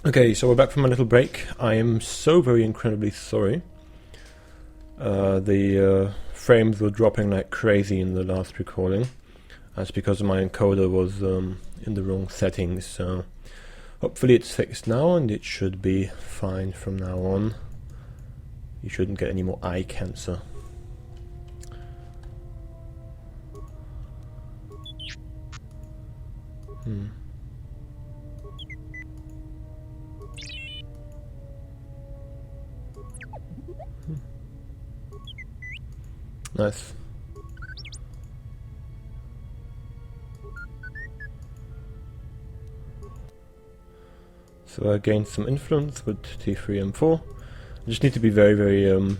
Okay, so we're back from a little break. I am so very incredibly sorry. The frames were dropping like crazy in the last recording. That's because my encoder was in the wrong settings, so hopefully it's fixed now and it should be fine from now on. You shouldn't get any more eye cancer. Nice. So I gained some influence with T3 and 4. I just need to be very, very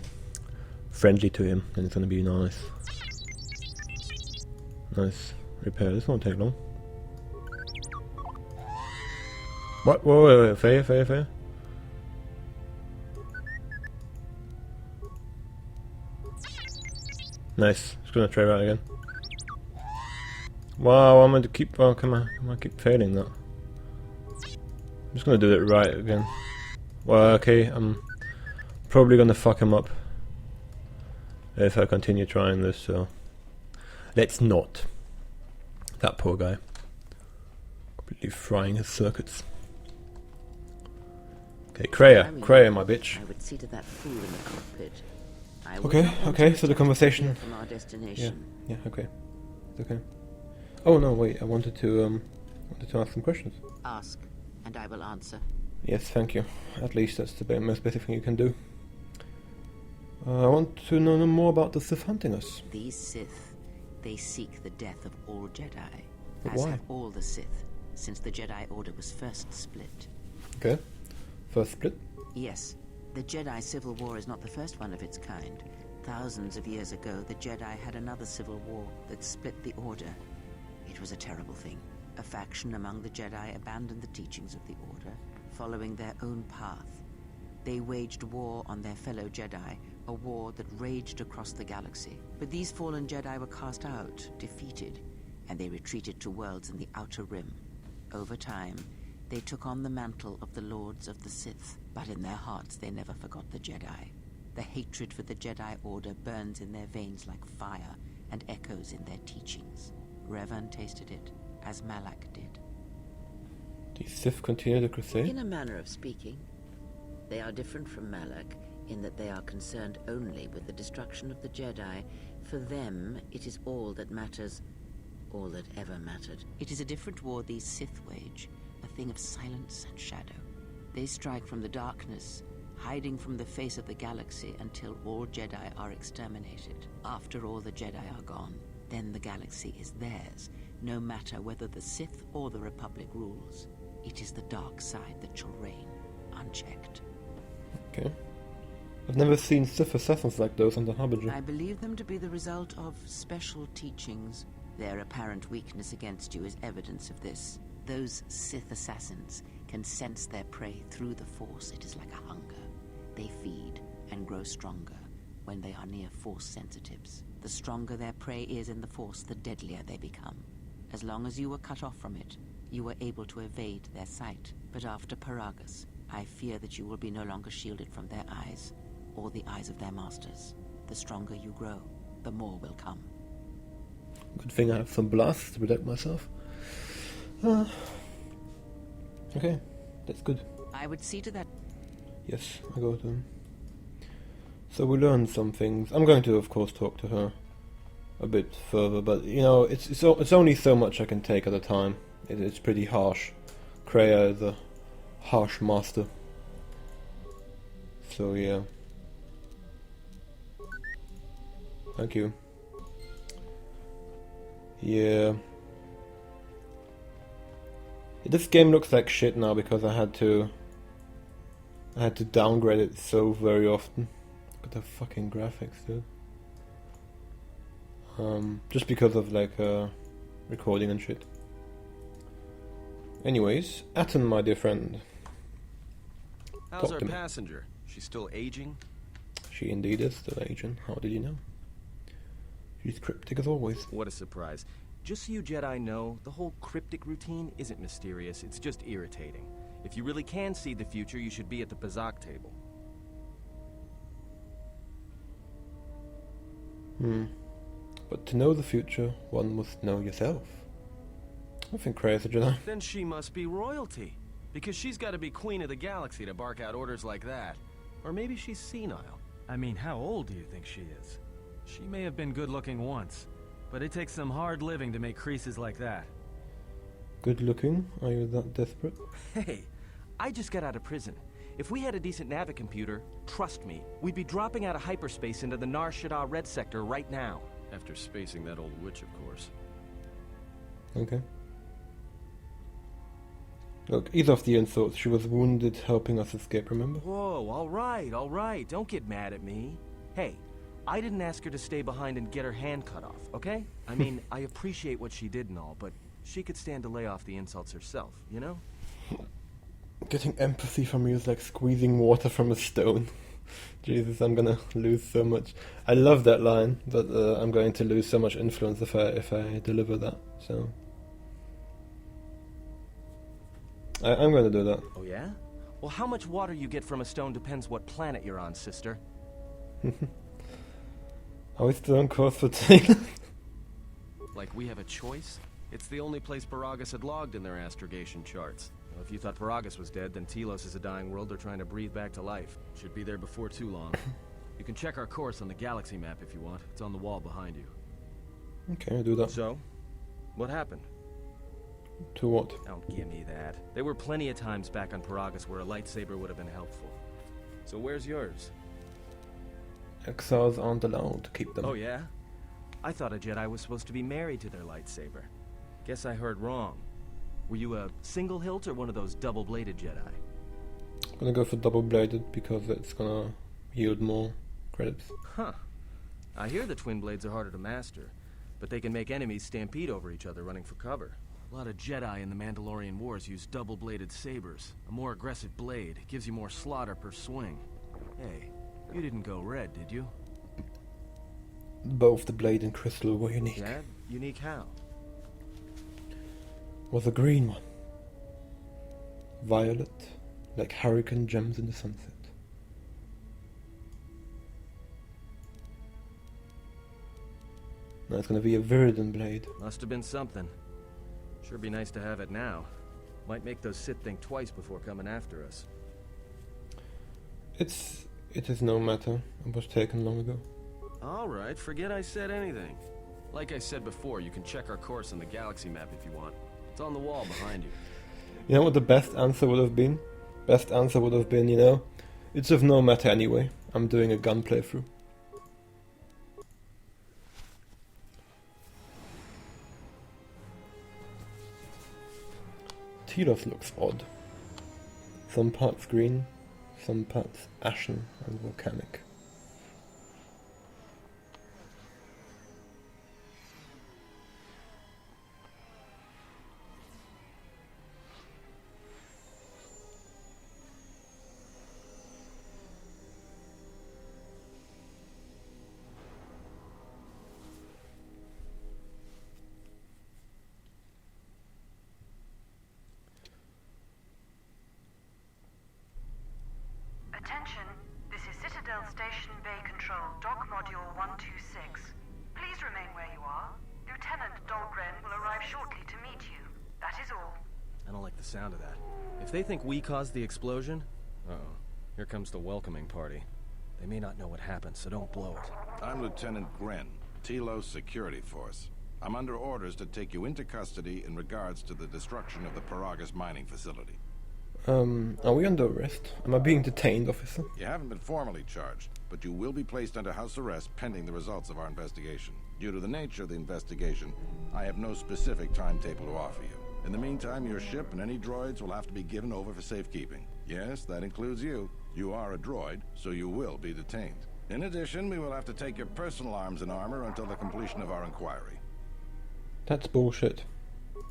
friendly to him, and it's gonna be nice. Nice. Repair, this won't take long. What? Whoa, fair. Nice. Just gonna try that again. Wow, I'm gonna keep. Oh, come on, I keep failing that. I'm just gonna do it right again. Well, okay, I'm probably gonna fuck him up if I continue trying this. So let's not. That poor guy, completely frying his circuits. Okay, Kreia, my bitch. I would see to that fool in the cockpit. Okay, so the conversation. From our destination. Yeah, okay. Oh no, wait, I wanted to ask some questions. Ask, and I will answer. Yes, thank you. At least that's the most basic thing you can do. I want to know more about the Sith hunting us. These Sith, they seek the death of all Jedi. But as why? have all the Sith, since the Jedi Order was first split. Okay. First split? Yes, the Jedi Civil War is not the first one of its kind. Thousands of years ago, the Jedi had another civil war that split the Order. It was a terrible thing. A faction among the Jedi abandoned the teachings of the Order, following their own path. They waged war on their fellow Jedi, a war that raged across the galaxy. But these fallen Jedi were cast out, defeated, and they retreated to worlds in the Outer Rim. Over time, they took on the mantle of the Lords of the Sith, but in their hearts they never forgot the Jedi. The hatred for the Jedi Order burns in their veins like fire and echoes in their teachings. Revan tasted it, as Malak did. The Sith continue the crusade? In a manner of speaking, they are different from Malak in that they are concerned only with the destruction of the Jedi. For them, it is all that matters, all that ever mattered. It is a different war these Sith wage, a thing of silence and shadow. They strike from the darkness, hiding from the face of the galaxy until all Jedi are exterminated. After all the Jedi are gone, then the galaxy is theirs, no matter whether the Sith or the Republic rules. It is the dark side that shall reign, unchecked. Okay. I've never seen Sith assassins like those on the Harbinger. I believe them to be the result of special teachings. Their apparent weakness against you is evidence of this. Those Sith assassins can sense their prey through the Force. It is like a hunger. They feed and grow stronger when they are near Force sensitives. The stronger their prey is in the Force, the deadlier they become. As long as you were cut off from it, you were able to evade their sight. But after Paragus, I fear that you will be no longer shielded from their eyes, or the eyes of their masters. The stronger you grow, the more will come. Good thing I have some blasts to protect myself. Okay, that's good. I would see to that. Yes, I got them. So we learned some things. I'm going to, of course, talk to her a bit further, but you know, it's only so much I can take at a time. It's pretty harsh. Kreia is a harsh master. So yeah. Thank you. Yeah. This game looks like shit now because I had to downgrade it so very often. Look at the fucking graphics, dude. Just because of like recording and shit. Anyways, Atten, my dear friend. How's our passenger? She's still aging? She indeed is still aging. How did you know? She's cryptic as always. What a surprise. Just so you Jedi know, the whole cryptic routine isn't mysterious, it's just irritating. If you really can see the future, you should be at the Bazak table. But to know the future, one must know yourself. Nothing crazy, Jedi. Then she must be royalty. Because she's got to be queen of the galaxy to bark out orders like that. Or maybe she's senile. I mean, how old do you think she is? She may have been good looking once, but it takes some hard living to make creases like that. Good looking? Are you that desperate? Hey, I just got out of prison. If we had a decent navicomputer, trust me, we'd be dropping out of hyperspace into the Nar Shaddaa Red Sector right now. After spacing that old witch, of course. Okay. Look, ease off the insults. She was wounded helping us escape, remember? Whoa, all right. Don't get mad at me. Hey, I didn't ask her to stay behind and get her hand cut off, okay? I mean, I appreciate what she did and all, but she could stand to lay off the insults herself, you know? Getting empathy from you is like squeezing water from a stone. Jesus, I'm gonna lose so much. I love that line, but I'm going to lose so much influence if I deliver that, so... I'm going to do that. Oh, yeah? Well, how much water you get from a stone depends what planet you're on, sister. Are we still on course for Telos? Like we have a choice? It's the only place Paragus had logged in their astrogation charts. Well, if you thought Paragus was dead, then Telos is a dying world they're trying to breathe back to life. Should be there before too long. You can check our course on the galaxy map if you want. It's on the wall behind you. Okay, I'll do that. So, what happened? To what? Don't give me that. There were plenty of times back on Paragus where a lightsaber would have been helpful. So where's yours? Exiles aren't allowed to keep them. Oh yeah? I thought a Jedi was supposed to be married to their lightsaber. Guess I heard wrong. Were you a single hilt or one of those double-bladed Jedi? I'm gonna go for double-bladed because it's gonna yield more credits. Huh. I hear the twin blades are harder to master, but they can make enemies stampede over each other running for cover. A lot of Jedi in the Mandalorian Wars use double-bladed sabers. A more aggressive blade gives you more slaughter per swing. Hey, you didn't go red, did you? Both the blade and crystal were unique. Yeah? Unique how? Was a green one. Violet, like hurricane gems in the sunset. Now it's gonna be a Viridian blade. Must have been something. Sure be nice to have it now. Might make those Sith think twice before coming after us. It is no matter. It was taken long ago. Alright, forget I said anything. Like I said before, you can check our course on the galaxy map if you want. It's on the wall behind you. You know what the best answer would have been? Best answer would have been, you know, it's of no matter anyway. I'm doing a gun playthrough. Telos looks odd. Some parts green, some parts ashen and volcanic. Attention, this is Citadel Station Bay Control, Dock Module 126. Please remain where you are. Lieutenant Dahlgren will arrive shortly to meet you. That is all. I don't like the sound of that. If they think we caused the explosion... Uh-oh. Here comes the welcoming party. They may not know what happened, so don't blow it. I'm Lieutenant Gren, Telos Security Force. I'm under orders to take you into custody in regards to the destruction of the Paragus mining facility. Are we under arrest? Am I being detained, officer? You haven't been formally charged, but you will be placed under house arrest pending the results of our investigation. Due to the nature of the investigation, I have no specific timetable to offer you. In the meantime, your ship and any droids will have to be given over for safekeeping. Yes, that includes you. You are a droid, so you will be detained. In addition, we will have to take your personal arms and armor until the completion of our inquiry. That's bullshit.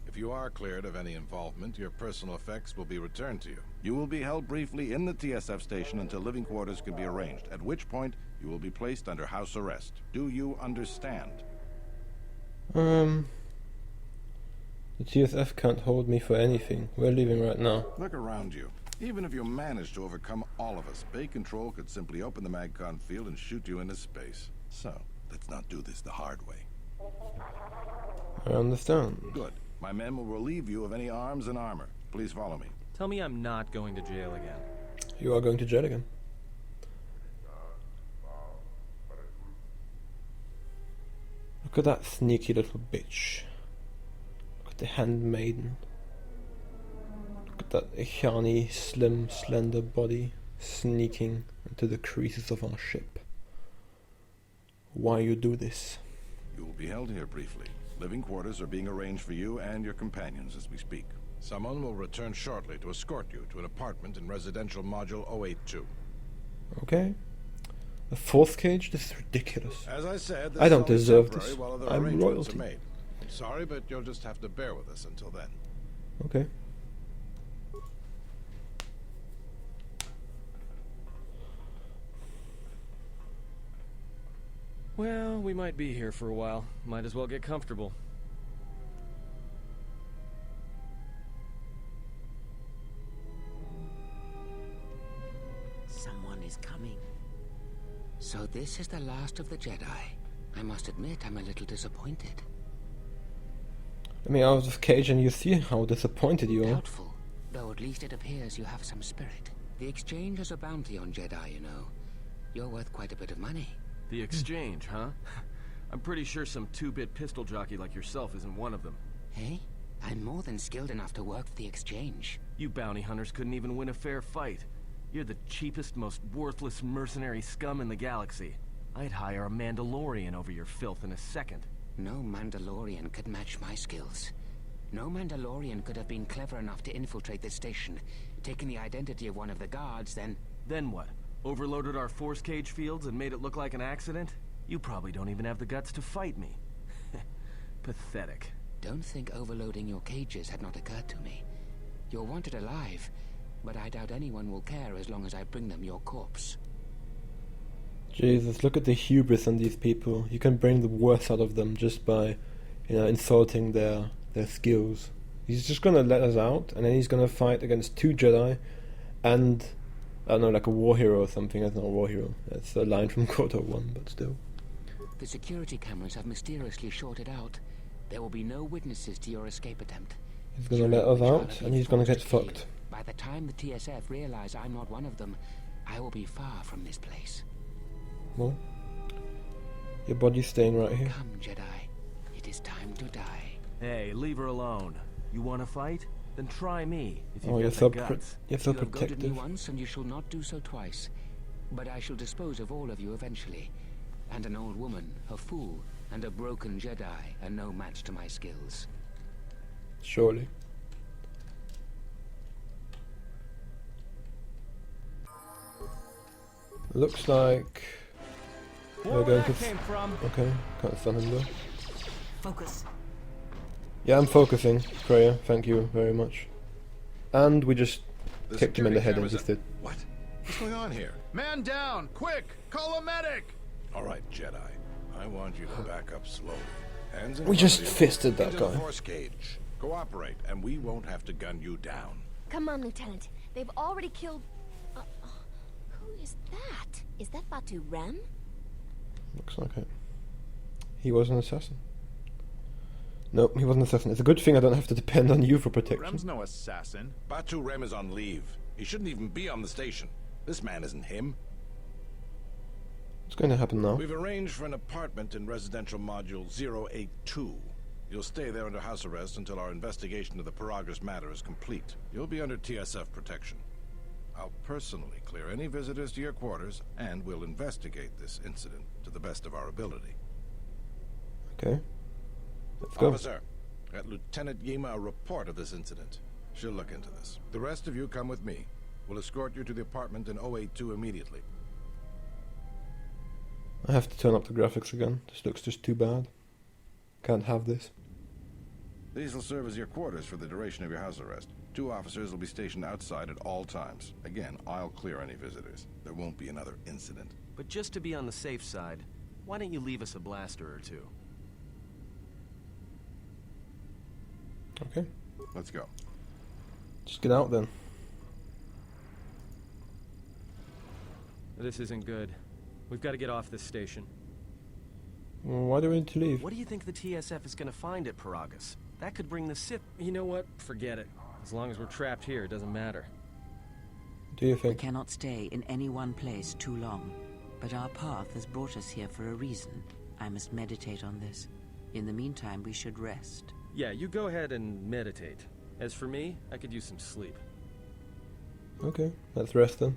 If you are cleared of any involvement, your personal effects will be returned to you. You will be held briefly in the TSF station until living quarters can be arranged, at which point you will be placed under house arrest. Do you understand? The TSF can't hold me for anything. We're leaving right now. Look around you. Even if you managed to overcome all of us, Bay Control could simply open the MagCon field and shoot you into space. So, let's not do this the hard way. I understand. Good. My men will relieve you of any arms and armor. Please follow me. Tell me I'm not going to jail again. You are going to jail again. Look at that sneaky little bitch. Look at the handmaiden. Look at that shiny, slim, slender body sneaking into the creases of our ship. Why you do this? You will be held here briefly. Living quarters are being arranged for you and your companions as we speak. Someone will return shortly to escort you to an apartment in residential module 082. Okay. A fourth cage? This is ridiculous. As I said, this I don't is deserve temporary this. while other I'm arrangements royalty. are made. I'm sorry, but you'll just have to bear with us until then. Okay. Well, we might be here for a while. Might as well get comfortable. Someone is coming. So this is the last of the Jedi. I must admit, I'm a little disappointed. Let me out of the cage and you see how disappointed you are. Doubtful, though at least it appears you have some spirit. The exchange has a bounty on Jedi, you know. You're worth quite a bit of money. The exchange, huh? I'm pretty sure some two-bit pistol jockey like yourself isn't one of them. Hey? I'm more than skilled enough to work for the exchange. You bounty hunters couldn't even win a fair fight. You're the cheapest, most worthless mercenary scum in the galaxy. I'd hire a Mandalorian over your filth in a second. No Mandalorian could match my skills. No Mandalorian could have been clever enough to infiltrate this station, taken the identity of one of the guards, then... Then what? Overloaded our force cage fields and made it look like an accident? You probably don't even have the guts to fight me. Pathetic. Don't think overloading your cages had not occurred to me. You're wanted alive, but I doubt anyone will care as long as I bring them your corpse. Jesus, look at the hubris on these people. You can bring the worst out of them just by, insulting their skills. He's just gonna let us out, and then he's gonna fight against two Jedi, and I don't know, like a war hero or something. That's not a war hero. That's a line from Kotor I, but still. The security cameras have mysteriously shorted out. There will be no witnesses to your escape attempt. He's gonna let us out, and he's gonna get fucked. By the time the TSF realize I'm not one of them, I will be far from this place. Well, your body's staying right here. Come, Jedi. It is time to die. Hey, leave her alone. You want to fight? Then try me, if you've Oh, you're got so the guts. you're so You have goaded me protective. once, and you shall not do so twice. But I shall dispose of all of you eventually. And an old woman, a fool, and a broken Jedi are no match to my skills. Surely. Looks like we're going to. Came from. Okay, can't stand him though. Focus. Yeah, I'm focusing, Freya. Thank you very much. And we just The kicked him in the security head and cameras just are- did. What? What's going on here? Man down! Quick! Call a medic! All right, Jedi. I want you to back up slowly. Hands in We front just of you. fisted that Into the guy. force cage. Cooperate, and we won't have to gun you down. Come on, Lieutenant. They've already killed... who is that? Is that Batu Rem? Looks like it. He was an assassin. No, he wasn't an assassin. It's a good thing I don't have to depend on you for protection. Rem's no assassin. Batu Rem is on leave. He shouldn't even be on the station. This man isn't him. What's going to happen now? We've arranged for an apartment in residential module 082. You'll stay there under house arrest until our investigation of the Paragus matter is complete. You'll be under TSF protection. I'll personally clear any visitors to your quarters, and we'll investigate this incident to the best of our ability. Okay. Let's go. Officer, get Lieutenant Yima a report of this incident. She'll look into this. The rest of you come with me. We'll escort you to the apartment in 082 immediately. I have to turn up the graphics again. This looks just too bad. Can't have this. These will serve as your quarters for the duration of your house arrest. 2 officers will be stationed outside at all times. Again, I'll clear any visitors. There won't be another incident. But just to be on the safe side, why don't you leave us a blaster or two? Okay, Let's go. just get out then. This isn't good. We've got to get off this station. Well, why do we need to leave? What do you think the TSF is gonna find at Paragus? That could bring the Sith... You know what? Forget it. As long as we're trapped here, it doesn't matter. Do you We think? cannot stay in any one place too long. But our path has brought us here for a reason. I must meditate on this. In the meantime, we should rest. Yeah, you go ahead and meditate. As for me, I could use some sleep. Okay, let's rest then.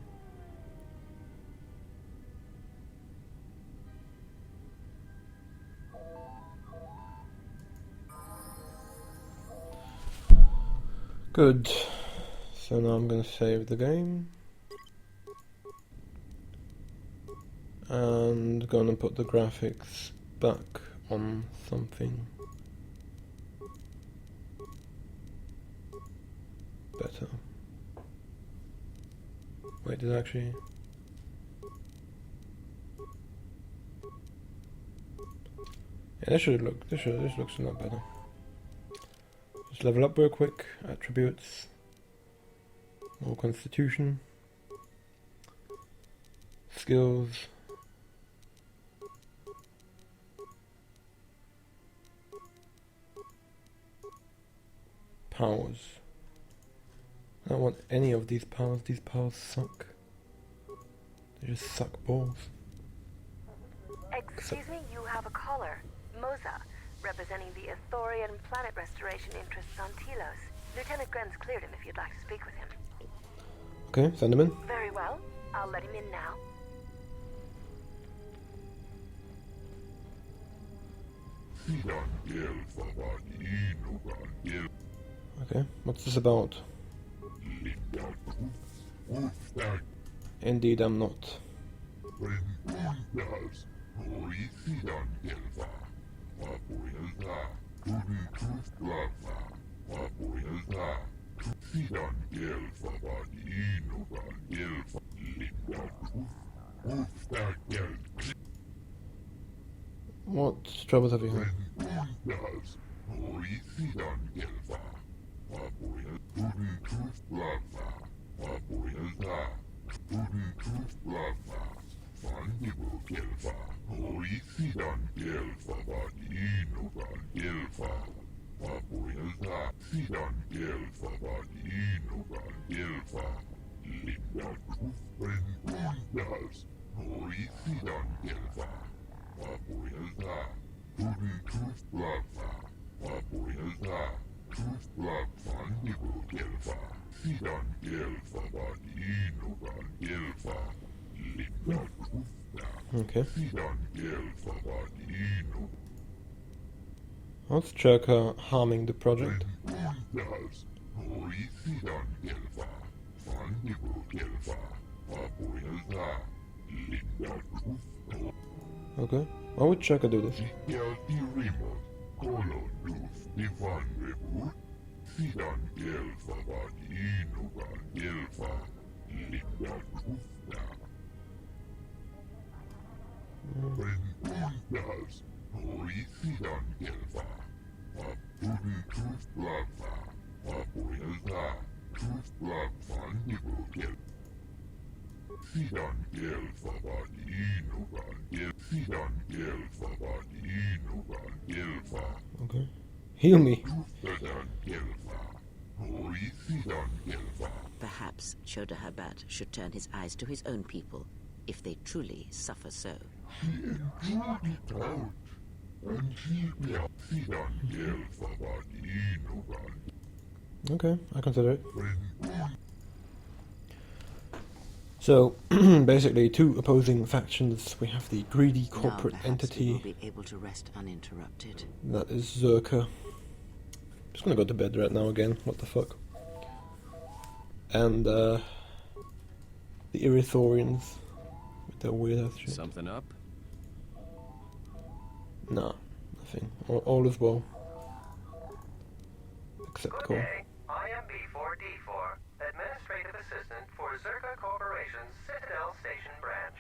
Good. So now I'm gonna save the game. And gonna put the graphics back on something better. Wait, did I actually? Yeah, this looks a lot better. Just level up real quick. Attributes. More constitution. Skills. Powers. I don't want any of these powers. These powers suck. They just suck balls. Excuse me, you have a caller. Moza, representing the Ithorian planet restoration interests on Telos. Lieutenant Gren's cleared him if you'd like to speak with him. Okay, send him in. Very well. I'll let him in now. Okay, what's this about? Indeed, I'm not. What troubles have you had? Okay. What's Churka harming the project? Okay. Why would Churka do this? Okay. Heal me. Perhaps Choda Habat should turn his eyes to his own people, if they truly suffer so. Okay, I consider it. So, basically, two opposing factions. We have the greedy corporate now perhaps we will entity. be able to rest uninterrupted. That is Zerka. Just gonna go to bed right now again. What the fuck? And the Irithorians with their weird ass shit. Something up? Nah, nothing. All is well. Except call. Okay, I am B4D4, Administrative Assistant for Zerka Corporation's Citadel Station branch.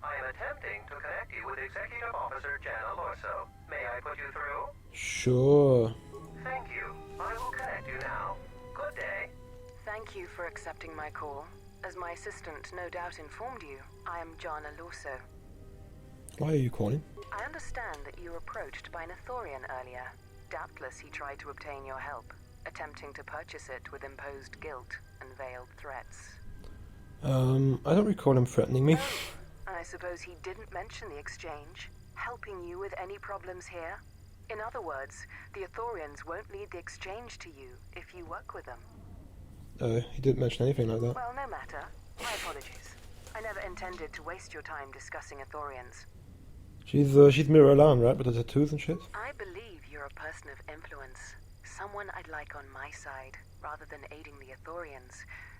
I am attempting to connect you with Executive Officer Jana Lorso. May I put you through? Sure. Thank you. I will connect. Thank you for accepting my call. As my assistant no doubt informed you, I am Jana Lorso. Why are you calling? I understand that you were approached by an Ithorian earlier. Doubtless he tried to obtain your help, attempting to purchase it with imposed guilt and veiled threats. I don't recall him threatening me. Oh, I suppose he didn't mention the exchange, helping you with any problems here? In other words, the Ithorians won't need the exchange to you if you work with them. He didn't mention anything like that. Well, no matter. My apologies. I never intended to waste your time discussing Ithorians. She's Mirror Alarm, right? With the tattoos and shit? I believe you're a person of influence. Someone I'd like on my side, rather than aiding the Ithorians,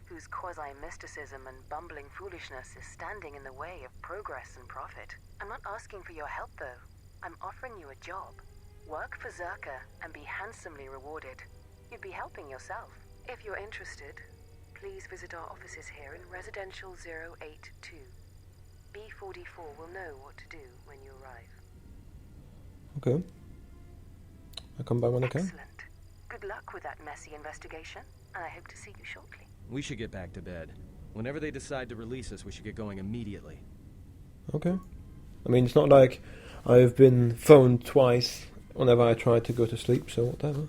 whose quasi-mysticism and bumbling foolishness is standing in the way of progress and profit. I'm not asking for your help, though. I'm offering you a job. Work for Zerka and be handsomely rewarded. You'd be helping yourself. If you're interested, please visit our offices here in Residential 082. B44 will know what to do when you arrive. Okay. I'll come back when I can. Excellent. Good luck with that messy investigation, and I hope to see you shortly. We should get back to bed. Whenever they decide to release us, we should get going immediately. Okay. I mean, it's not like I've been phoned twice whenever I try to go to sleep, so whatever.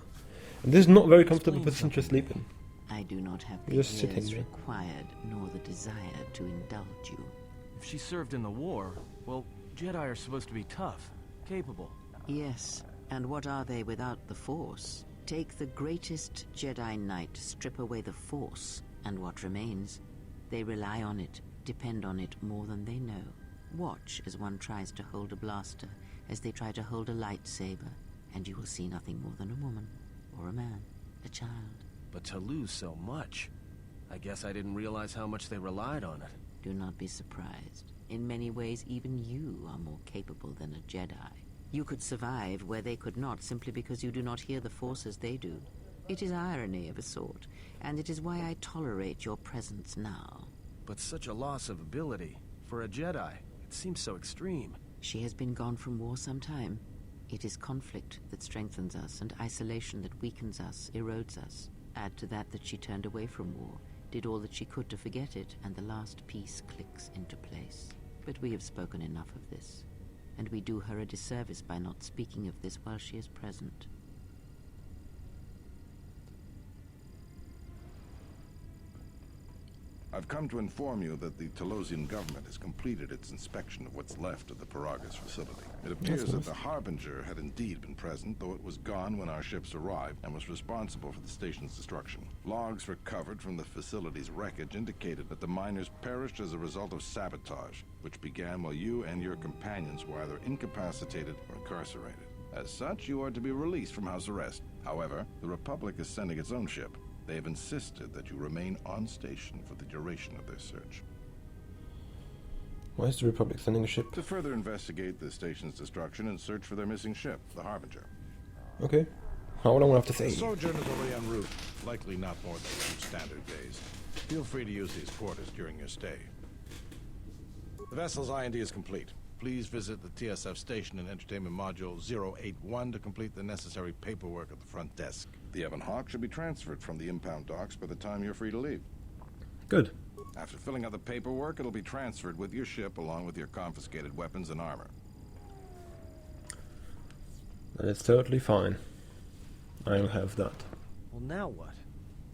And this is not a very comfortable position to sleep in. I do not have the You're just sitting years there. required, nor the desire to indulge you. If she served in the war, well, Jedi are supposed to be tough, capable. Yes, and what are they without the Force? Take the greatest Jedi Knight, strip away the Force, and what remains? They rely on it, depend on it more than they know. Watch as one tries to hold a blaster, as they try to hold a lightsaber, and you will see nothing more than a woman, or a man, a child. But to lose so much, I guess I didn't realize how much they relied on it. Do not be surprised. In many ways, even you are more capable than a Jedi. You could survive where they could not, simply because you do not hear the Force as they do. It is irony of a sort, and it is why I tolerate your presence now. But such a loss of ability, for a Jedi, it seems so extreme. She has been gone from war some time. It is conflict that strengthens us, and isolation that weakens us, erodes us. Add to that she turned away from war, did all that she could to forget it, and the last piece clicks into place. But we have spoken enough of this, and we do her a disservice by not speaking of this while she is present. I've come to inform you that the Telosian government has completed its inspection of what's left of the Paragas facility. It appears that the Harbinger had indeed been present, though it was gone when our ships arrived, and was responsible for the station's destruction. Logs recovered from the facility's wreckage indicated that the miners perished as a result of sabotage, which began while you and your companions were either incapacitated or incarcerated. As such, you are to be released from house arrest. However, the Republic is sending its own ship. They have insisted that you remain on station for the duration of their search. Why is the Republic sending a ship? To further investigate the station's destruction and search for their missing ship, the Harbinger. Okay. How long will I have to say? The sojourn is already en route, likely not more than 2 standard days. Feel free to use these quarters during your stay. The vessel's IND is complete. Please visit the TSF station and entertainment module 081 to complete the necessary paperwork at the front desk. The Ebon Hawk should be transferred from the impound docks by the time you're free to leave. Good. After filling out the paperwork, it'll be transferred with your ship along with your confiscated weapons and armor. That is totally fine. I'll have that. Well, now what?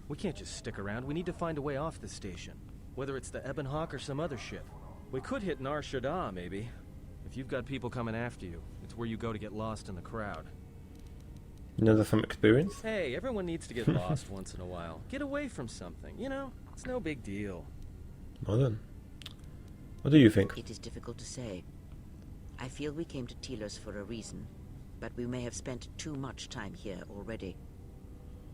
We can't just stick around. We need to find a way off this station. Whether it's the Ebon Hawk or some other ship. We could hit Nar Shaddaa, maybe. If you've got people coming after you, it's where you go to get lost in the crowd. You know that from experience? Hey, everyone needs to get lost once in a while. Get away from something, you know? It's no big deal. Well then. What do you think? It is difficult to say. I feel we came to Telos for a reason, but we may have spent too much time here already.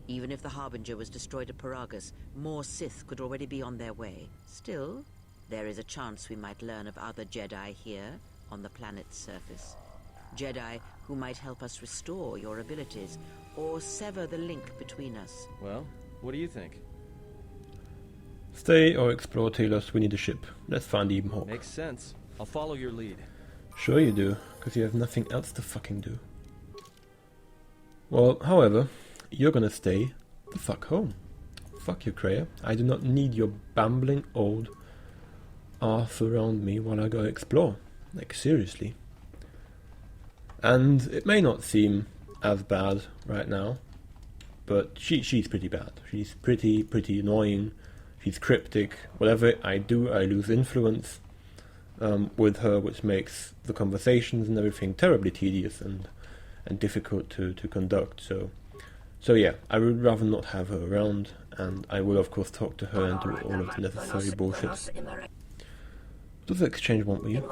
Even if the Harbinger was destroyed at Paragas, more Sith could already be on their way. Still, there is a chance we might learn of other Jedi here, on the planet's surface. Jedi who might help us restore your abilities, or sever the link between us. Well, what do you think? Stay or explore Telos, we need a ship. Let's find the Ebon Hawk. Makes sense. I'll follow your lead. Sure you do, because you have nothing else to fucking do. Well, however, you're gonna stay the fuck home. fuck you, Kreia. I do not need your bambling old arse around me while I go explore. Like, seriously. And it may not seem as bad right now, but she's pretty bad. She's pretty annoying. She's cryptic. Whatever I do, I lose influence with her, which makes the conversations and everything terribly tedious and difficult to conduct. So yeah, I would rather not have her around, and I will of course talk to her and do all of the necessary bullshit. What does the exchange want with you?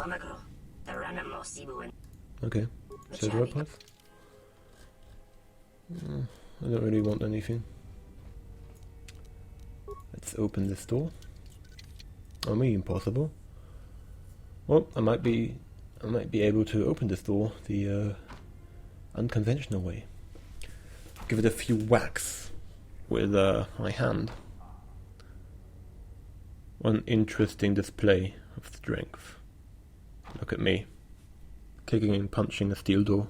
Okay, so do I pass? I don't really want anything. Let's open this door. Oh, me, impossible. Well, I might be able to open this door the unconventional way. Give it a few whacks with my hand. One interesting display of strength. Look at me, kicking and punching a steel door.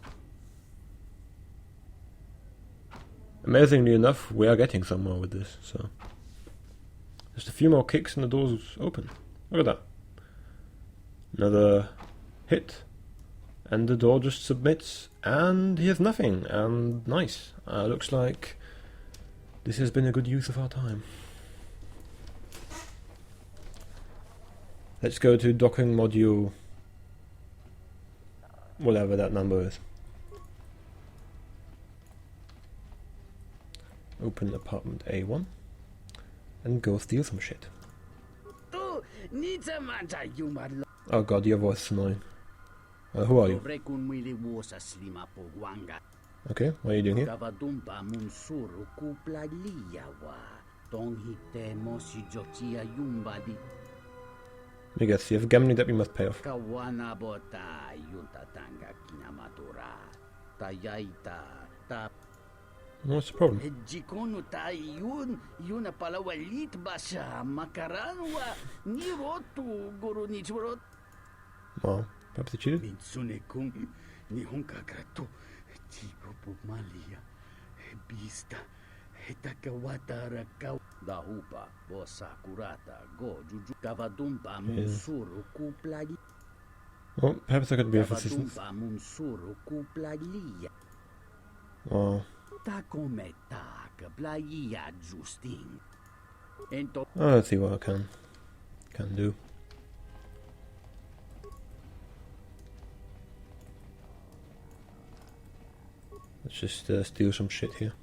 Amazingly enough, we are getting somewhere with this, so... Just a few more kicks and the door's open. Look at that. Another hit, and the door just submits, and he has nothing, and nice. Looks like this has been a good use of our time. Let's go to docking module, whatever that number is. Open apartment A1 and go steal some shit. Oh god, your voice is annoying. Who are you? Okay, what are you doing here? I guess you have gambling that we must pay off. What's the problem? Well, perhaps they cheated? Well, perhaps I could be of assistance. Well... let's see what I can do. Let's just steal some shit here.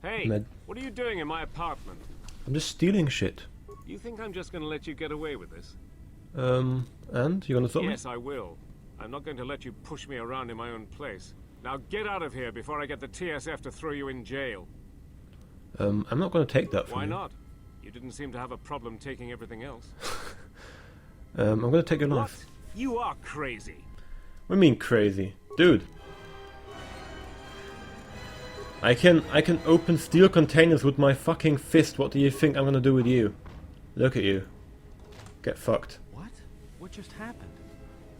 Hey, what are you doing in my apartment? I'm just stealing shit. You think I'm just going to let you get away with this? And? You gonna stop me? Yes, I will. I'm not going to let you push me around in my own place. Now get out of here before I get the TSF to throw you in jail. I'm not going to take that from you. Why not? You didn't seem to have a problem taking everything else. I'm going to take your knife. What? You are crazy. What do you mean crazy? Dude. I can open steel containers with my fucking fist. What do you think I'm going to do with you? Look at you. Get fucked. What? What just happened?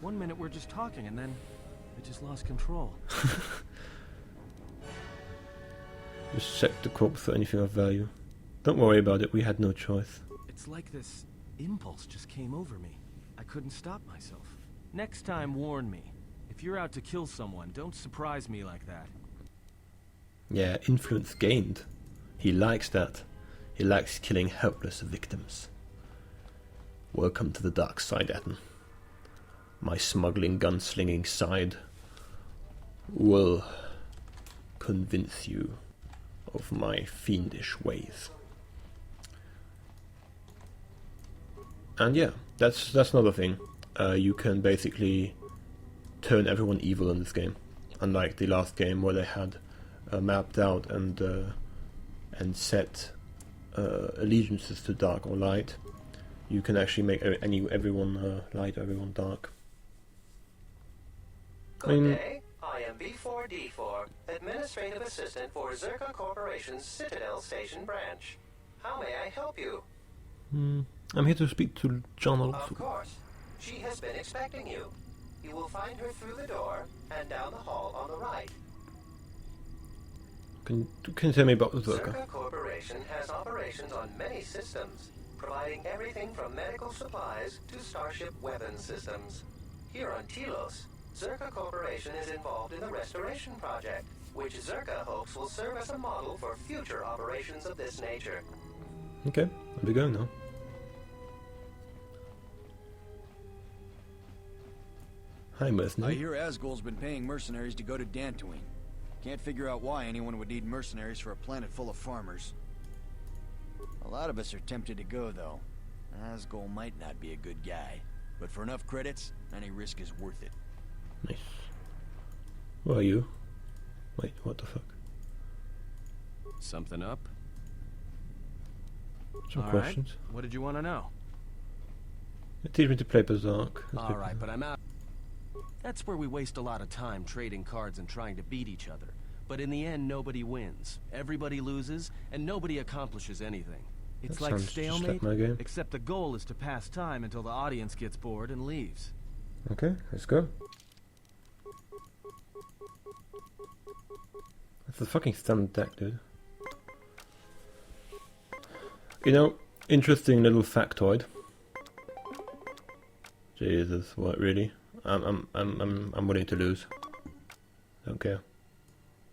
1 minute we're just talking and then... I just lost control. Just check the corpse for anything of value. Don't worry about it, we had no choice. It's like this impulse just came over me. I couldn't stop myself. Next time, warn me. If you're out to kill someone, don't surprise me like that. Yeah, influence gained. He likes that. He likes killing helpless victims. Welcome to the dark side, Atten. My smuggling, gunslinging side will convince you of my fiendish ways. And yeah, that's another thing. You can basically turn everyone evil in this game, unlike the last game where they had mapped out and set allegiances to dark or light. You can actually make everyone light, everyone dark. Good day. I am B4D4, Administrative Assistant for Zerka Corporation's Citadel Station Branch. How may I help you? I'm here to speak to John Olson. Of course. She has been expecting you. You will find her through the door and down the hall on the right. Can you tell me about the Zerka? Zerka Corporation has operations on many systems, providing everything from medical supplies to starship weapons systems. Here on Telos, Zerka Corporation is involved in the restoration project, which Zerka hopes will serve as a model for future operations of this nature. Okay, I'll be going now. Hi, mercenary. I hear Asgol's been paying mercenaries to go to Dantooine. Can't figure out why anyone would need mercenaries for a planet full of farmers. A lot of us are tempted to go, though. Asgol might not be a good guy, but for enough credits, any risk is worth it. Nice. Who are you? Wait, what the fuck? Something up? Some All questions. right. What did you want to know? Teach me to play Berserk. All right, but I'm out. That's where we waste a lot of time trading cards and trying to beat each other. But in the end, nobody wins. Everybody loses, and nobody accomplishes anything. It's like stalemate, my game. except the goal is to pass time until the audience gets bored and leaves. Okay, let's go. That's a fucking standard deck, dude. You know, interesting little factoid. Jesus, what really? I'm willing to lose. Don't care.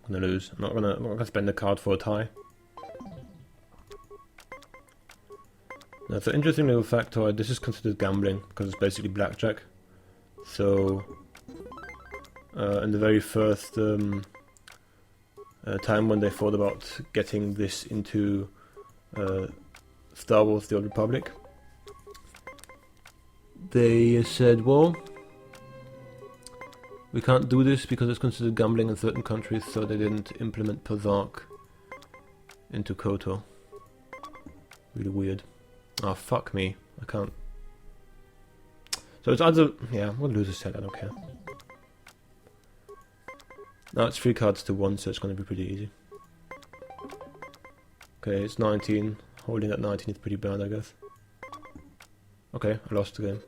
I'm gonna lose. I'm not gonna spend the card for a tie. That's an interesting little factoid. This is considered gambling because it's basically blackjack. So, in the very first time when they thought about getting this into Star Wars: The Old Republic, they said, well, we can't do this because it's considered gambling in certain countries, so they didn't implement Berserk into Kotor. Really weird. Oh, fuck me. I can't. So it's either... Yeah, we'll lose a set, I don't care. Now it's 3 cards to 1, so it's going to be pretty easy. Okay, it's 19. Holding at 19 is pretty bad, I guess. Okay, I lost the game.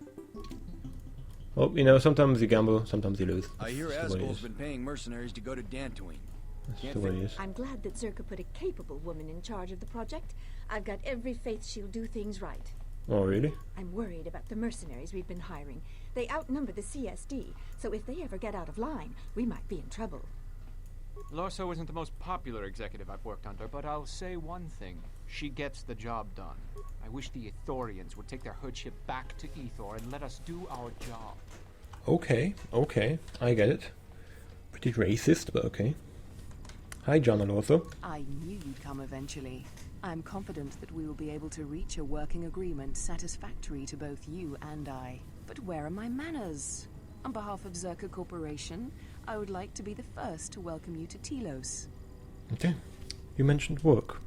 Well, you know, sometimes you gamble, sometimes you lose. I hear Asgol's been paying mercenaries to go to Dantooine. That's the way it is. I'm glad that Zerka put a capable woman in charge of the project. I've got every faith she'll do things right. Oh, really? I'm worried about the mercenaries we've been hiring. They outnumber the CSD, so if they ever get out of line, we might be in trouble. Lorso isn't the most popular executive I've worked under, but I'll say one thing. She gets the job done. I wish the Ithorians would take their hoodship back to Ethor and let us do our job. Okay, I get it. Pretty racist, but okay. Hi, John and Lorso. I knew you'd come eventually. I'm confident that we will be able to reach a working agreement satisfactory to both you and I. But where are my manners? On behalf of Zerka Corporation, I would like to be the first to welcome you to Telos. Okay. You mentioned work.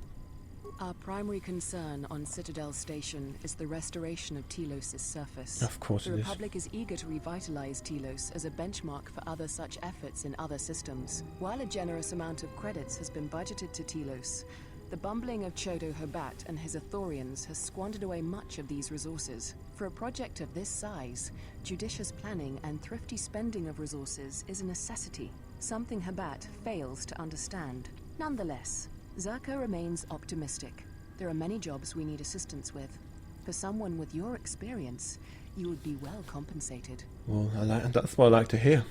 Our primary concern on Citadel Station is the restoration of Telos' surface. Of course it is. The Republic is eager to revitalize Telos as a benchmark for other such efforts in other systems. While a generous amount of credits has been budgeted to Telos, the bumbling of Chodo Habat and his Ithorians has squandered away much of these resources. For a project of this size, judicious planning and thrifty spending of resources is a necessity, something Habat fails to understand. Nonetheless, Zerka remains optimistic. There are many jobs we need assistance with. For someone with your experience, you would be well compensated. Well, that's what I like to hear.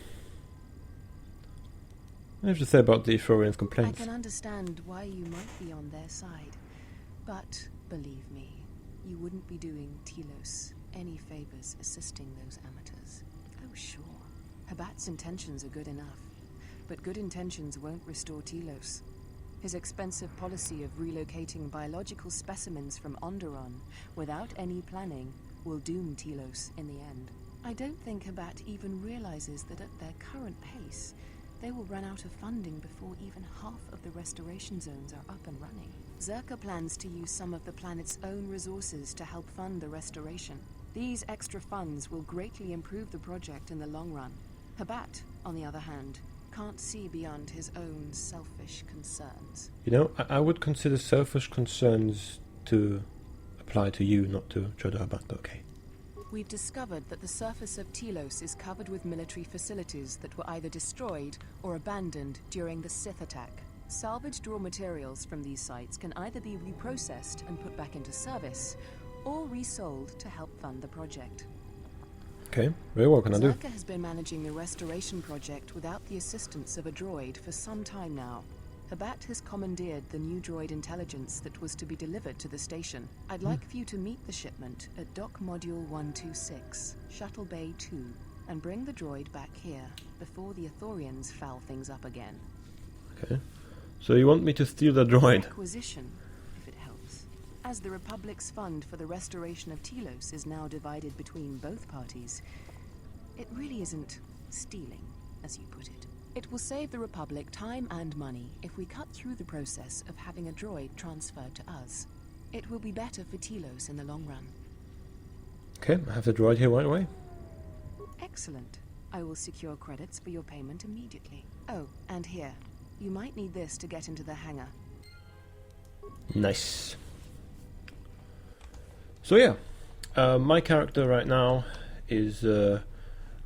I have to say about the Ithorians' complaints. I can understand why you might be on their side, but believe me, you wouldn't be doing Telos any favors assisting those amateurs. Oh, sure, Habat's intentions are good enough, but good intentions won't restore Telos. His expensive policy of relocating biological specimens from Onderon without any planning will doom Telos in the end. I don't think Habat even realizes that at their current pace, they will run out of funding before even half of the restoration zones are up and running. Zerka plans to use some of the planet's own resources to help fund the restoration. These extra funds will greatly improve the project in the long run. Habat, on the other hand, can't see beyond his own selfish concerns. You know, I would consider selfish concerns to apply to you, not to Chodo Habat, okay. We've discovered that the surface of Telos is covered with military facilities that were either destroyed or abandoned during the Sith attack. Salvaged raw materials from these sites can either be reprocessed and put back into service, or resold to help fund the project. Okay, very well, can I do? Zerka has been managing the restoration project without the assistance of a droid for some time now. Habat has commandeered the new droid intelligence that was to be delivered to the station. I'd like for you to meet the shipment at Dock Module 126, Shuttle Bay 2, and bring the droid back here before the Ithorians foul things up again. Okay. So you want me to steal the droid? Acquisition, if it helps. As the Republic's fund for the restoration of Telos is now divided between both parties, it really isn't stealing, as you put it. It will save the Republic time and money if we cut through the process of having a droid transferred to us. It will be better for Telos in the long run. Okay, I have the droid here right away. Excellent. I will secure credits for your payment immediately. Oh, and here. You might need this to get into the hangar. Nice. So yeah, my character right now is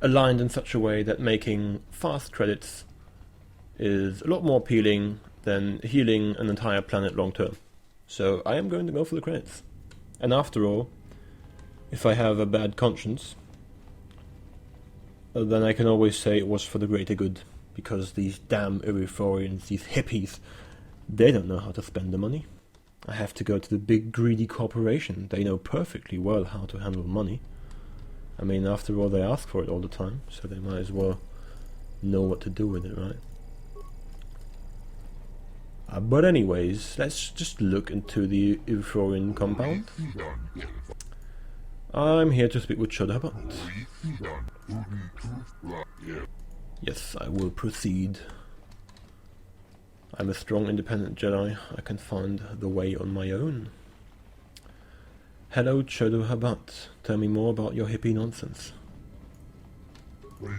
aligned in such a way that making fast credits is a lot more appealing than healing an entire planet long term. So I am going to go for the credits. And after all, if I have a bad conscience, then I can always say it was for the greater good, because these damn Erithorians, these hippies, they don't know how to spend the money. I have to go to the big greedy corporation. They know perfectly well how to handle money. I mean, after all, they ask for it all the time, so they might as well know what to do with it, right? But anyways, let's just look into the Erithorian compound. I'm here to speak with Shudhabat. Yes, I will proceed. I'm a strong, independent Jedi. I can find the way on my own. Hello, Chodo Habat. Tell me more about your hippie nonsense. You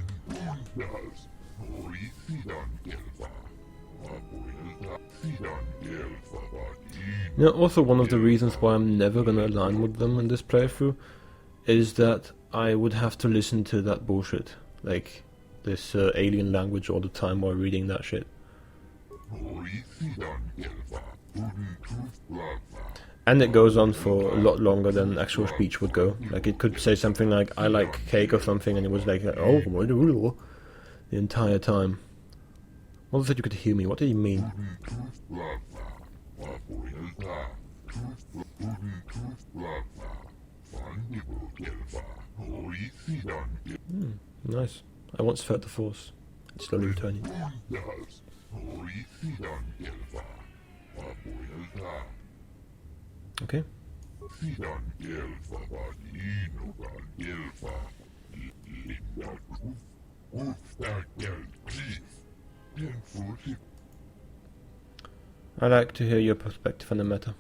know, also one of the reasons why I'm never gonna align with them in this playthrough is that I would have to listen to that bullshit. Like, this alien language all the time while reading that shit. And it goes on for a lot longer than actual speech would go. Like, it could say something like, I like cake or something, and it was like, oh, the entire time. What was it you could hear me? What did he mean? Nice. I once felt the Force. It's slowly returning. Okay. I like to hear your perspective on the matter.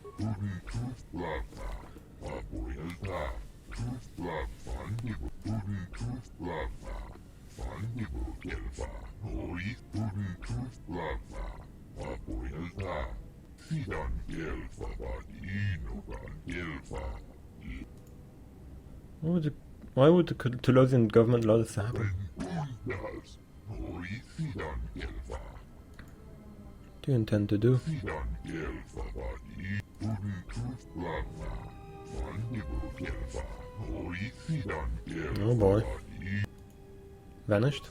Why would the Telosian government allow this to happen? What do you intend to do? Oh boy. Vanished?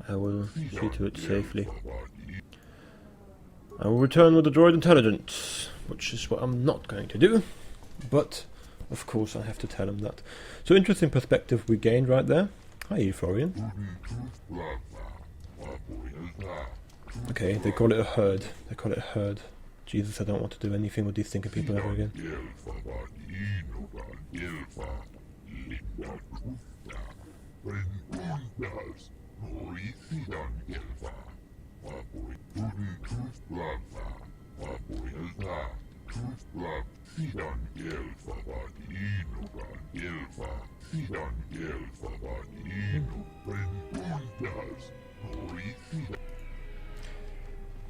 I will see to it safely. I will return with the droid intelligence, which is what I'm not going to do, but of course I have to tell him that. So interesting perspective we gained right there. Hi, Euphorian. Okay, they call it a herd. They call it a herd. Jesus, I don't want to do anything with these thinking people ever again.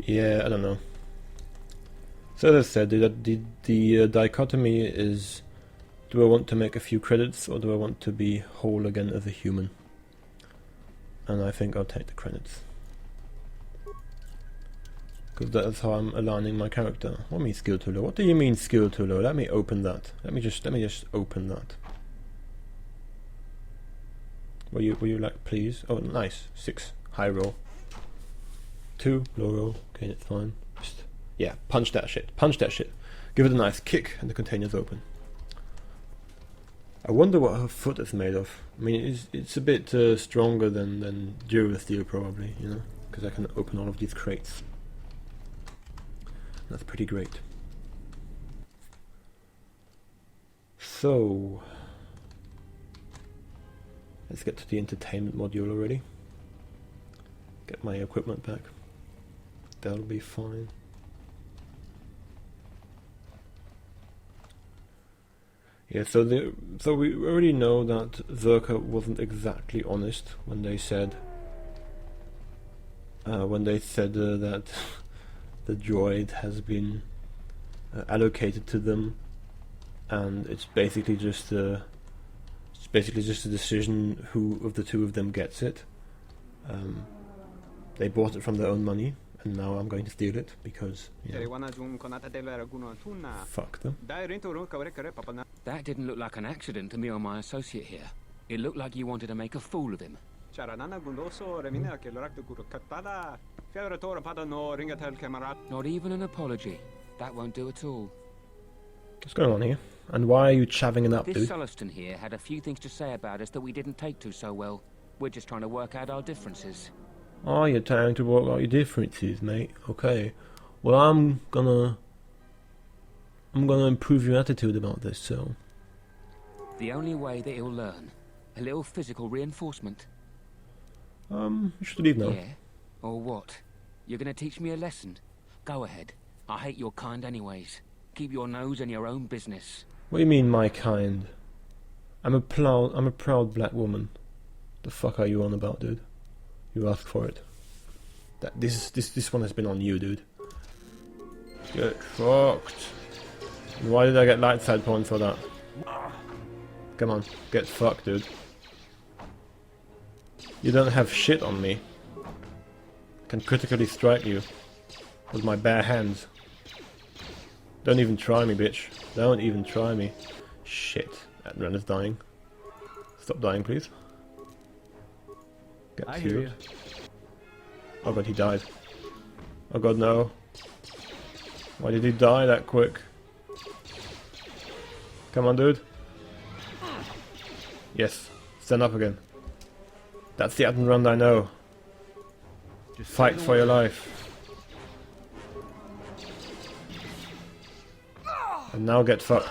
Yeah, I don't know. So as I said, the dichotomy is, do I want to make a few credits or do I want to be whole again as a human? And I think I'll take the credits. Because that's how I'm aligning my character. What do you mean skill too low? What do you mean skill too low? Let me open that. Let me just open that. Were you like, please? Oh, nice. 6 high roll. 2 low roll. Okay, that's fine. Just, yeah, punch that shit. Punch that shit. Give it a nice kick, and the container's open. I wonder what her foot is made of. I mean, it's a bit stronger than durable steel, probably. You know, because I can open all of these crates. That's pretty great. So let's get to the entertainment module already. Get my equipment back. That'll be fine. Yeah, so we already know that Zerka wasn't exactly honest when they said that the droid has been allocated to them, and it's basically just a decision who of the two of them gets it. They bought it from their own money, and now I'm going to steal it because, you know, fuck them. That didn't look like an accident to me or my associate here. It looked like you wanted to make a fool of him. Not even an apology. That won't do at all. What's going on here? And why are you chavving it up, This dude? Sulluston here had a few things to say about us that we didn't take to so well. We're just trying to work out our differences. Oh, you're trying to work out your differences, mate. Okay. Well, I'm gonna improve your attitude about this, so... The only way that he'll learn. A little physical reinforcement. You should leave now. Yeah? Or what? You're gonna teach me a lesson? Go ahead. I hate your kind anyways. Keep your nose in your own business. What do you mean, my kind? I'm a proud black woman. The fuck are you on about, dude? You asked for it. This one has been on you, dude. Get fucked. Why did I get light side points for that? Come on, get fucked, dude. You don't have shit on me. I can critically strike you with my bare hands. Don't even try me, bitch. Don't even try me. Shit. That run is dying. Stop dying, please. Get healed. Oh god, he died. Oh god, no. Why did he die that quick? Come on, dude. Yes. Stand up again. That's the errand I know. Just fight for your life. And now get fucked.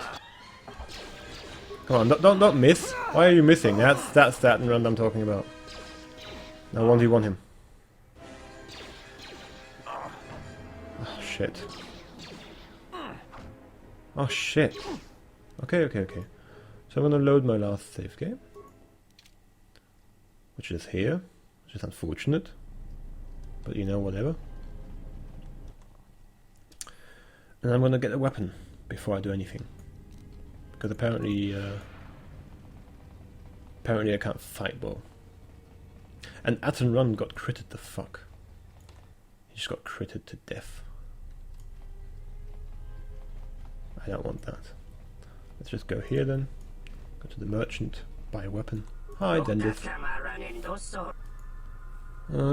Come on, don't miss. Why are you missing? That's the errand I'm talking about. Now 1v1 him. Oh shit. Oh shit. Okay. So I'm gonna load my last save game. Which is here. Which is unfortunate. But you know, whatever. And I'm gonna get a weapon before I do anything. Because apparently I can't fight well. And Atten Run got critted the fuck. He just got critted to death. I don't want that. Let's just go here then. Go to the merchant, buy a weapon. Hi, Dendith.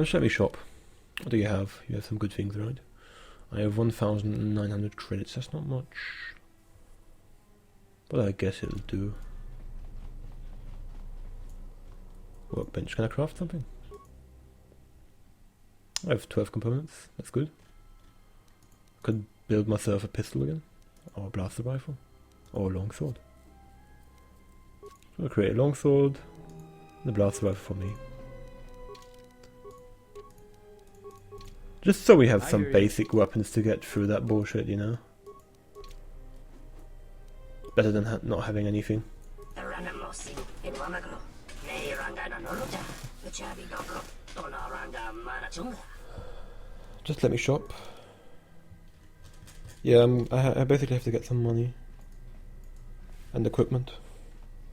Show me shop. What do you have? You have some good things, right? I have 1,900 credits. That's not much. But I guess it'll do. Workbench. Can I craft something? I have 12 components. That's good. Could build myself a pistol again. Or a blaster rifle. Or a longsword. So I'll create a longsword. And a blaster rifle for me. Just so we have some basic weapons to get through that bullshit, you know? Better than not having anything. Just let me shop. Yeah, I basically have to get some money and equipment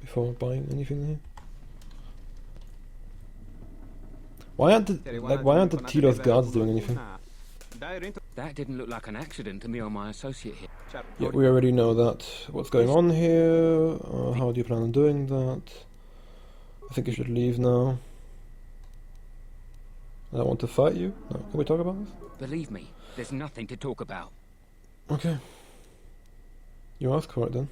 before buying anything here. Why aren't the Telos guards doing anything? That didn't look like an accident to me or my associate here. Yeah, we already know that. What's going on here? How do you plan on doing that? I think you should leave now. I don't want to fight you. No, can we talk about this? Believe me, there's nothing to talk about. Okay. You ask for it then.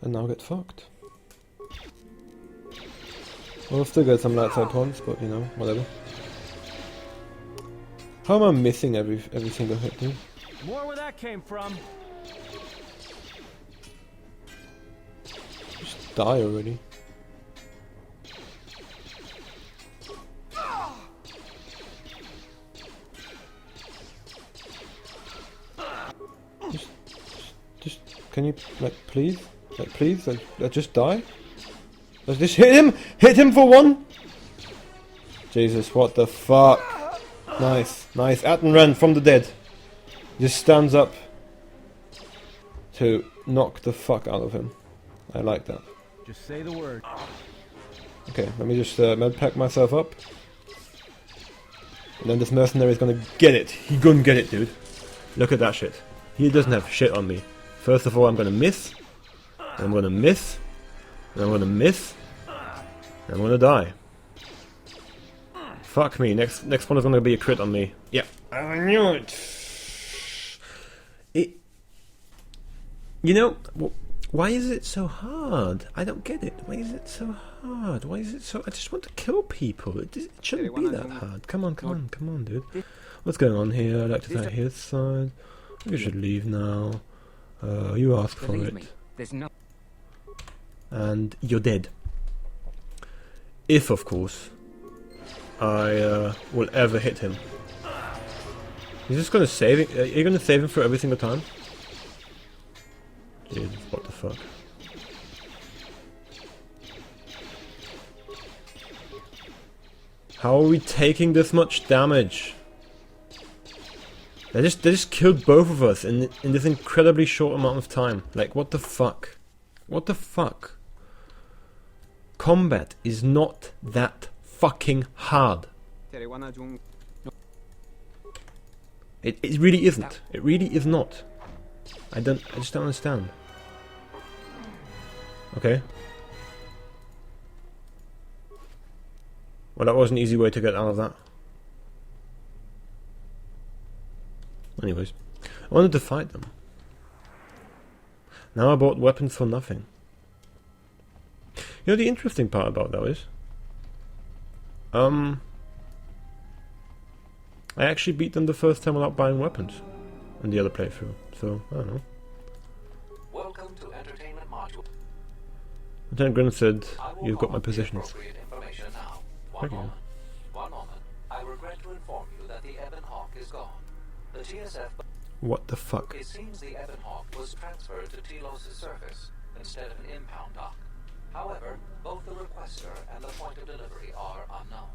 And now get fucked. We'll still get some light side points, but you know, whatever. How am I missing every single hit, dude? More where that came from. Just die already. Just can you please just die? Let's just hit him! Hit him for one! Jesus, what the fuck? Nice, nice. Errand from the dead. Just stands up to knock the fuck out of him. I like that. Just say the word. Okay, let me just medpack myself up. And then this mercenary is gonna get it. He gonna get it, dude. Look at that shit. He doesn't have shit on me. First of all, I'm gonna miss. I'm gonna miss. And I'm gonna miss. And I'm gonna die. Fuck me. Next one is gonna be a crit on me. Yeah. I knew it. You know, why is it so hard? I don't get it. Why is it so hard? Why is it so... I just want to kill people. It shouldn't be that hard. Come on, dude. What's going on here? I'd like to fight his side. You should leave now. You asked for it. There's no... And you're dead. If, of course, I will ever hit him. He's just gonna save it. Are you gonna save him for every single time? Jesus, what the fuck? How are we taking this much damage? They just killed both of us in this incredibly short amount of time. Like, what the fuck? What the fuck? Combat is not that fucking hard. It really isn't. It really is not. I just don't understand. Okay. Well, that was an easy way to get out of that. Anyways, I wanted to fight them. Now I bought weapons for nothing. You know, the interesting part about that is, I actually beat them the first time without buying weapons in the other playthrough. So I don't know. Welcome to Entertainment Module. Lieutenant Grin said, "You've got my positions." Information now. Thank you. One moment. I regret to inform you that the Ebon Hawk is gone. The TSF... What the fuck? It seems the Ebon Hawk was transferred to Telos' surface instead of an impound dock. However, both the requester and the point of delivery are unknown.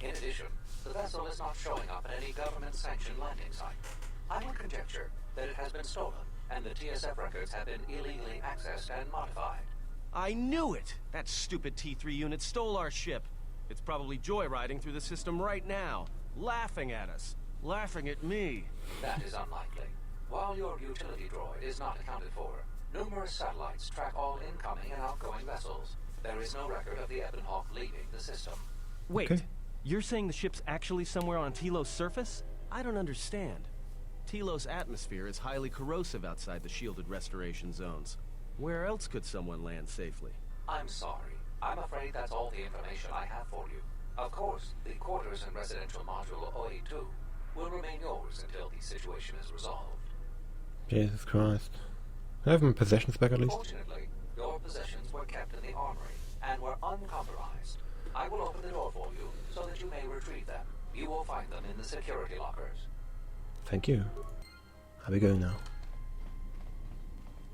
In addition, the vessel is not showing up at any government-sanctioned landing site. I would conjecture that it has been stolen, and the TSF records have been illegally accessed and modified. I knew it! That stupid T3 unit stole our ship. It's probably joyriding through the system right now, laughing at us. Laughing at me. That is unlikely. While your utility droid is not accounted for, numerous satellites track all incoming and outgoing vessels. There is no record of the Ebon Hawk leaving the system. Wait, you're saying the ship's actually somewhere on Telos' surface? I don't understand. Telos' atmosphere is highly corrosive outside the shielded restoration zones. Where else could someone land safely? I'm sorry. I'm afraid that's all the information I have for you. Of course, the quarters and residential module OA2 will remain yours until the situation is resolved. Jesus Christ. Can I have my possessions back at least? Fortunately, your possessions were kept in the armory and were uncompromised. I will open the door for you so that you may retrieve them. You will find them in the security lockers. Thank you. How are we going now?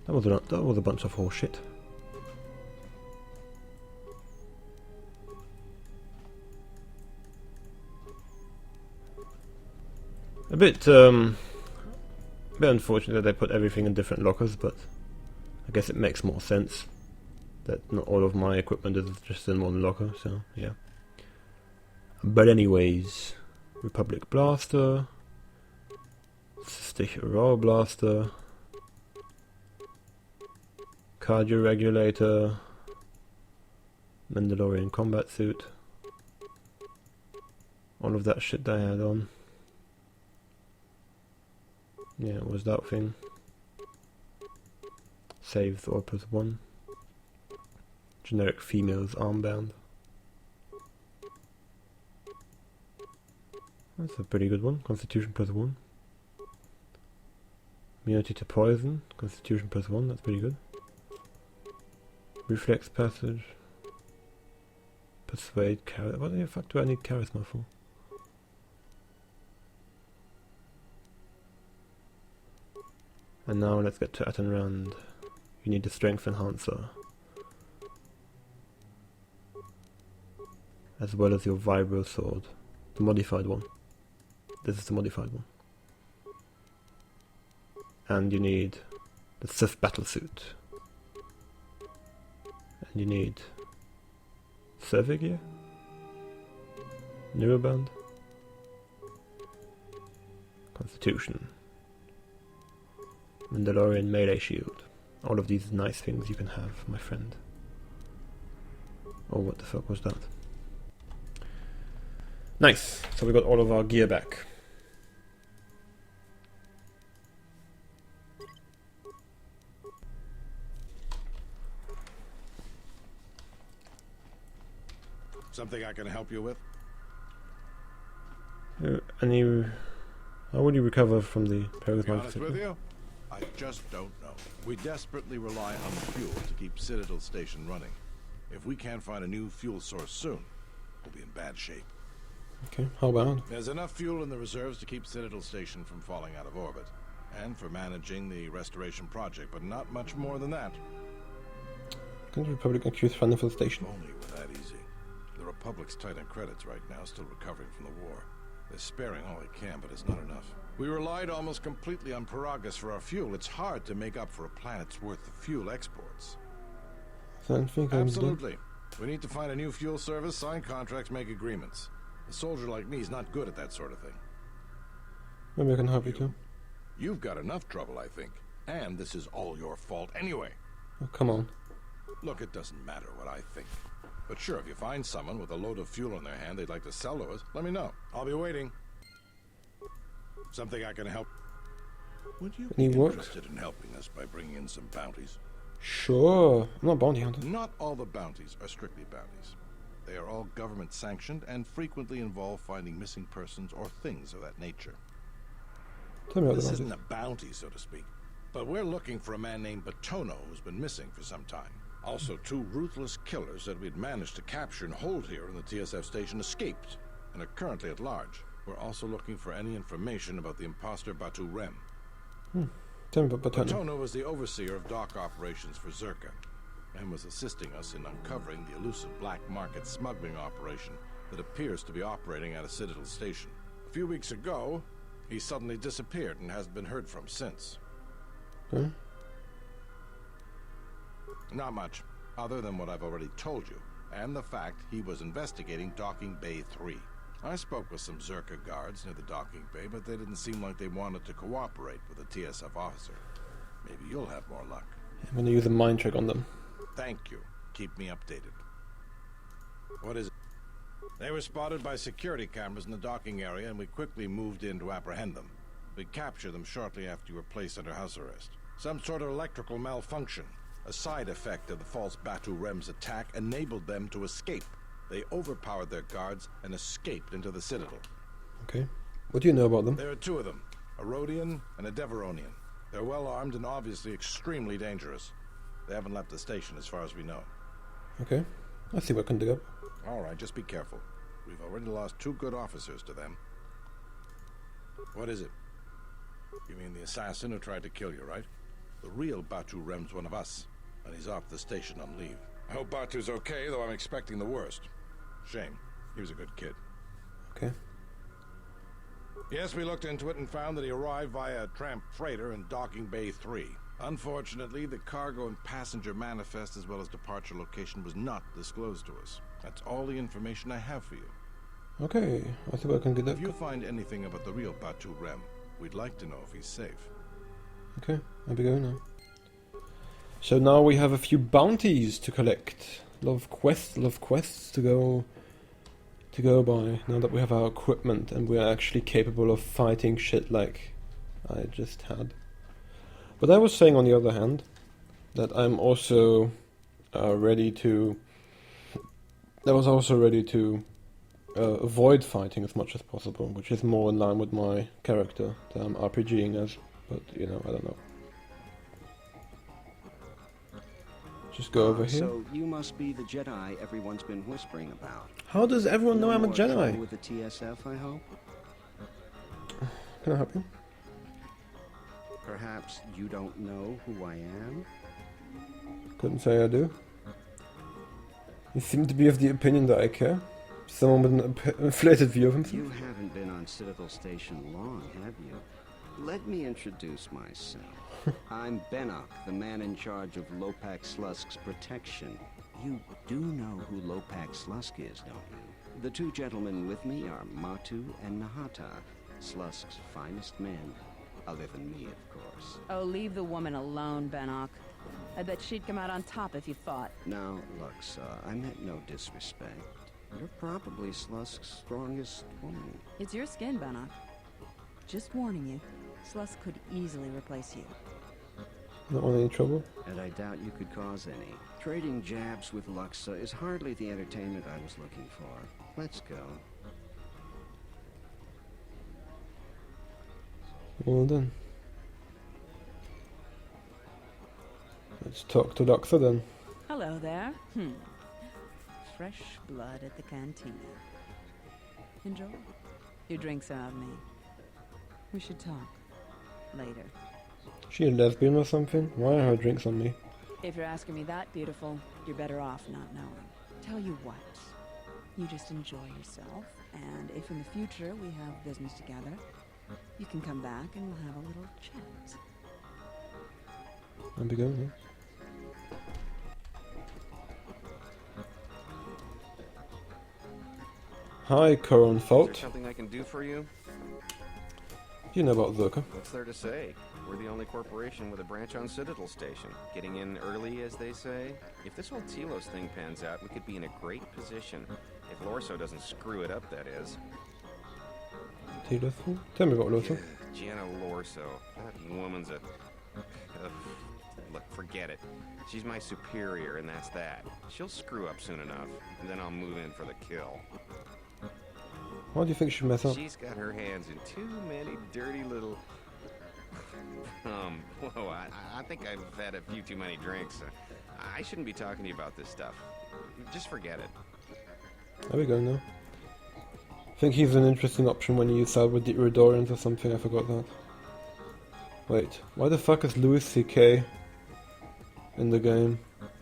That was a bunch of horseshit. A bit unfortunate that they put everything in different lockers, but I guess it makes more sense that not all of my equipment is just in one locker, so yeah. But anyways, Republic Blaster, Stich Aurora Blaster, Cardio Regulator, Mandalorian Combat Suit, all of that shit that I had on. Yeah, it was that thing. Save Thor +1. Generic females armband. That's a pretty good one. Constitution +1. Immunity to poison. Constitution +1. That's pretty good. Reflex passage. Persuade. What the fuck do I need charisma for? And now let's get to errand. You need the strength enhancer, as well as your vibro sword, the modified one. This is the modified one. And you need the Sith battle suit. And you need survey gear, neuroband, constitution, Mandalorian melee shield. All of these nice things you can have, my friend. Oh, what the fuck was that? Nice! So we got all of our gear back. Something I can help you with? How would you recover from the To be honest with you, I just don't know. We desperately rely on fuel to keep Citadel Station running. If we can't find a new fuel source soon, we'll be in bad shape. Okay, how about? There's enough fuel in the reserves to keep Citadel Station from falling out of orbit, and for managing the restoration project, but not much more than that. Can the Republic accuse funding for the station? Only were that easy. The Republic's tight on credits right now, still recovering from the war. They're sparing all they can, but it's not enough. We relied almost completely on Paragus for our fuel. It's hard to make up for a planet's worth of fuel exports. Absolutely. We need to find a new fuel service, sign contracts, make agreements. A soldier like me is not good at that sort of thing. Maybe I can help you too. You've got enough trouble, I think. And this is all your fault anyway. Oh, come on. Look, it doesn't matter what I think. But sure, if you find someone with a load of fuel in their hand they'd like to sell to us, let me know. I'll be waiting. Something I can help. Would you be interested in helping us by bringing in some bounties? Sure. I'm not a bounty hunter. Not all the bounties are strictly bounties. They are all government sanctioned and frequently involve finding missing persons or things of that nature. Tell me about This isn't a bounty, so to speak. But we're looking for a man named Batono who's been missing for some time. Also, 2 ruthless killers that we'd managed to capture and hold here in the TSF station escaped and are currently at large. We're also looking for any information about the imposter Batu Rem. Tell me about Batono. Batono was the overseer of dock operations for Zerka and was assisting us in uncovering the elusive black market smuggling operation that appears to be operating at a Citadel station. A few weeks ago, he suddenly disappeared and hasn't been heard from since. Okay. Not much, other than what I've already told you, and the fact he was investigating Docking Bay 3. I spoke with some Zerka guards near the docking bay, but they didn't seem like they wanted to cooperate with a TSF officer. Maybe you'll have more luck. I'm gonna use a mind trick on them. Thank you. Keep me updated. What is it? They were spotted by security cameras in the docking area, and we quickly moved in to apprehend them. We captured them shortly after you were placed under house arrest. Some sort of electrical malfunction, a side effect of the false Batu Rem's attack, enabled them to escape. They overpowered their guards and escaped into the Citadel. Okay. What do you know about them? There are 2 of them, a Rhodian and a Deveronian. They're well armed and obviously extremely dangerous. They haven't left the station as far as we know. Okay. I'll see what I can dig up. All right, just be careful. We've already lost 2 good officers to them. What is it? You mean the assassin who tried to kill you, right? The real Batu Rem's one of us, and he's off the station on leave. I hope Batu's okay, though I'm expecting the worst. Shame. He was a good kid. Okay. Yes, we looked into it and found that he arrived via a tramp freighter in Docking Bay 3. Unfortunately, the cargo and passenger manifest as well as departure location was not disclosed to us. That's all the information I have for you. Okay, I think I can get that. If you find anything about the real Batu Rem, we'd like to know if he's safe. Okay, I'll be going now. So now we have a few bounties to collect. Love quests to go by. Now that we have our equipment and we are actually capable of fighting shit like I just had. But I was saying, on the other hand, that I'm also ready to. I was also ready to avoid fighting as much as possible, which is more in line with my character that I'm RPGing as. But you know, I don't know. Just go over here. So you must be the Jedi everyone's been whispering about. How does everyone know I'm a Jedi? With the TSF, I hope. Can I help you? Perhaps you don't know who I am? Couldn't say I do. You seem to be of the opinion that I care. Someone with an inflated view of himself. You haven't been on Citadel Station long, have you? Let me introduce myself. I'm Benok, the man in charge of Lopak Slusk's protection. You do know who Lopak Slusk is, don't you? The two gentlemen with me are Matu and Nahata, Slusk's finest men. Other than me, of course. Oh, leave the woman alone, Benok. I bet she'd come out on top if you fought. Now, Lux, I meant no disrespect. You're probably Slusk's strongest woman. It's your skin, Benok. Just warning you, Slusk could easily replace you. Not want any trouble? And I doubt you could cause any. Trading jabs with Luxa is hardly the entertainment I was looking for. Let's go. Well then. Let's talk to Luxa then. Hello there. Fresh blood at the cantina. Enjoy. Your drinks are on me. We should talk. Later. She a lesbian or something? Why are her drinks on me? If you're asking me that, beautiful, you're better off not knowing. Tell you what. You just enjoy yourself, and if in the future we have business together, you can come back and we'll have a little chat. I'll be going here. Hi, Coron Fault. Is there something I can do for you? You know about Zerka. What's there to say? We're the only corporation with a branch on Citadel Station. Getting in early, as they say. If this whole Telos thing pans out, we could be in a great position. If Lorso doesn't screw it up, that is. Telos? Tell me about Lorso. Jenna Lorso. That woman's a... Look, forget it. She's my superior, and that's that. She'll screw up soon enough, and then I'll move in for the kill. Why do you think she'd mess up? She's got her hands in too many dirty little... whoa, I think I've had a few too many drinks. I shouldn't be talking to you about this stuff. Just forget it. There we go now. I think he's an interesting option when you side with the Iridorians or something, I forgot that. Wait, why the fuck is Louis C.K. in the game?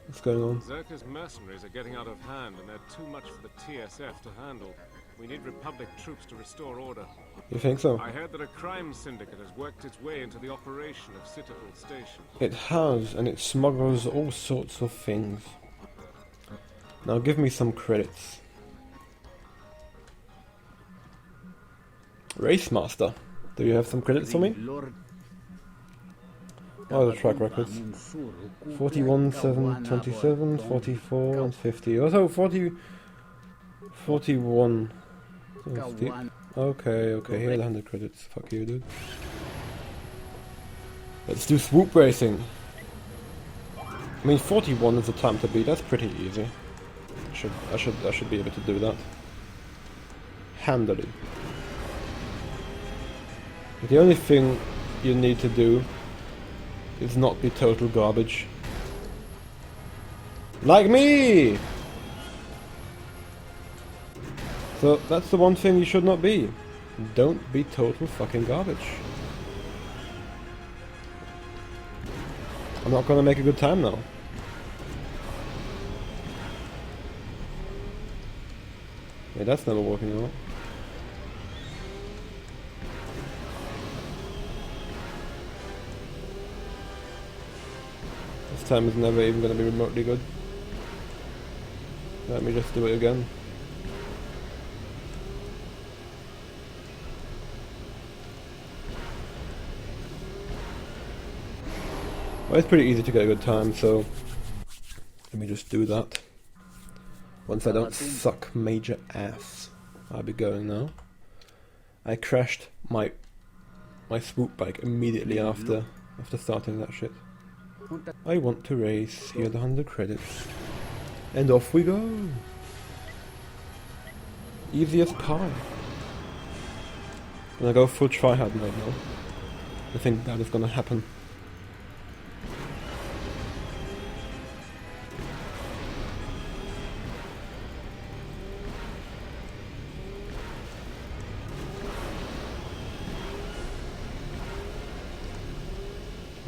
What's going on? Zerka's mercenaries are getting out of hand and they're too much for the TSF to handle. We need Republic troops to restore order. You think so? I heard that a crime syndicate has worked its way into the operation of Citadel Station. It has, and it smuggles all sorts of things. Now give me some credits. Race Master. Do you have some credits for me? Oh, the track records. 41, 7, 27, 44, and 50. Also 40... 41. Okay, here's 100 credits. Fuck you, dude. Let's do swoop racing. I mean, 41 is the time to beat. That's pretty easy. I should be able to do that handily. But the only thing you need to do is not be total garbage. Like me! So that's the one thing you should not be. Don't be total fucking garbage. I'm not gonna make a good time now. Yeah, that's never working out. This time is never even gonna be remotely good. Let me just do it again. Well, it's pretty easy to get a good time, so let me just do that. Once I don't suck major ass, I'll be going now. I crashed my swoop bike immediately after starting that shit. I want to race, here are the 100 credits. And off we go! Easy as pie. Gonna go full tryhard mode now. I think that is gonna happen.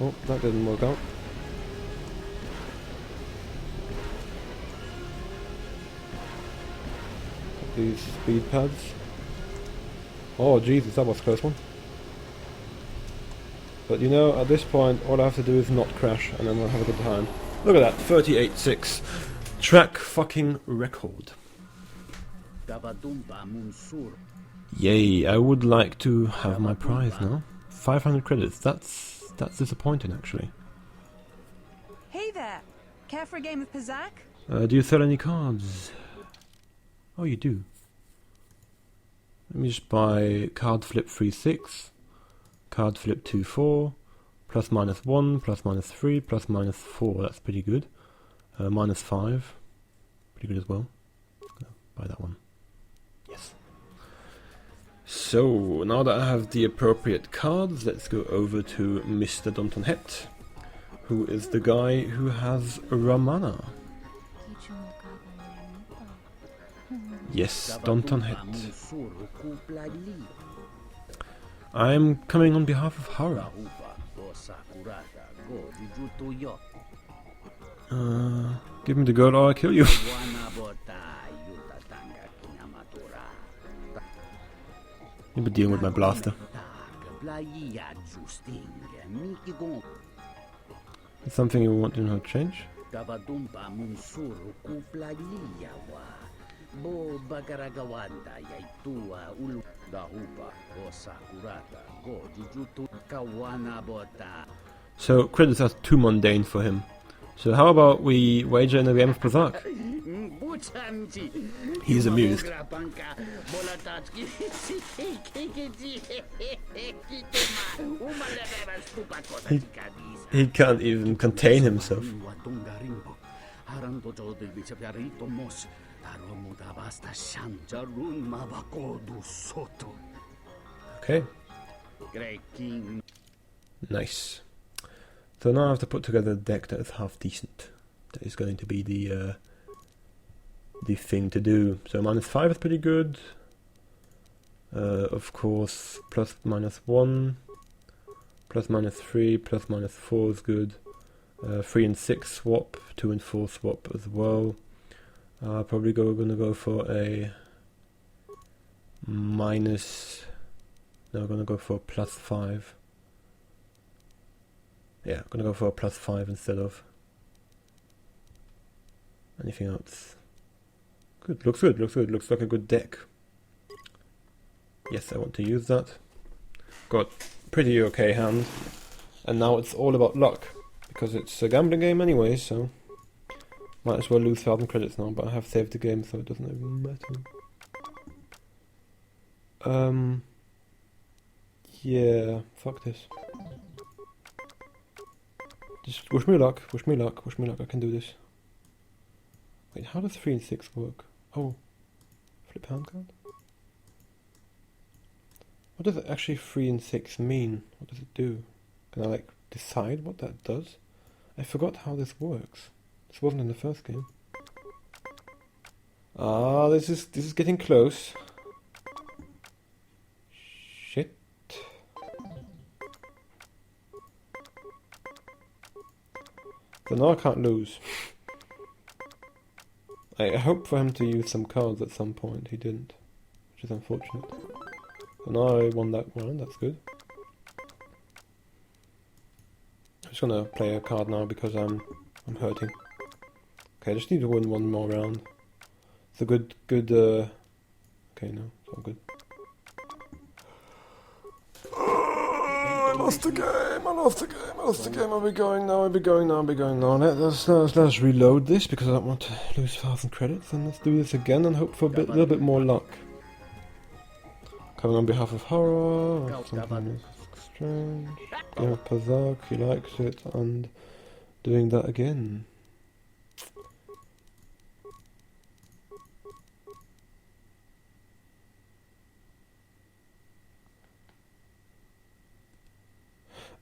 Oh, that didn't work out. These speed pads. Oh Jesus, that was a close one. But you know, at this point, all I have to do is not crash, and then I'll have a good time. Look at that, 38.6. Track fucking record. Yay, I would like to have my prize now. 500 credits, that's disappointing actually. Hey there! Care for a game of Pizzac? Do you sell any cards? Oh, you do. Let me just buy card flip 3-6, card flip 2-4, plus minus 1, plus minus 3, plus minus 4, that's pretty good. Minus 5, pretty good as well. Buy that one. Yes. So, now that I have the appropriate cards, let's go over to Mr. Danton Het, who is the guy who has Ramana. Yes, Danton Het. I'm coming on behalf of Hara. Give me the girl or I'll kill you. You'll be dealing with my blaster. Is something you want to know to change? So credits are too mundane for him. So how about we wager in a game of Pizzac? He's amused. He can't even contain himself. Okay. Nice. So now I have to put together a deck that is half decent. That is going to be the thing to do. So -5 is pretty good. Of course, plus minus 1, plus minus 3, plus minus 4 is good. 3 and 6 swap, 2 and 4 swap as well. Probably gonna go for a minus. No, I'm gonna go for a +5. Yeah, I'm gonna go for a +5 instead of anything else. Good, looks good, looks good, looks like a good deck. Yes, I want to use that. Got pretty okay hand, and now it's all about luck, because it's a gambling game anyway, so might as well lose 1,000 credits now, but I have saved the game, so it doesn't even matter. Yeah, fuck this. Just wish me luck, wish me luck, wish me luck, I can do this. Wait, how does 3 and 6 work? Oh, flip hand card? What does actually 3 and 6 mean? What does it do? Can I like decide what that does? I forgot how this works. This wasn't in the first game. Ah, this is getting close. Shit. So now I can't lose. I hope for him to use some cards at some point. He didn't, which is unfortunate. So now I won that round, that's good. I'm just gonna play a card now because I'm hurting. Okay, I just need to win one more round. It's a good, okay, no, it's all good. I lost the game. I'll be going now. Let's reload this because I don't want to lose 1,000 credits, and let's do this again and hope for a little bit more luck. Coming on behalf of Horror, something strange. Game of Pazak, he likes it, and doing that again.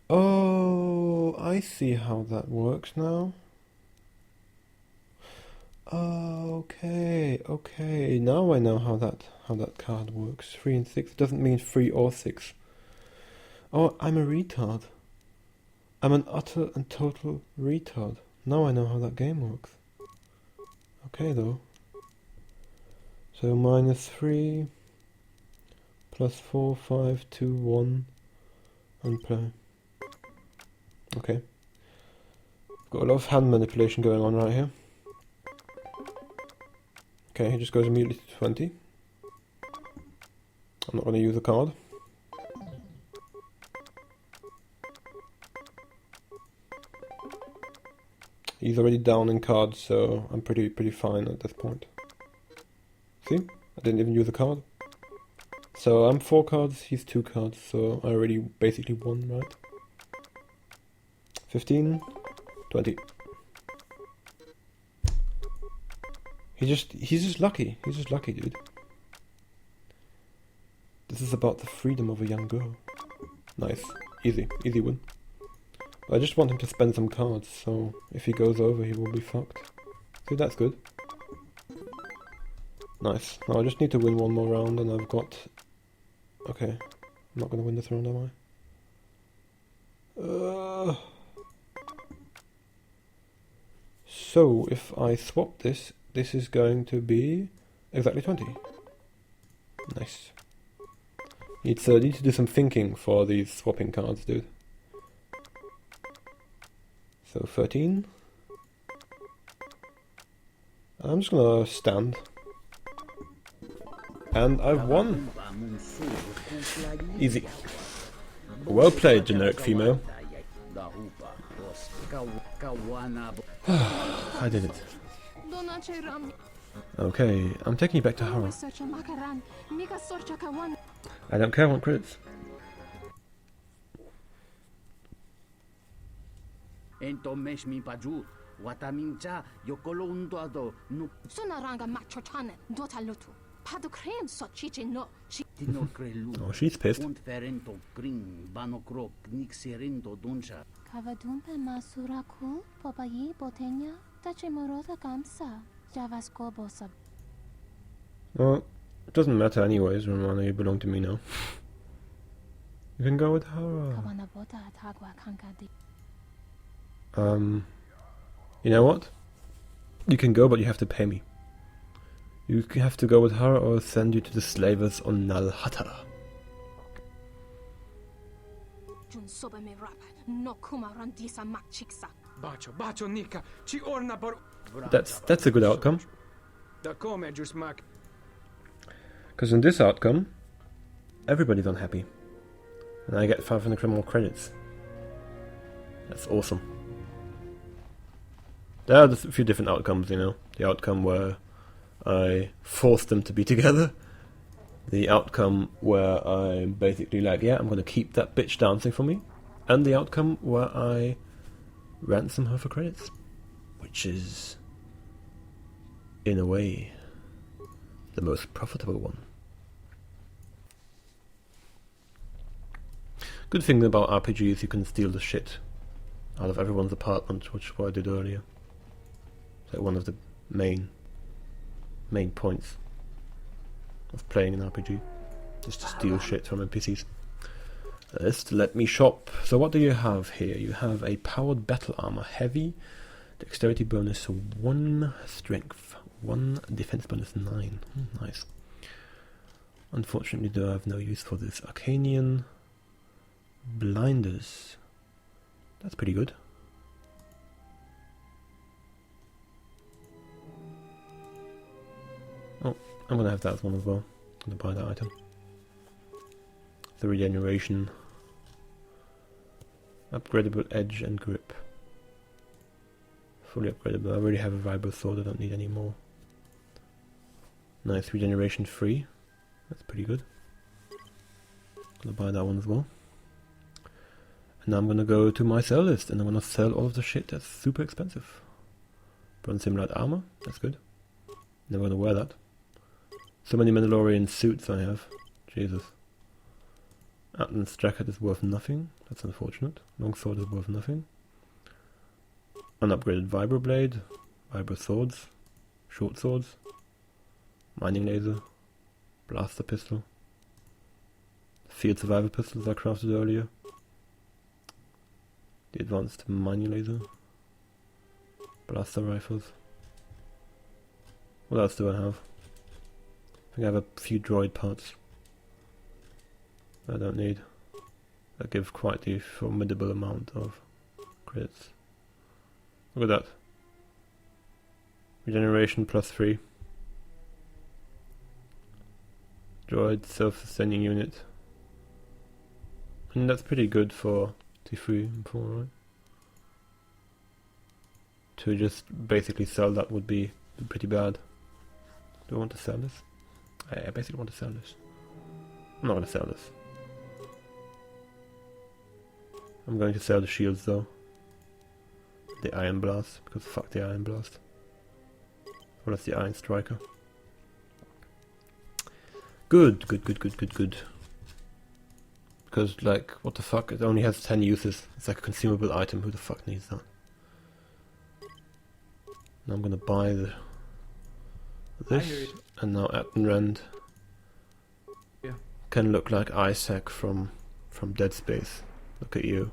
Oh, I see how that works now. Okay. Now I know how that card works. 3 and 6 doesn't mean 3 or 6. Oh, I'm a retard. I'm an utter and total retard. Now I know how that game works. Okay though. So -3 +4, 5, 2, 1, and play. Okay. Got a lot of hand manipulation going on right here. Okay, he just goes immediately to 20. I'm not going to use a card. He's already down in cards, so I'm pretty fine at this point. See? I didn't even use a card. So I'm 4 cards, he's 2 cards, so I already basically won, right? 15, 20. He's just lucky. He's just lucky, dude. This is about the freedom of a young girl. Nice. Easy win. I just want him to spend some cards, so if he goes over, he will be fucked. See, that's good. Nice. Now I just need to win one more round, and I've got... Okay. I'm not gonna win this round, am I? So, if I swap this, this is going to be exactly 20. Nice. Need to do some thinking for these swapping cards, dude. So 13. I'm just gonna stand. And I've won! Easy. Well played, generic female. I did it. Okay, I'm taking you back to Horror. I don't care, I want credits. Oh, she's pissed. Well, it doesn't matter anyways, Romana, you belong to me now. You can go with Horror. You know what? You can go, but you have to pay me. You have to go with her or send you to the slavers on Nalhata. That's a good outcome. Because in this outcome, everybody's unhappy. And I get 500 more credits. That's awesome. There are a few different outcomes, you know. The outcome where I force them to be together. The outcome where I'm basically like, yeah, I'm going to keep that bitch dancing for me. And the outcome where I ransom her for credits. Which is, in a way, the most profitable one. Good thing about RPGs, you can steal the shit out of everyone's apartment, which is what I did earlier. So one of the main points of playing an RPG, just to steal shit from NPCs. Let me shop. So what do you have here? You have a powered battle armor, heavy, Dexterity bonus 1, strength 1, defense bonus 9. Nice. Unfortunately, though, I have no use for this. Arcanian blinders. That's pretty good. Oh, I'm gonna have that one as well. I'm gonna buy that item. The regeneration. Upgradable edge and grip. Fully upgradable. I already have a vibro sword, I don't need any more. Nice, regeneration free. That's pretty good. Gonna buy that one as well. And now I'm gonna go to my sell list and I'm gonna sell all of the shit that's super expensive. Bronze Simlight armor, that's good. Never gonna wear that. So many Mandalorian suits I have. Jesus. Atlan's jacket is worth nothing. That's unfortunate. Longsword is worth nothing. Unupgraded vibroblade. Vibro swords. Short swords. Mining laser. Blaster pistol. Field survival pistols I crafted earlier. The advanced mining laser. Blaster rifles. What else do I have? I think I have a few droid parts. I don't need. That give quite the formidable amount of credits. Look at that. Regeneration +3. Droid self-sustaining unit. And that's pretty good for T3 and 4, right? To just basically sell that would be pretty bad. Do I want to sell this? I basically want to sell this. I'm not going to sell this. I'm going to sell the shields though. The Iron Blast, because fuck the Iron Blast. Or that's the Iron Striker. Good. Because, like, what the fuck? It only has 10 uses. It's like a consumable item. Who the fuck needs that? Now I'm gonna buy this. And now errand can look like Isaac from Dead Space. Look at you.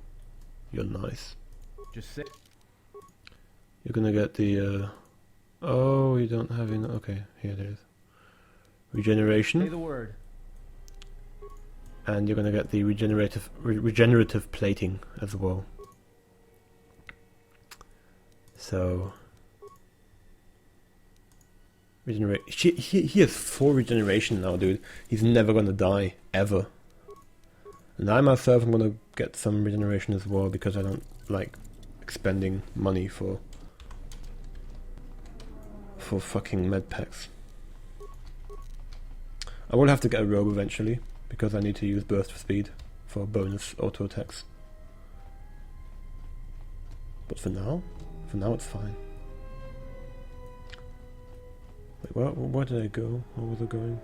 You're nice. Just sit. You're gonna get the oh, you don't have enough. Okay, here it is. Regeneration. Say the word. And you're gonna get the regenerative plating as well. So regenerate. He has 4 regeneration now, dude. He's never gonna die ever. And I myself am gonna get some regeneration as well because I don't like expending money for fucking med packs. I will have to get a robe eventually because I need to use burst of speed for bonus auto attacks. But for now it's fine. Wait, where did I go? Where was I going?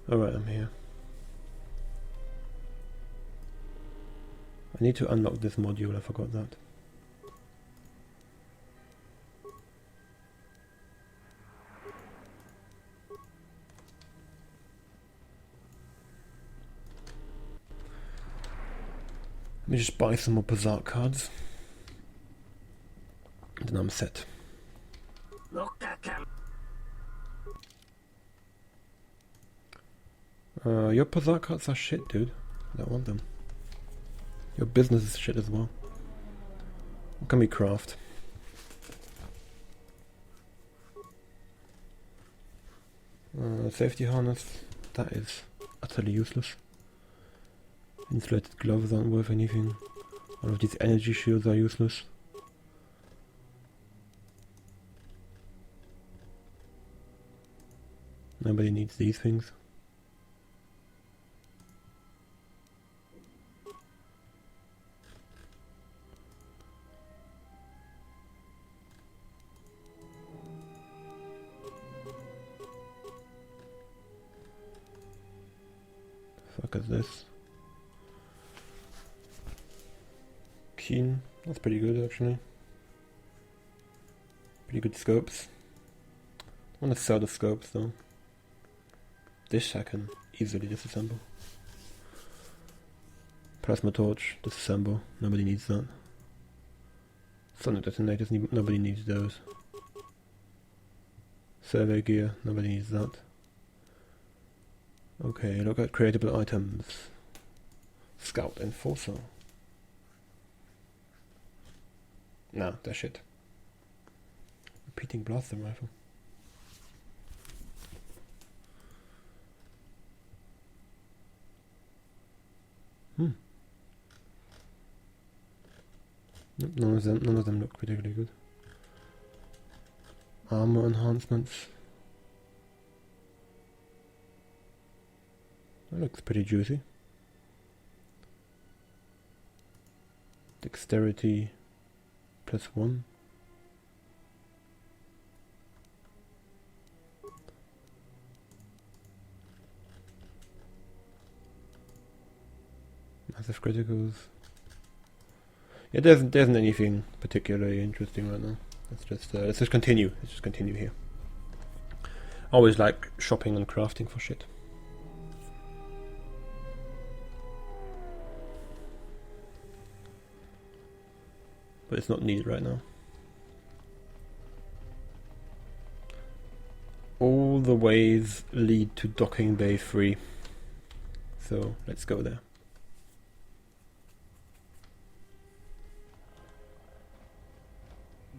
Alright, I'm here. I need to unlock this module, I forgot that. Let me just buy some more Berserk cards. And then I'm set. Look at him. Your Berserk cards are shit, dude. I don't want them. Your business is shit as well. What can we craft? Safety harness. That is utterly useless. Insulated gloves aren't worth anything. All of these energy shields are useless. Nobody needs these things. Fuck is this? Keen. That's pretty good actually. Pretty good scopes. I want to sell the scopes though. This I can easily disassemble. Plasma torch, disassemble. Nobody needs that. Sonic detonators, nobody needs those. Survey gear, nobody needs that. Okay, look at creatable items. Scout Enforcer. Nah, that's shit. Repeating blaster rifle. Nope, none of them look particularly good. Armor enhancements. That looks pretty juicy. Dexterity +1. Massive criticals. Yeah, there isn't anything particularly interesting right now. Let's just continue. Let's just continue here. Always like shopping and crafting for shit. But it's not needed right now. All the ways lead to Docking Bay 3. So let's go there.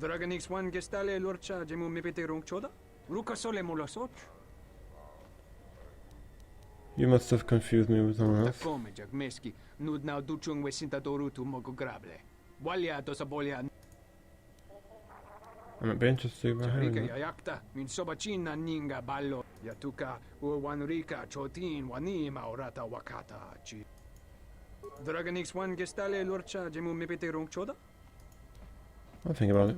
Dragonix one gestale lorcha jemu mepete rongchoda? Ruka sole mulasoch? You must have confused me with someone else. Come jagmeski, nud now duchung we sintadoru tu mogograble. Walia dosabolia. I might be interested about hearing Rika that. yayakta, min sobachina ninga ballo. Yatuka uwanrika chotin wanima orata wakata chi. Dragonix one gestale lorcha jemu mepete rongchoda? I'll think about it.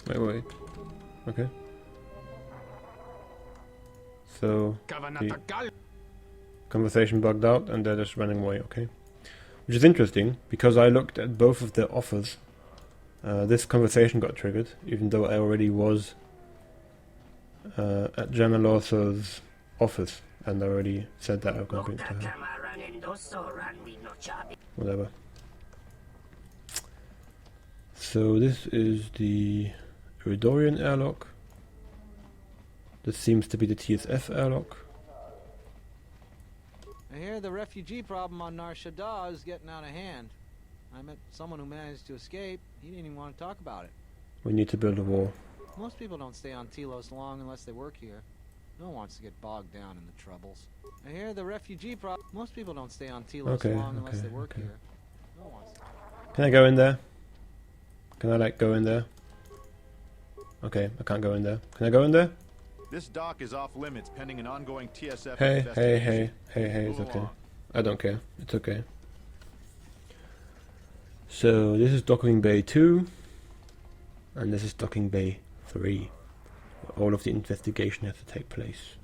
Wait. Okay. So the conversation bugged out and they're just running away, okay. Which is interesting, because I looked at both of their offers. This conversation got triggered, even though I already was at Gemma Lorso's office, and I already said that I'm going to bring it to her. Whatever. So this is the Eridorian airlock. This seems to be the TSF airlock. I hear the refugee problem on Nar Shaddaa is getting out of hand. I met someone who managed to escape. He didn't even want to talk about it. We need to build a wall. Most people don't stay on Telos long unless they work here. No one wants to get bogged down in the troubles. I hear the refugee problem. Most people don't stay on Telos long unless they work here. No one wants to. Can I go in there? Can I like go in there? Okay, I can't go in there. Can I go in there? This dock is off limits pending an ongoing TSF Hey, investigation. hey, it's okay. I don't care. It's okay. So this is Docking Bay 2 and this is Docking Bay 3, where all of the investigation has to take place.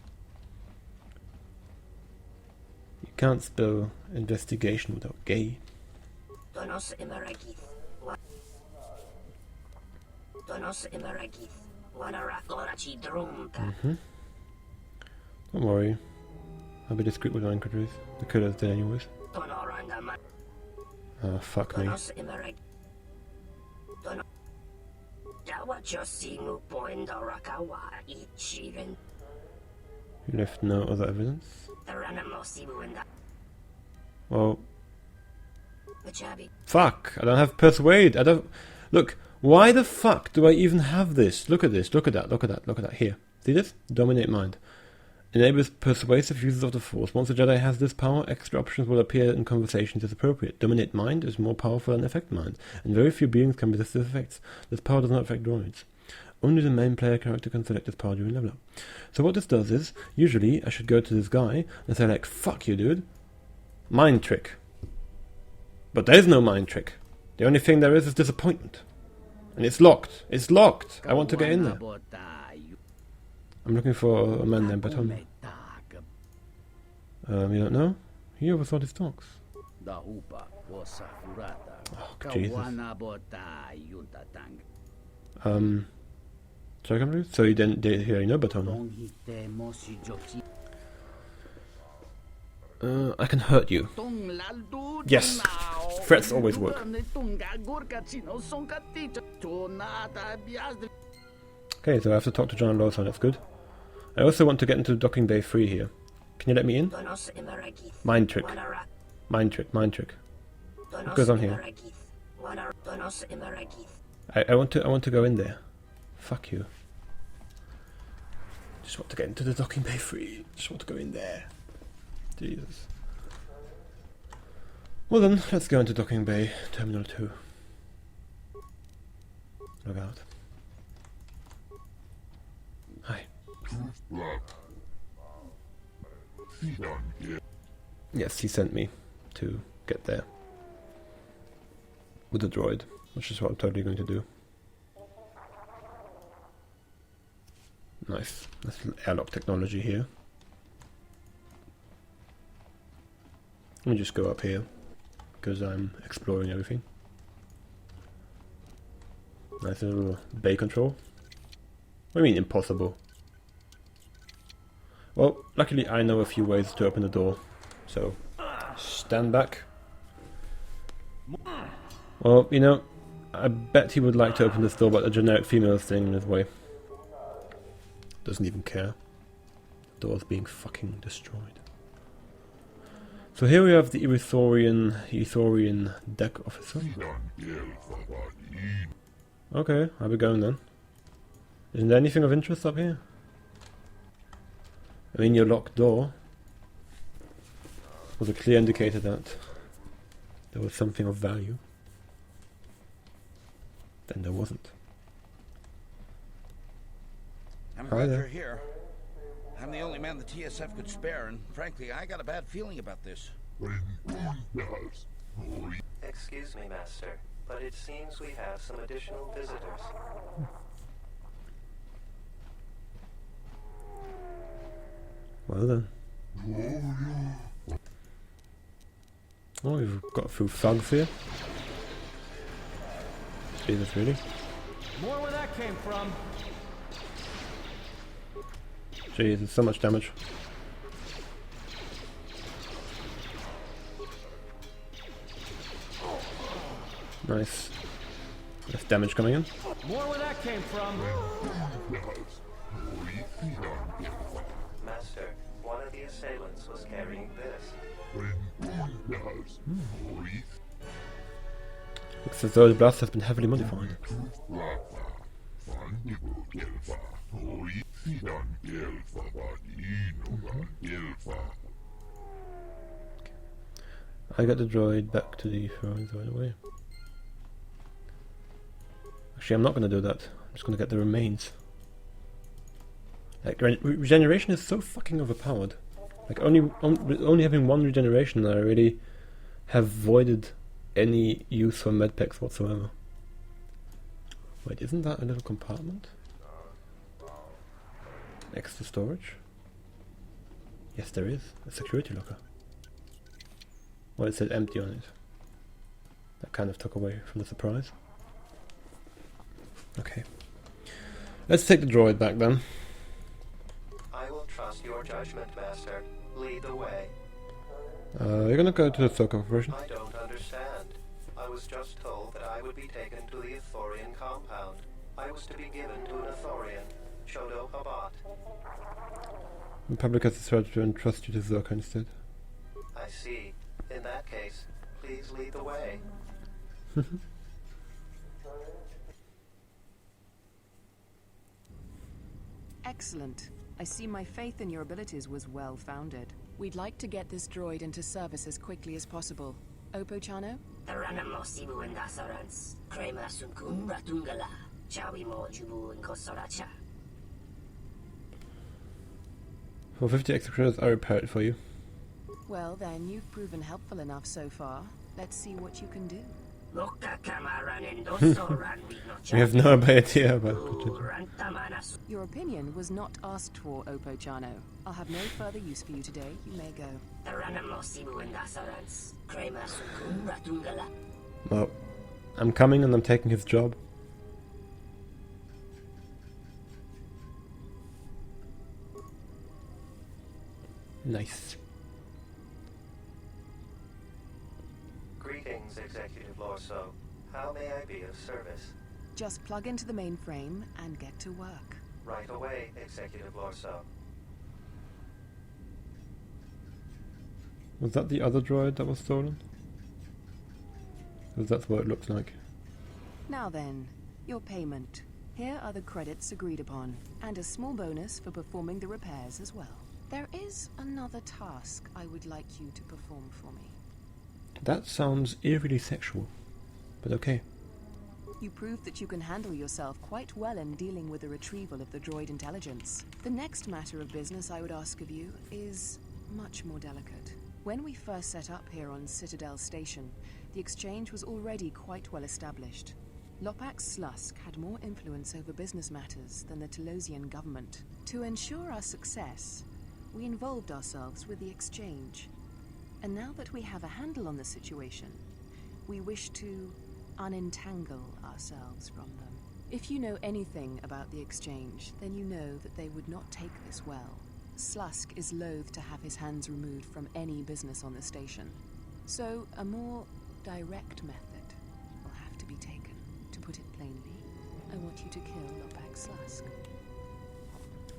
You can't spell investigation without gay. Don't worry. I'll be discreet with my inquiries. The killer's dead anyways. Oh, fuck me. You left no other evidence? Well... Fuck! I don't have persuade! I don't... Look, why the fuck do I even have this? Look at this, look at that, look at that, look at that. Here. See this? Dominate mind. Enables persuasive uses of the Force. Once a Jedi has this power, extra options will appear in conversations as appropriate. Dominate mind is more powerful than affect mind, and very few beings can resist its effects. This power does not affect droids. Only the main player character can select this power during level up. So what this does is, usually I should go to this guy and say like, fuck you dude. Mind trick. But there is no mind trick. The only thing there is disappointment. And it's locked. It's locked. I want to get in there. I'm looking for a man named Baton. You don't know? He oversaw his talks. Oh, Jesus. Sorry, come please? So you didn't hear no Baton? I can hurt you. Yes. threats always work. Okay, so I have to talk to John Lawson, that's good. I also want to get into docking bay 3 here. Can you let me in? Mind trick. Mind trick, mind trick. What goes on here? I want to go in there. Fuck you. Just want to get into the docking bay 3. Just want to go in there. Jesus. Well then, let's go into docking bay terminal 2. Log out. Hi. Yes, he sent me to get there. With the droid, which is what I'm totally going to do. Nice. That's airlock technology here. Let me just go up here, because I'm exploring everything. Nice little bay control. What do you mean impossible? Well, luckily I know a few ways to open the door, so stand back. Well, you know, I bet he would like to open this door, but a generic female is staying in his way. Doesn't even care. The door's being fucking destroyed. So here we have the Ethorian deck officer. Okay, I'll be going then. Isn't there anything of interest up here? I mean, your locked door was a clear indicator that there was something of value. Then there wasn't. I'm glad you're here. I'm the only man the TSF could spare, and frankly, I got a bad feeling about this. Excuse me, Master, but it seems we have some additional visitors. Well then. Oh, we've got a few thugs here. Jesus, really? More where that came from. Jesus, so much damage. Nice. There's damage coming in. More where that came from. Master, one of the assailants was carrying this. Looks as though the blast has been heavily modified. I got the droid back to the throne right away. Actually, I'm not going to do that. I'm just going to get the remains. Like, regeneration is so fucking overpowered. Like, only having one regeneration, I already have voided any use for medpacks whatsoever. Wait, isn't that a little compartment? Next to storage? Yes, there is. A security locker. Well, it said empty on it. That kind of took away from the surprise. Okay. Let's take the droid back then. I will trust your judgment, Master. Lead the way. You're gonna go to the Circle Corporation? I don't understand. I was just told that I would be taken to the Ithorian compound. I was to be given to an Ithorian, Chodo Habat. The public has decided to entrust you to Zerka instead. I see. In that case, please lead the way. Excellent. I see my faith in your abilities was well founded. We'd like to get this droid into service as quickly as possible. Opo-chano? For 50 extra credits, I repair it for you. Well then, you've proven helpful enough so far. Let's see what you can do. We have no idea about it. Your opinion was not asked for, Opo-chano. I'll have no further use for you today. You may go. Well, I'm coming and I'm taking his job. Nice. Greetings, Executive. Lorso. How may I be of service? Just plug into the mainframe and get to work. Right away, Executive Lorso. Was that the other droid that was stolen? Because that's what it looks like. Now then, your payment. Here are the credits agreed upon, and a small bonus for performing the repairs as well. There is another task I would like you to perform for me. That sounds eerily sexual, but okay. You proved that you can handle yourself quite well in dealing with the retrieval of the droid intelligence. The next matter of business I would ask of you is much more delicate. When we first set up here on Citadel Station, the exchange was already quite well established. Lopak Slusk had more influence over business matters than the Telosian government. To ensure our success, we involved ourselves with the exchange. And now that we have a handle on the situation, we wish to unentangle ourselves from them. If you know anything about the exchange, then you know that they would not take this well. Slusk is loath to have his hands removed from any business on the station. So, a more direct method will have to be taken. To put it plainly, I want you to kill Lopak Slusk.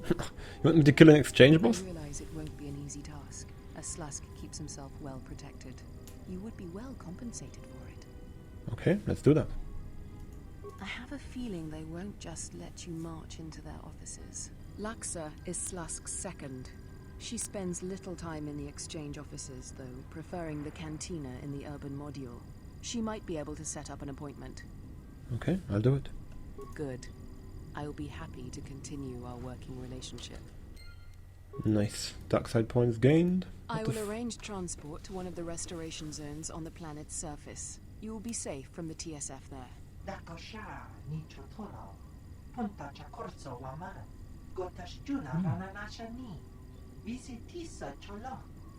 You want me to kill an exchange boss? I realize it won't be an easy task, as Slusk keeps himself well protected. You would be well compensated for it. Okay, let's do that. I have a feeling they won't just let you march into their offices. Luxa is Slusk's second. She spends little time in the exchange offices, though, preferring the cantina in the urban module. She might be able to set up an appointment. Okay, I'll do it. Good. I will be happy to continue our working relationship. Nice. Dark side points gained. I will arrange transport to one of the restoration zones on the planet's surface. You will be safe from the TSF there.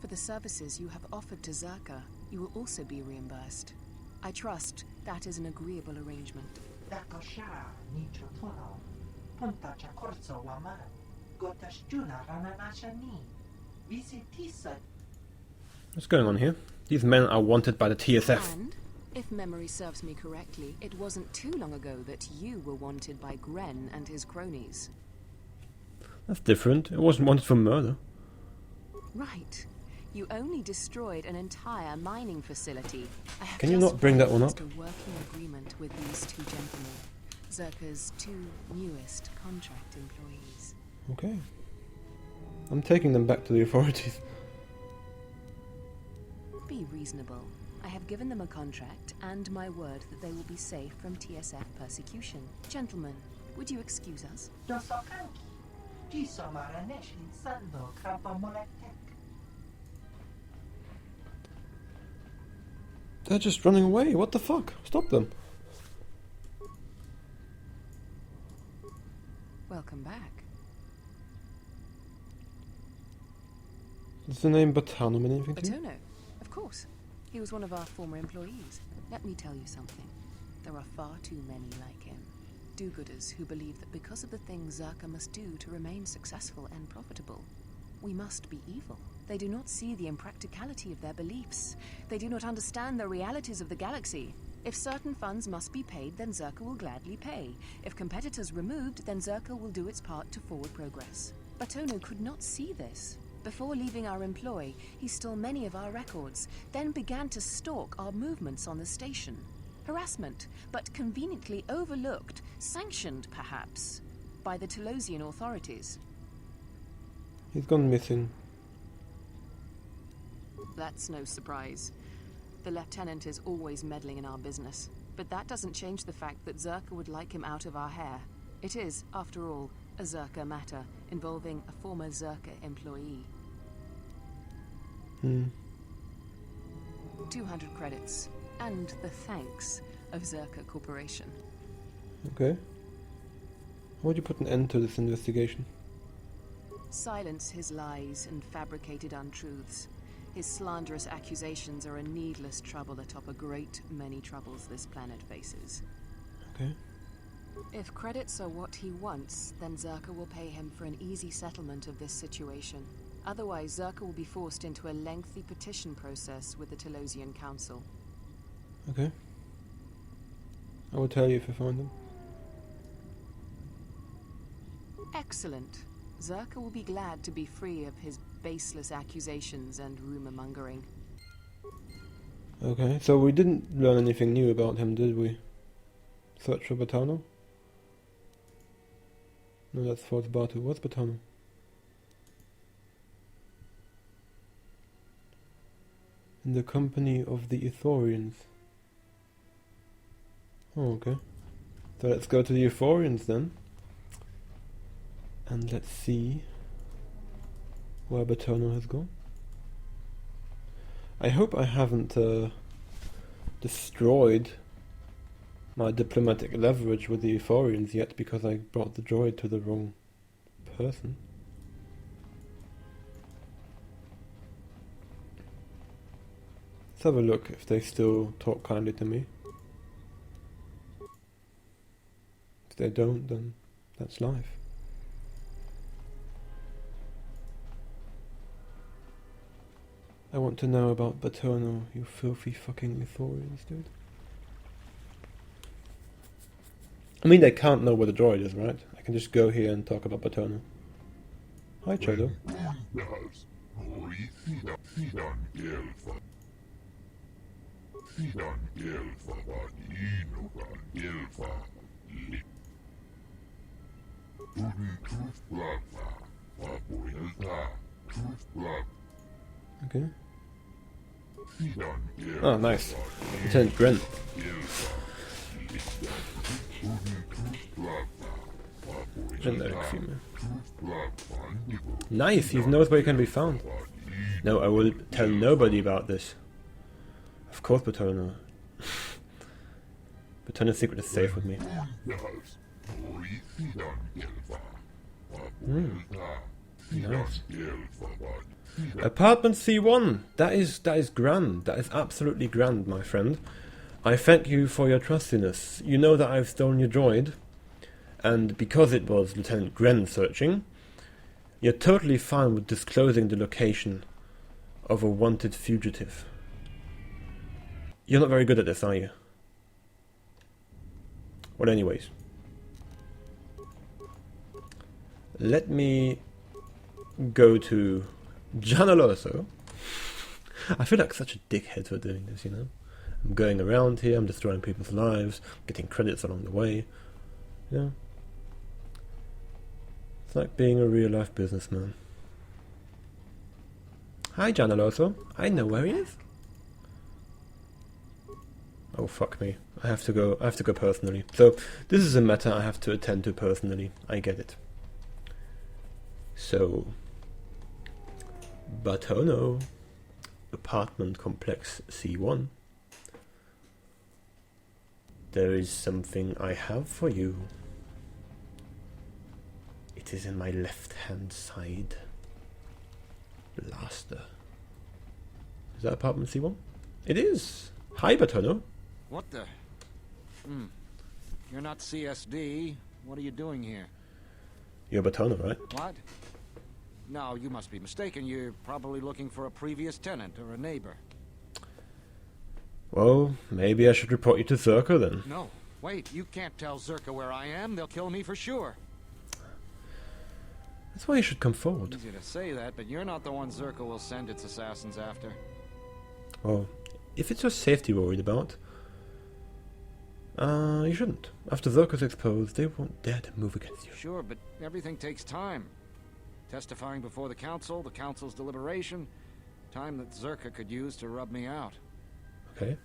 For the services you have offered to Zerka, you will also be reimbursed. I trust that is an agreeable arrangement. What's going on here? These men are wanted by the TSF. And, if memory serves me correctly, it wasn't too long ago that you were wanted by Gren and his cronies. That's different. It wasn't wanted for murder. Right. You only destroyed an entire mining facility. Can you not bring that one up? A working agreement with these two gentlemen, Zerka's two newest contract employees. Okay. I'm taking them back to the authorities. Be reasonable. I have given them a contract and my word that they will be safe from TSF persecution. Gentlemen, would you excuse us? They're just running away. What the fuck? Stop them. Welcome back. Does the name Batano mean anything to you? Batono, of course. He was one of our former employees. Let me tell you something. There are far too many like him. Do-gooders who believe that because of the things Zerka must do to remain successful and profitable, we must be evil. They do not see the impracticality of their beliefs. They do not understand the realities of the galaxy. If certain funds must be paid, then Zerka will gladly pay. If competitors removed, then Zerka will do its part to forward progress. Batono could not see this. Before leaving our employ, he stole many of our records, then began to stalk our movements on the station. Harassment, but conveniently overlooked, sanctioned perhaps, by the Telosian authorities. He's gone missing. That's no surprise. The lieutenant is always meddling in our business, but that doesn't change the fact that Zerka would like him out of our hair. It is, after all, a Zerka matter involving a former Zerka employee. 200 credits, and the thanks of Zerka Corporation. Okay. How would you put an end to this investigation? Silence his lies and fabricated untruths. His slanderous accusations are a needless trouble atop a great many troubles this planet faces. Okay. If credits are what he wants, then Zerka will pay him for an easy settlement of this situation. Otherwise, Zerka will be forced into a lengthy petition process with the Telosian Council. Okay. I will tell you if I find them. Excellent. Zerka will be glad to be free of his baseless accusations and rumor-mongering. Okay, so we didn't learn anything new about him, did we? Search for Batano? No, that's Fort Batu. What's Batano? In the company of the Ithorians. Oh, okay. So let's go to the Euphorians then. And let's see where Batono has gone. I hope I haven't destroyed my diplomatic leverage with the Euphorians yet because I brought the droid to the wrong person. Let's have a look if they still talk kindly to me. If they don't, then that's life. I want to know about Batono, you filthy fucking Ithorians, dude. I mean, they can't know where the droid is, right? I can just go here and talk about Batono. Hi, Chodo. Okay. Oh, nice. Lieutenant Grant. Nice, he knows where he can be found. No, I will tell nobody about this. Of course, Batono. Batono's secret is safe with me. Nice. Apartment C1. That is grand. That is absolutely grand, my friend. I thank you for your trustiness. You know that I've stolen your droid, and because it was Lieutenant Gren searching, you're totally fine with disclosing the location of a wanted fugitive. You're not very good at this, are you? Well, anyways. Let me go to Gianaloso. I feel like such a dickhead for doing this, you know? I'm going around here, I'm destroying people's lives, getting credits along the way. Yeah. It's like being a real-life businessman. Hi, Gianaloso. I know where he is. Oh, fuck me. I have to go personally. So, this is a matter I have to attend to personally. I get it. So, Batono, apartment complex C1. There is something I have for you. It is in my left-hand side blaster. Is that apartment C1? It is! Hi, Batono. What the? You're not CSD. What are you doing here? You're Batono, right? What? No, you must be mistaken. You're probably looking for a previous tenant or a neighbor. Well, maybe I should report you to Zerka then. No, wait. You can't tell Zerka where I am. They'll kill me for sure. That's why you should come forward. Easy to say that, but you're not the one Zerka will send its assassins after. Well, if it's your safety worried about, you shouldn't. After Zerka's exposed, they won't dare to move against you. Sure, but everything takes time. Testifying before the council's deliberation, time that Zerka could use to rub me out. Okay.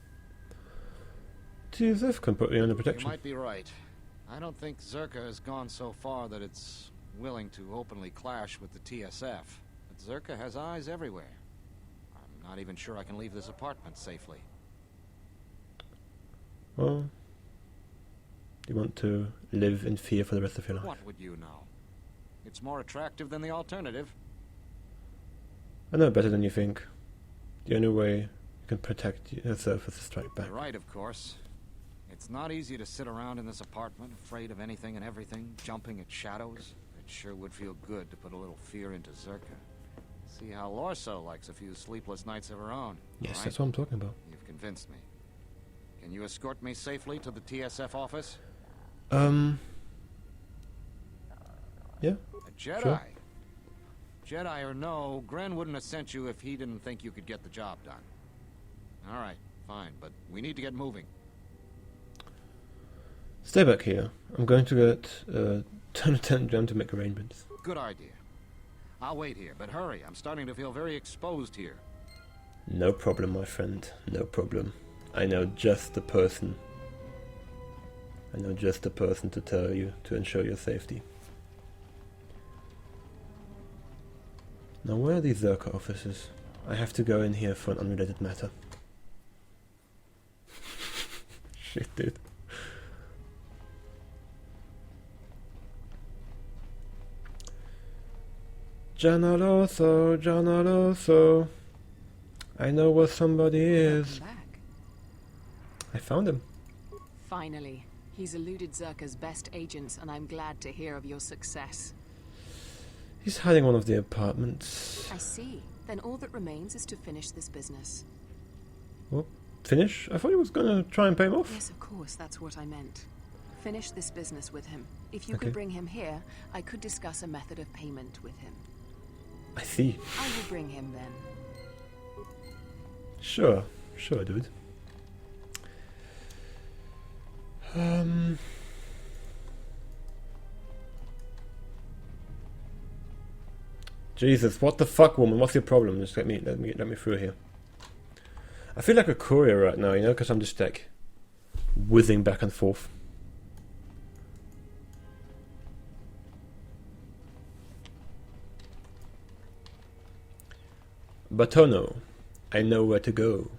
TSF can put you under protection. You might be right. I don't think Zerka has gone so far that it's willing to openly clash with the TSF. But Zerka has eyes everywhere. I'm not even sure I can leave this apartment safely. Well, do you want to live in fear for the rest of your life? What would you know? It's more attractive than the alternative. I know better than you think. The only way you can protect yourself is to strike back. You're right, of course. It's not easy to sit around in this apartment, afraid of anything and everything, jumping at shadows. It sure would feel good to put a little fear into Zerka. See how Lorso likes a few sleepless nights of her own. Yes, right? that's what I'm talking about. You've convinced me. Can you escort me safely to the TSF office? Yeah. A Jedi? Sure. Jedi or no, Gren wouldn't have sent you if he didn't think you could get the job done. All right, fine, but we need to get moving. Stay back here. I'm going to get Lieutenant Jam to make arrangements. Good idea. I'll wait here, but hurry. I'm starting to feel very exposed here. No problem, my friend. No problem. I know just the person. I know just the person to tell you to ensure your safety. Now, where are these Zerka officers? I have to go in here for an unrelated matter. Shit, dude. Janaloso. I know where somebody is. I found him. Finally. He's eluded Zerka's best agents, and I'm glad to hear of your success. He's hiding in one of the apartments. I see. Then all that remains is to finish this business. Well, finish? I thought he was gonna try and pay him off. Yes, of course, that's what I meant. Finish this business with him. If you Okay. could bring him here, I could discuss a method of payment with him. I see. I will bring him then. Sure, dude. Jesus, what the fuck, woman? What's your problem? Just let me through here. I feel like a courier right now, you know, because I'm just like whizzing back and forth. Batono, I know where to go.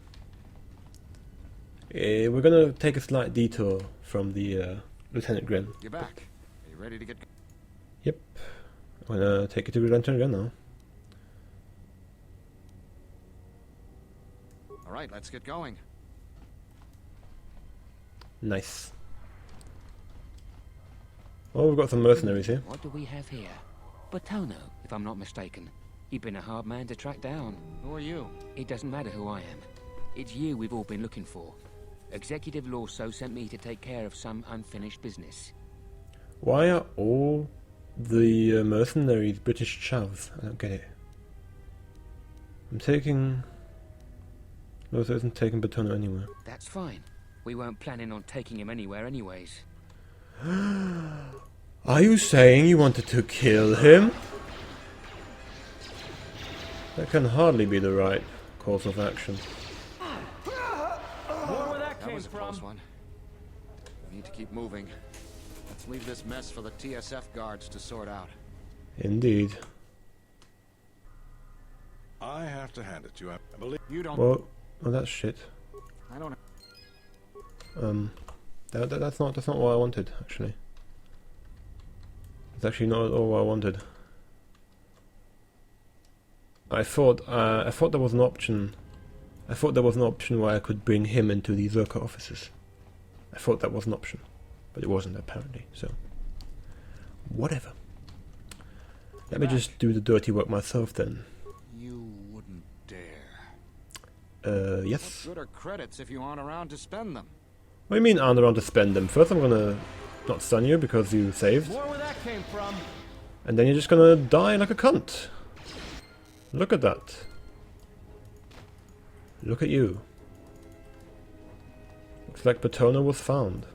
We're gonna take a slight detour from the Lieutenant Gren. You're back. Are you ready to get... Yep. I'm gonna take you to Lieutenant Gren now. All right, let's get going. Nice. Oh, we've got some mercenaries here. What do we have here? Batono, if I'm not mistaken. You've been a hard man to track down. Who are you? It doesn't matter who I am. It's you we've all been looking for. Executive Lorso sent me to take care of some unfinished business. Why are all the mercenaries British chavs? I don't get it. I'm taking... Lorso isn't taking Batono anywhere. That's fine. We weren't planning on taking him anywhere anyways. Are you saying you wanted to kill him? That can hardly be the right course of action. That was a close one. We need to keep moving. Let's leave this mess for the TSF guards to sort out. Indeed. I have to hand it to you. I believe you don't. Well, that's shit. I don't. That's not what I wanted, actually. It's actually not at all what I wanted. I thought there was an option. I thought there was an option where I could bring him into the Zerka offices. I thought that was an option, but it wasn't apparently. So, whatever. Let me just do the dirty work myself then. You wouldn't dare. Yes. What good are credits if you aren't around to spend them? What do you mean aren't around to spend them? First I'm gonna not stun you because you saved. More where that came from. And then you're just gonna die like a cunt. Look at that. Look at you. Looks like Batono was found.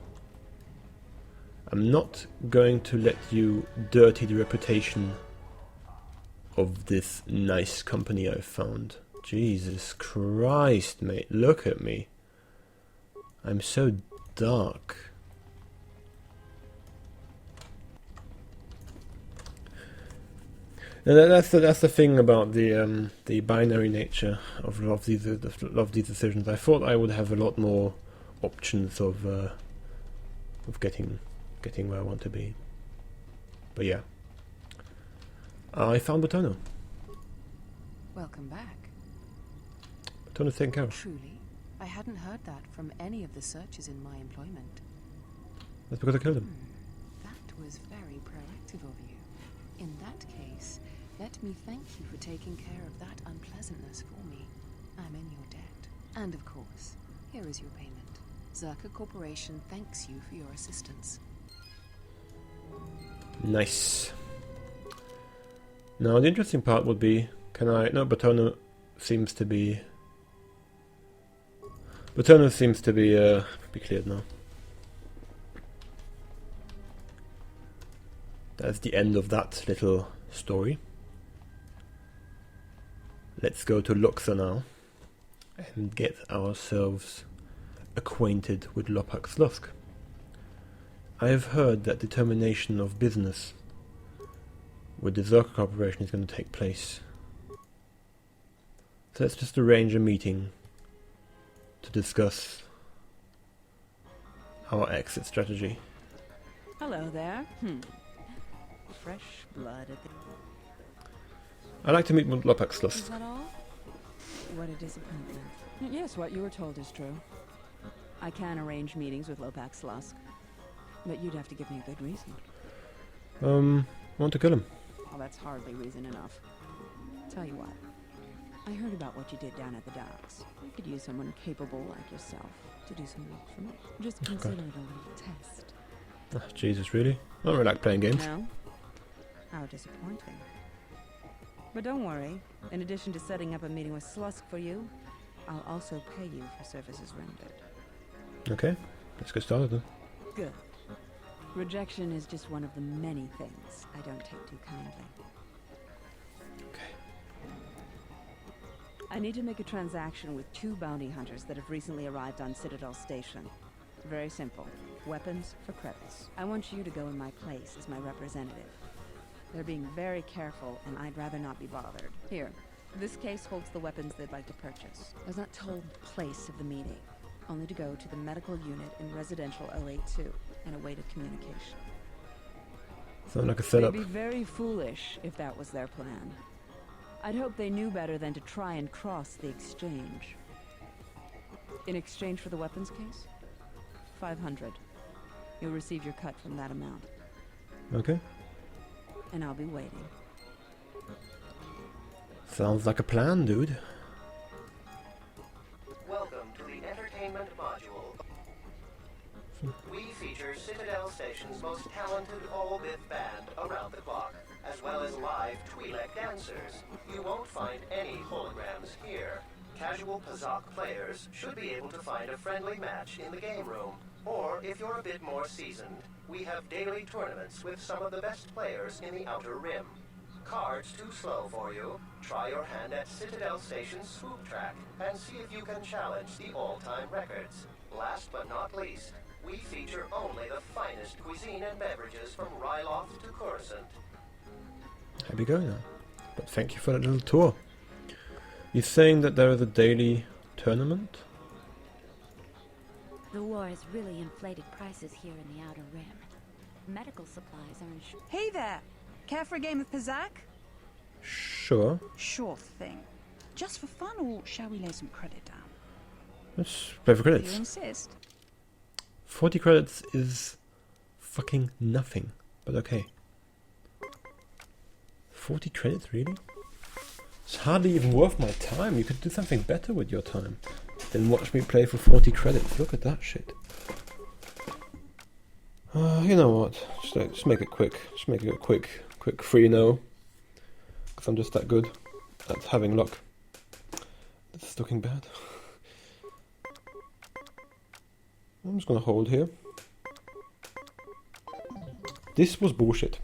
I'm not going to let you dirty the reputation of this nice company I've found. Jesus Christ, mate. Look at me. I'm so dark. And that's the thing about the binary nature of these decisions. I thought I would have a lot more options of getting where I want to be. But yeah, I found Batono. Welcome back. Batono's taken care of. Truly, I hadn't heard that from any of the searchers in my employment. That's because I killed him. That was very proactive of you. In that case, let me thank you for taking care of that unpleasantness for me. I'm in your debt. And of course, here is your payment. Zerka Corporation thanks you for your assistance. Nice. Now the interesting part would be, can I... No, Paterno seems to be... Paterno seems to be cleared now. That's the end of that little story. Let's go to Luxor now and get ourselves acquainted with Lopak Slusk. I have heard that the termination of business with the Zerka Corporation is going to take place. So let's just arrange a meeting to discuss our exit strategy. Hello there. Fresh blood at the... I'd like to meet with Lopak Slusk. Is that all? What a disappointment. Yes, what you were told is true. I can arrange meetings with Lopak Slusk, but you'd have to give me a good reason. I want to kill him. Well, that's hardly reason enough. Tell you what. I heard about what you did down at the docks. I could use someone capable like yourself to do some work for me. Just consider it a little test. Oh, Jesus, really? I don't really like playing games. No? How disappointing. But don't worry. In addition to setting up a meeting with Slusk for you, I'll also pay you for services rendered. Okay, let's get started then. Good. Rejection is just one of the many things I don't take too kindly. I need to make a transaction with 2 bounty hunters that have recently arrived on Citadel Station. Very simple. Weapons for credits. I want you to go in my place as my representative. They're being very careful, and I'd rather not be bothered. Here, this case holds the weapons they'd like to purchase. I was not told the place of the meeting, only to go to the medical unit in residential 082 and await a communication. Sounds like a setup. They'd be very foolish if that was their plan. I'd hope they knew better than to try and cross the exchange. In exchange for the weapons case? 500. You'll receive your cut from that amount. Okay. And I'll be waiting. Sounds like a plan, dude. Welcome to the entertainment module. We feature Citadel Station's most talented all-bit band around the clock, as well as live Twi'lek dancers. You won't find any holograms here. Casual Pazak players should be able to find a friendly match in the game room. Or, if you're a bit more seasoned, we have daily tournaments with some of the best players in the Outer Rim. Cards too slow for you? Try your hand at Citadel Station's Swoop Track and see if you can challenge the all-time records. Last but not least, we feature only the finest cuisine and beverages from Ryloth to Coruscant. Here we go now. But thank you for that little tour. You're saying that there is a daily tournament? The war has really inflated prices here in the Outer Rim. Medical supplies are in Hey there! Care for a game of Pazak? Sure. Sure thing. Just for fun, or shall we lay some credit down? Let's play for Do credits. you insist? 40 credits is fucking nothing, but okay. 40 credits, really? It's hardly even worth my time. You could do something better with your time than watch me play for 40 credits. Look at that shit. You know what? Just make it quick. Just make it a quick 3-0. Because I'm just that good at having luck. This is looking bad. I'm just gonna hold here. This was bullshit.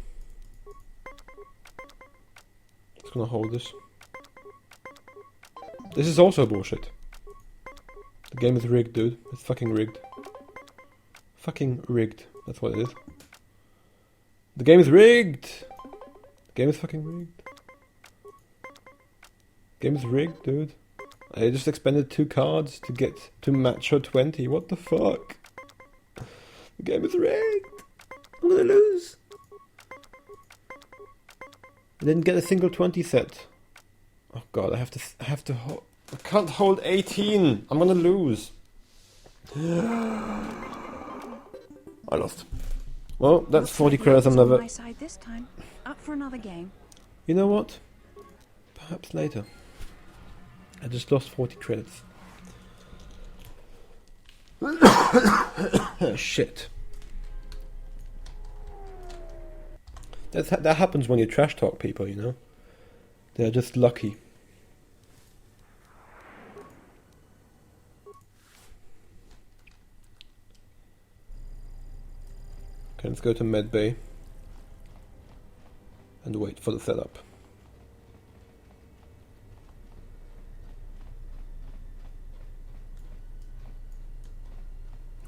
Just gonna hold this. This is also bullshit. The game is rigged, dude. It's fucking rigged. Fucking rigged. That's what it is. The game is rigged! The game is fucking rigged. The game is rigged, dude. I just expended 2 cards to get to match her 20. What the fuck? The game is rigged! I'm gonna lose! I didn't get a single 20 set. Oh god, I have to hold. I can't hold 18. I'm gonna lose. I lost. Well, that's 40 credits. I'm never. On my side this time. Up for another game. You know what? Perhaps later. I just lost 40 credits. Shit. That happens when you trash talk people, you know? They're just lucky. Okay, let's go to Medbay and wait for the setup.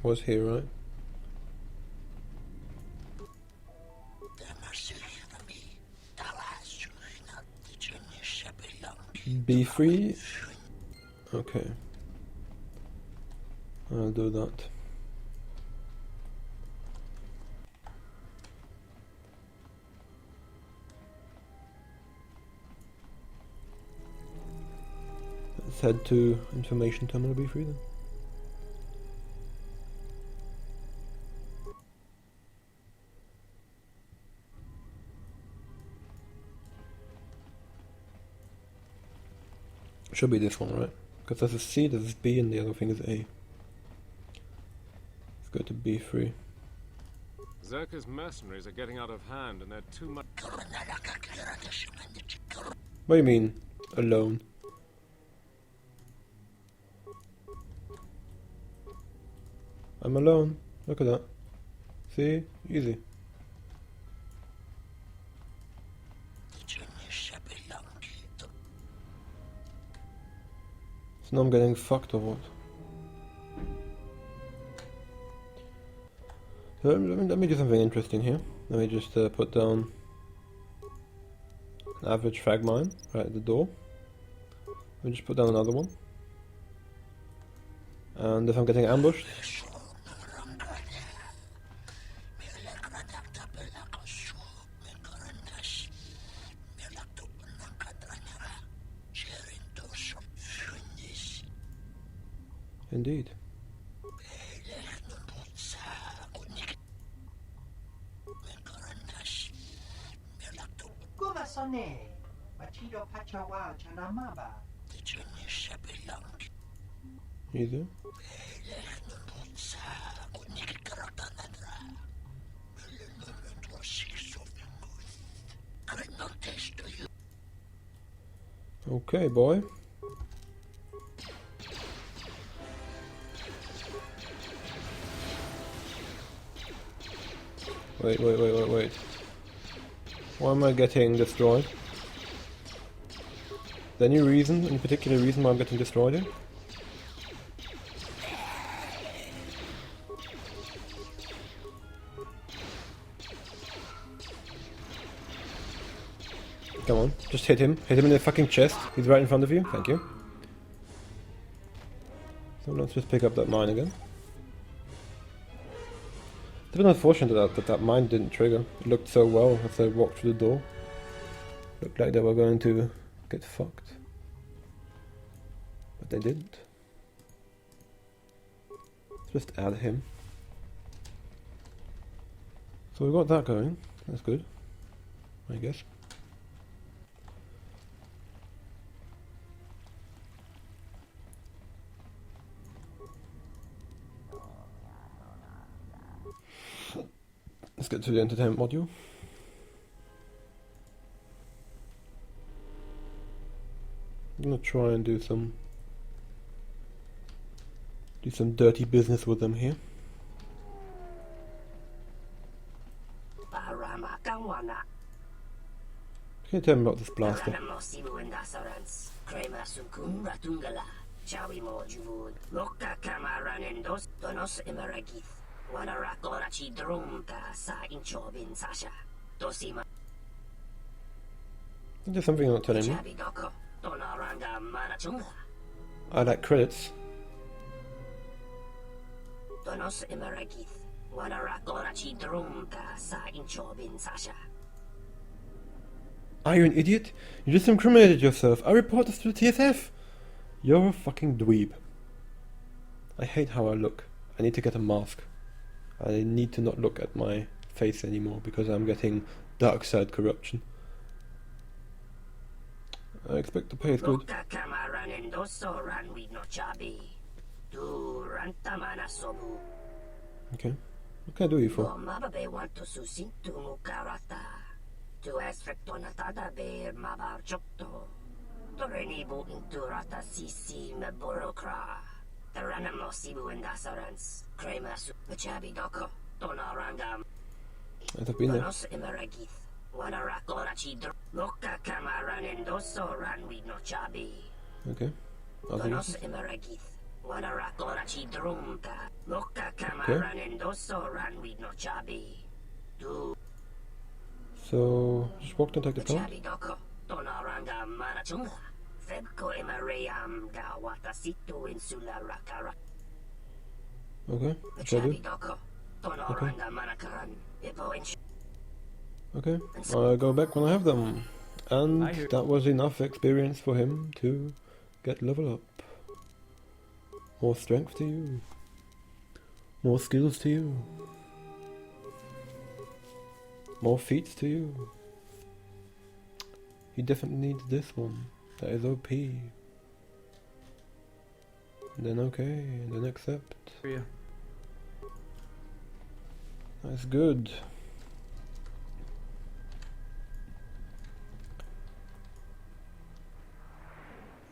Was here, right? Be free? Okay. I'll do that. Let's head to information terminal B3 then. Should be this one, right? Because there's a C, there's a B, and the other thing is A. Let's go to B3. Zerka's mercenaries are getting out of hand, and they're too much. What do you mean, alone? I'm alone. Look at that. See? Easy. So now I'm getting fucked or what? So let me do something interesting here. Let me just put down an average frag mine right at the door. Let me just put down another one. And if I'm getting ambushed, indeed. Either. Okay, boy. Wait. Why am I getting destroyed? Is there any reason, any particular reason why I'm getting destroyed here? Come on, just hit him. Hit him in the fucking chest. He's right in front of you. Thank you. So let's just pick up that mine again. It's a bit unfortunate that mine didn't trigger. It looked so well as I walked through the door. Looked like they were going to get fucked. But they didn't. Let's just add him. So we got that going. That's good, I guess. Let's get to the entertainment module. I'm gonna try and do some dirty business with them here. Can you tell me about this blaster? There's something you're not telling me. I like credits. Are you an idiot? You just incriminated yourself. I report this to the TSF. You're a fucking dweeb. I hate how I look. I need to get a mask. I need to not look at my face anymore because I'm getting dark side corruption. I expect the pay is good. Okay. What can I do you for? I've been there. Okay. I'll do this. Okay. So, just walk and take the plant. Okay, what should I do? Okay. Okay, I'll go back when I have them. And that was enough experience for him to get level up. More strength to you. More skills to you. More feats to you. He definitely needs this one. That is OP. Then okay, then accept. Yeah. That's good.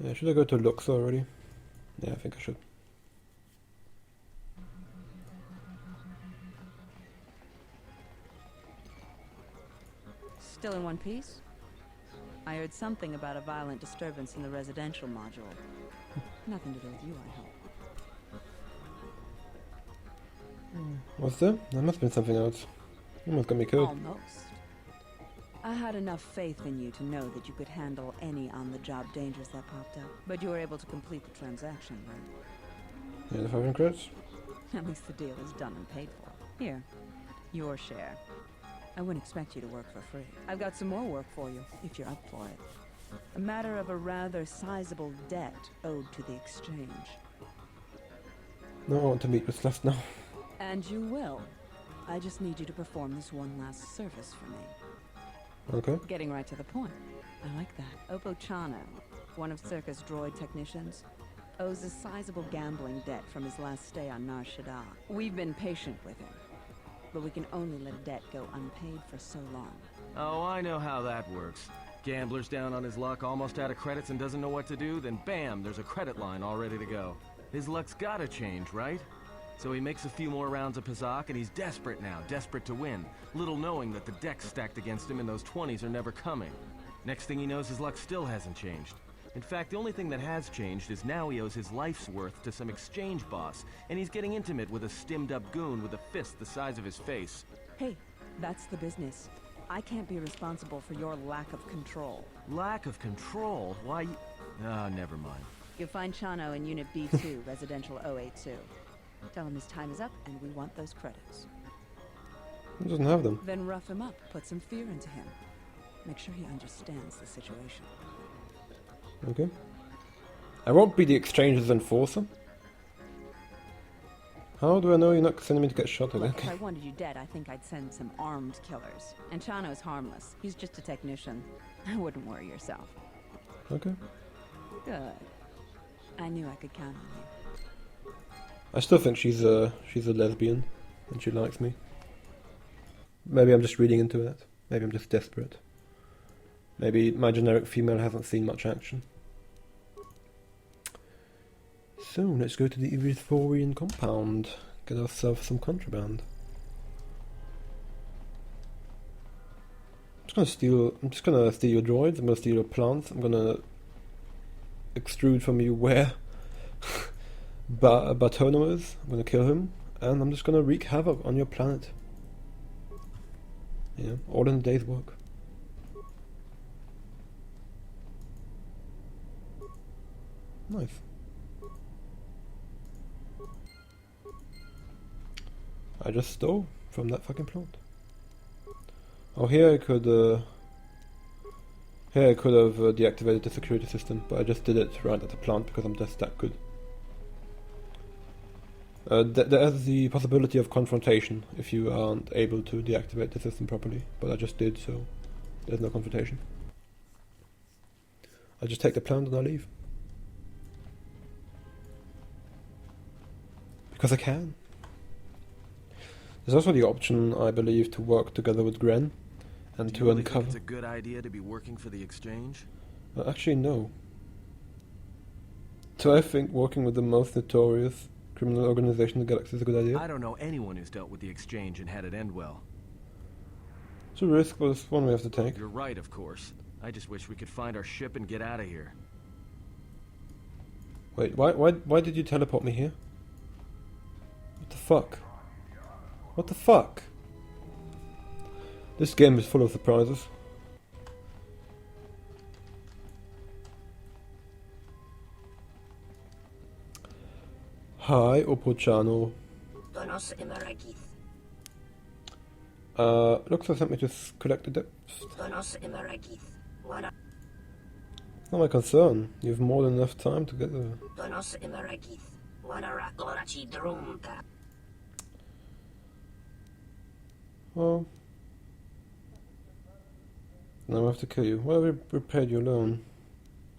Yeah, should I go to Lux already? Yeah, I think I should. Still in one piece? I heard something about a violent disturbance in the residential module. Nothing to do with you, I hope. What's that? That must have been something else. You must got me killed. Almost. I had enough faith in you to know that you could handle any on-the-job dangers that popped up. But you were able to complete the transaction, right? Yeah, the 500 credits? At least the deal is done and paid for. Here, your share. I wouldn't expect you to work for free. I've got some more work for you, if you're up for it. A matter of a rather sizable debt owed to the exchange. No, I want to meet with Lust now. And you will. I just need you to perform this one last service for me. Okay. Getting right to the point. I like that. Oppo Chano, one of Circus droid technicians, owes a sizable gambling debt from his last stay on Nar Shaddaa. We've been patient with him, but we can only let a debt go unpaid for so long. Oh, I know how that works. Gambler's down on his luck, almost out of credits and doesn't know what to do, then bam, there's a credit line all ready to go. His luck's gotta change, right? So he makes a few more rounds of Pazak and he's desperate now, desperate to win. Little knowing that the deck's stacked against him and those 20s are never coming. Next thing he knows, his luck still hasn't changed. In fact, the only thing that has changed is now he owes his life's worth to some exchange boss, and he's getting intimate with a stimmed-up goon with a fist the size of his face. Hey, that's the business. I can't be responsible for your lack of control. Lack of control? Why? Ah, never mind. You'll find Chano in Unit B2, Residential 082. Tell him his time is up, and we want those credits. He doesn't have them. Then rough him up, put some fear into him. Make sure he understands the situation. Okay. I won't be the exchange's enforcer. How do I know you're not sending me to get shot again? Look, if I wanted you dead, I think I'd send some armed killers. And Chano's harmless. He's just a technician. I wouldn't worry yourself. Okay. Good. I knew I could count on you. I still think she's a lesbian, and she likes me. Maybe I'm just reading into it. Maybe I'm just desperate. Maybe my generic female hasn't seen much action. So, let's go to the Ivithorian compound. Get ourselves some contraband. I'm just gonna steal your droids, I'm gonna steal your plants, I'm gonna extrude from you where Bartono is, I'm gonna kill him, and I'm just gonna wreak havoc on your planet. You know, all in a day's work. Nice. I just stole from that fucking plant. Oh, here I could have deactivated the security system, but I just did it right at the plant because I'm just that good. There's the possibility of confrontation if you aren't able to deactivate the system properly, but I just did, so there's no confrontation. I just take the plant and I leave. Because I can. There's also the option, I believe, to work together with Gren and to really uncover. Think it's a good idea to be working for the Exchange? Actually, no. So I think working with the most notorious criminal organization in the galaxy is a good idea. I don't know anyone who's dealt with the Exchange and had it end well. It's a risk, but it's one we have to take. You're right, of course. I just wish we could find our ship and get out of here. Wait, why did you teleport me here? What the fuck? What the fuck? This game is full of surprises. Hi, Opociano. Looks like something just collect the depths. It's not my concern. You have more than enough time to get there. Well, now I have to kill you. Well, we repaired your loan.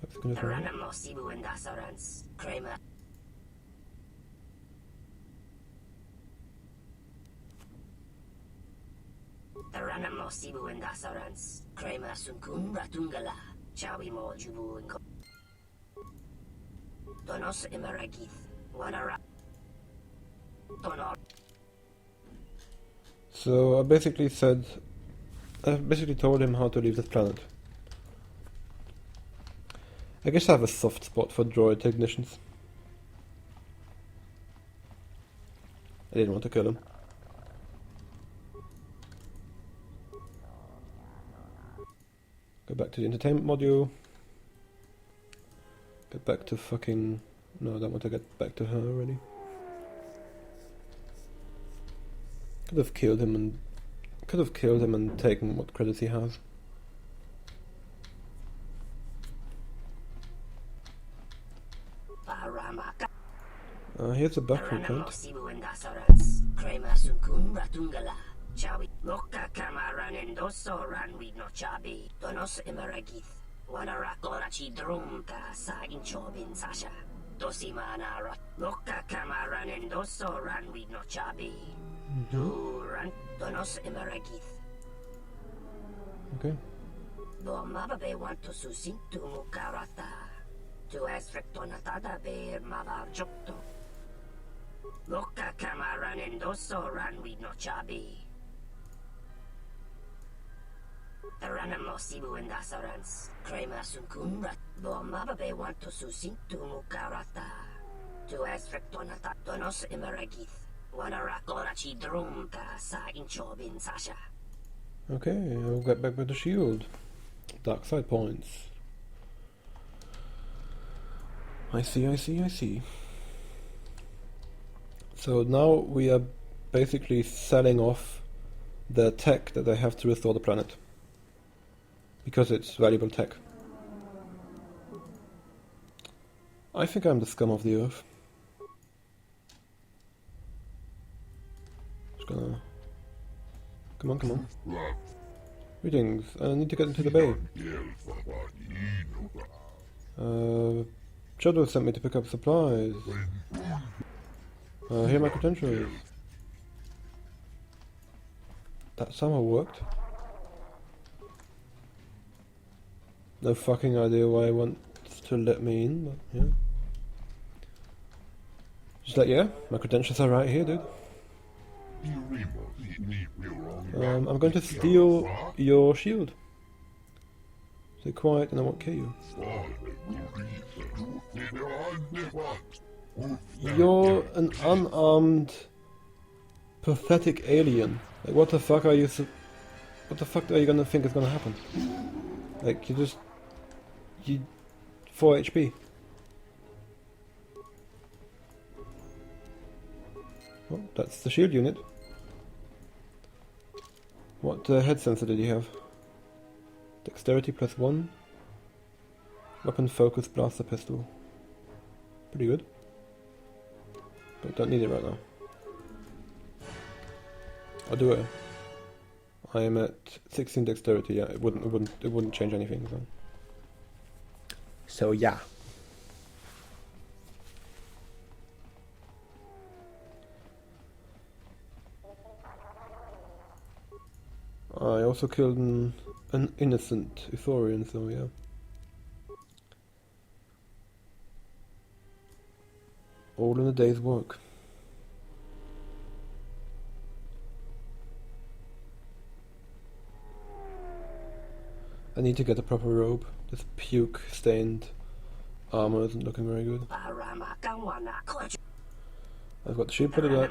That's good as well. Taranam Sibu and Dasarans, Kramer Sunkun Ratungala, Chawi Mo Jubu and Donos Emeragith, Wanara Donor. So I basically told him how to leave this planet. I guess I have a soft spot for droid technicians. I didn't want to kill him. Go back to the entertainment module. Get back to fucking... No, I don't want to get back to her already. Could have killed him and taken what credits he has. Here's a background point. Chawi Loka Kamaran and Doso ran with no chabi. Donos Emeragith. Wanara Korachi Drumka sa Inchobin Sasha. Dosimana Rat. Loka Kamaran and Doso ran with no chabi. Duran Donos Emeragith. Okay. Do Mababe want to susin to Mukarata. To Esfrectonatada Bear Mavar Jokto. Loka Kamaran and Doso ran with no chabi. Taranam Sibu and Dasarans, Kramer Sunkun Rat, Mababe want to susin to Mukarata. To Esfrectonata, Donos Emeragith, Wanara Korachi Drumka sa Inchobin Sasha. Okay, I'll get back with the shield. Dark side points. I see. So now we are basically selling off the tech that they have to restore the planet. Because it's valuable tech. I think I'm the scum of the earth. Just gonna... Come on. Greetings, I need to get into the bay. Shadow sent me to pick up supplies. Here are my credentials. That somehow worked. No fucking idea why he wants to let me in, but yeah. Just like, yeah, my credentials are right here, dude. I'm going to steal your shield. Stay quiet and I won't kill you. You're an unarmed, pathetic alien. Like, what the fuck are you gonna think is gonna happen? Like, you 4 HP. Oh, that's the shield unit. What head sensor did you have? Dexterity +1. Weapon focus blaster pistol. Pretty good. But don't need it right now. I'll do it. I am at 16 dexterity. Yeah, it wouldn't change anything. So yeah. I also killed an innocent Ithorian, so yeah. All in a day's work. I need to get a proper robe. This puke-stained armor isn't looking very good. I've got the sheep put it up.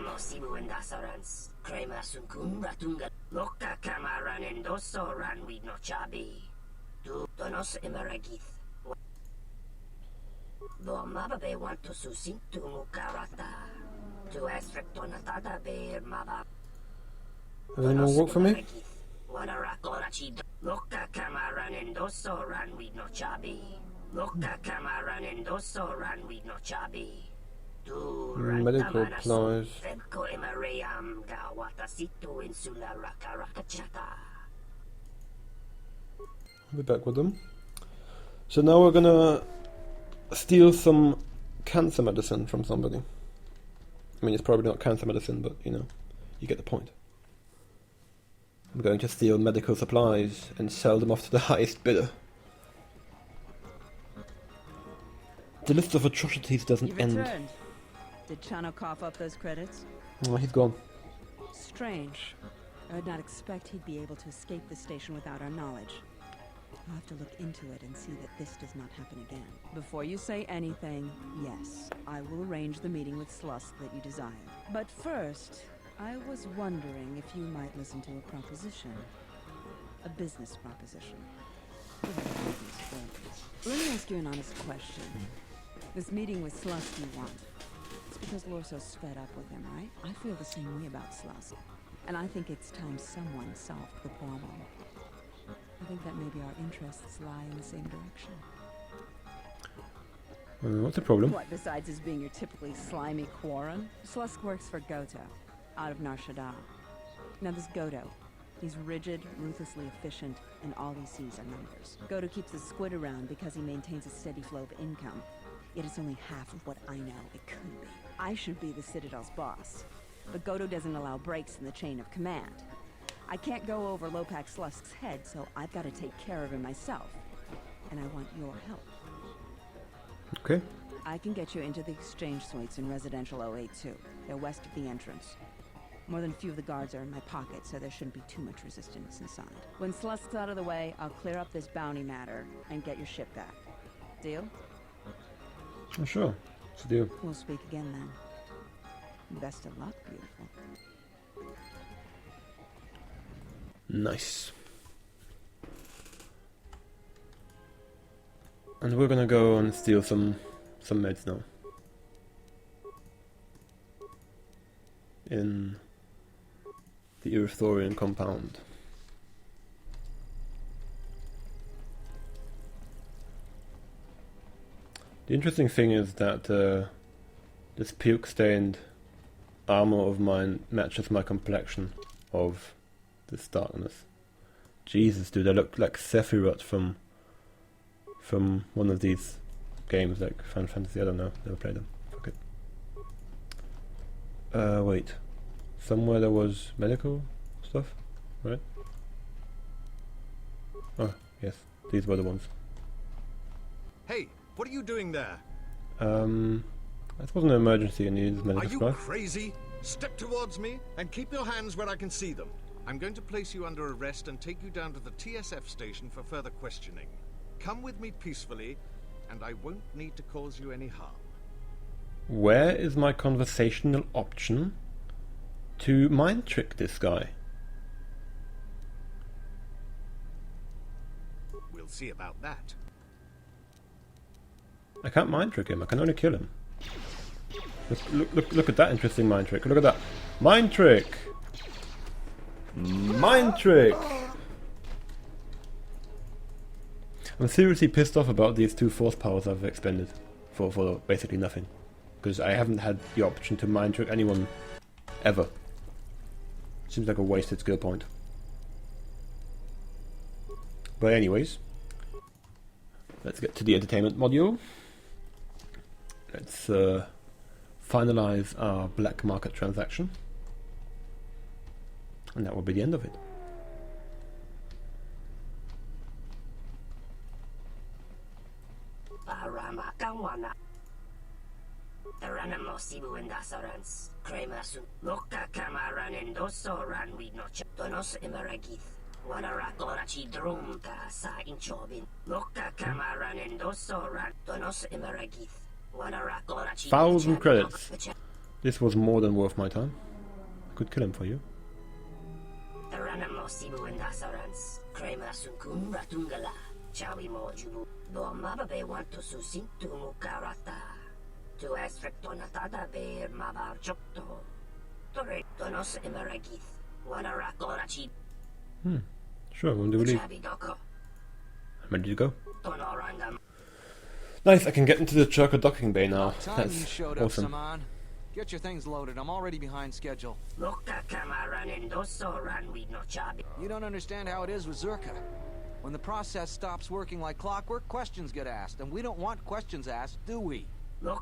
Have any more work for me? Medical supplies. I'll be back with them. So now we're gonna steal some cancer medicine from somebody. I mean, it's probably not cancer medicine, but you know, you get the point. I'm going to steal medical supplies and sell them off to the highest bidder. The list of atrocities doesn't end. Returned. Did Chano cough up those credits? Oh, he's gone. Strange. I would not expect he'd be able to escape the station without our knowledge. I'll have to look into it and see that this does not happen again. Before you say anything, yes, I will arrange the meeting with Slusk that you desire. But first, I was wondering if you might listen to a proposition. A business proposition. Let me ask you an honest question. This meeting with Slusk you want. It's because Lorso's fed up with him, right? I feel the same way about Slusk. And I think it's time someone solved the problem. I think that maybe our interests lie in the same direction. What's the problem? What, besides his being your typically slimy Quarren? Slusk works for Goto, out of Nar Shaddaa. Now this Goto, he's rigid, ruthlessly efficient, and all he sees are numbers. Goto keeps the squid around because he maintains a steady flow of income. Yet it's only half of what I know it could be. I should be the Citadel's boss, but Goto doesn't allow breaks in the chain of command. I can't go over Lopak Slusk's head, so I've got to take care of him myself. And I want your help. Okay. I can get you into the exchange suites in Residential 082. They're west of the entrance. More than a few of the guards are in my pocket, so there shouldn't be too much resistance inside. When Slusk's out of the way, I'll clear up this bounty matter and get your ship back. Deal? Oh, sure. It's a deal. We'll speak again then. Best of luck, beautiful. Nice. And we're gonna go and steal some meds now. In the Ithorian compound. The interesting thing is that this puke-stained armor of mine matches my complexion of this darkness. Jesus, dude, I look like Sephiroth from one of these games, like Final Fantasy. I don't know, never played them. Fuck it. Wait. Somewhere there was medical stuff, right? Oh, yes, these were the ones. Hey, what are you doing there? That wasn't an emergency and needed medical Are you supplies. crazy? Step towards me and keep your hands where I can see them. I'm going to place you under arrest and take you down to the TSF station for further questioning. Come with me peacefully, and I won't need to cause you any harm. Where is my conversational option to mind trick this guy? We'll see about that. I can't mind trick him, I can only kill him. Look at that interesting mind trick. Look at that. Mind trick! Mind trick! I'm seriously pissed off about these 2 force powers I've expended for basically nothing. Because I haven't had the option to mind trick anyone ever. Seems like a wasted skill point. But anyways, let's get to the entertainment module. Let's finalize our black market transaction. And that will be the end of it. Sibu and Asarans, Kremasun, Loka Kamaran and Doso ran with no Donos Emeragith, Wanarakorachi Drumka, Sa in Chobin, Loka Kamaran and Doso ran, Donos Emeragith, Wanarakorachi. 1,000 credits. This was more than worth my time. I could kill him for you. Ranamo Sibu and Asarans, Kremasun Kun Ratungala, Chawi Mojubu, Bomababe want to susin to Mukarata. To Estrictonatada Bear Mabar Chokto. Tore Donos Emeragith. Wanarakorachi. Sure, when do we leave? I'm ready to go. Nice, I can get into the Churka docking bay now. Time you showed up, Awesome. Saman. Get your things loaded. I'm already behind schedule. You don't understand how it is with Zerka. When the process stops working like clockwork, questions get asked, and we don't want questions asked, do we? The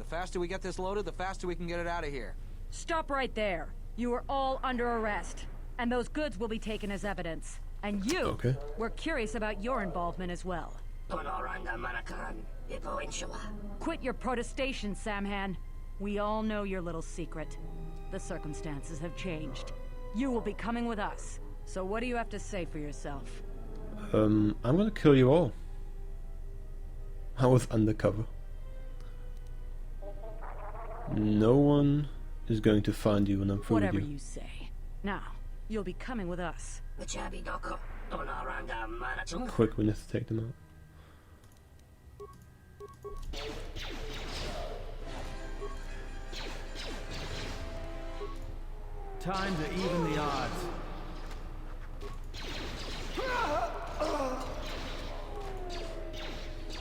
faster we get this loaded, the faster we can get it out of here. Stop right there. You are all under arrest, and those goods will be taken as evidence. And you, we're curious about your involvement as well. Quit your protestation, Samhan. We all know your little secret. The circumstances have changed. You will be coming with us. So what do you have to say for yourself? I'm gonna kill you all. I was undercover. No one is going to find you when I'm through with Whatever you. you say. Now, you'll be coming with us. Quick, we need to take them out. Time to even the odds.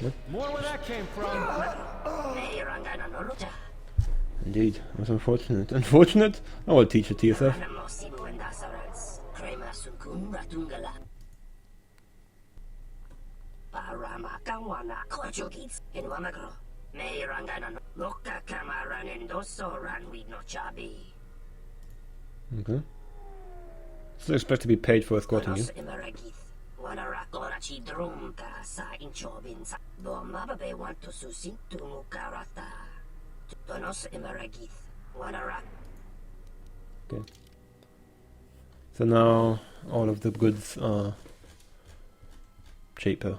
What? More where that came from. Indeed, it was unfortunate. Unfortunate? I will teach a TSF. Okay. Still expect to be paid for escorting you. Okay. So now all of the goods are cheaper.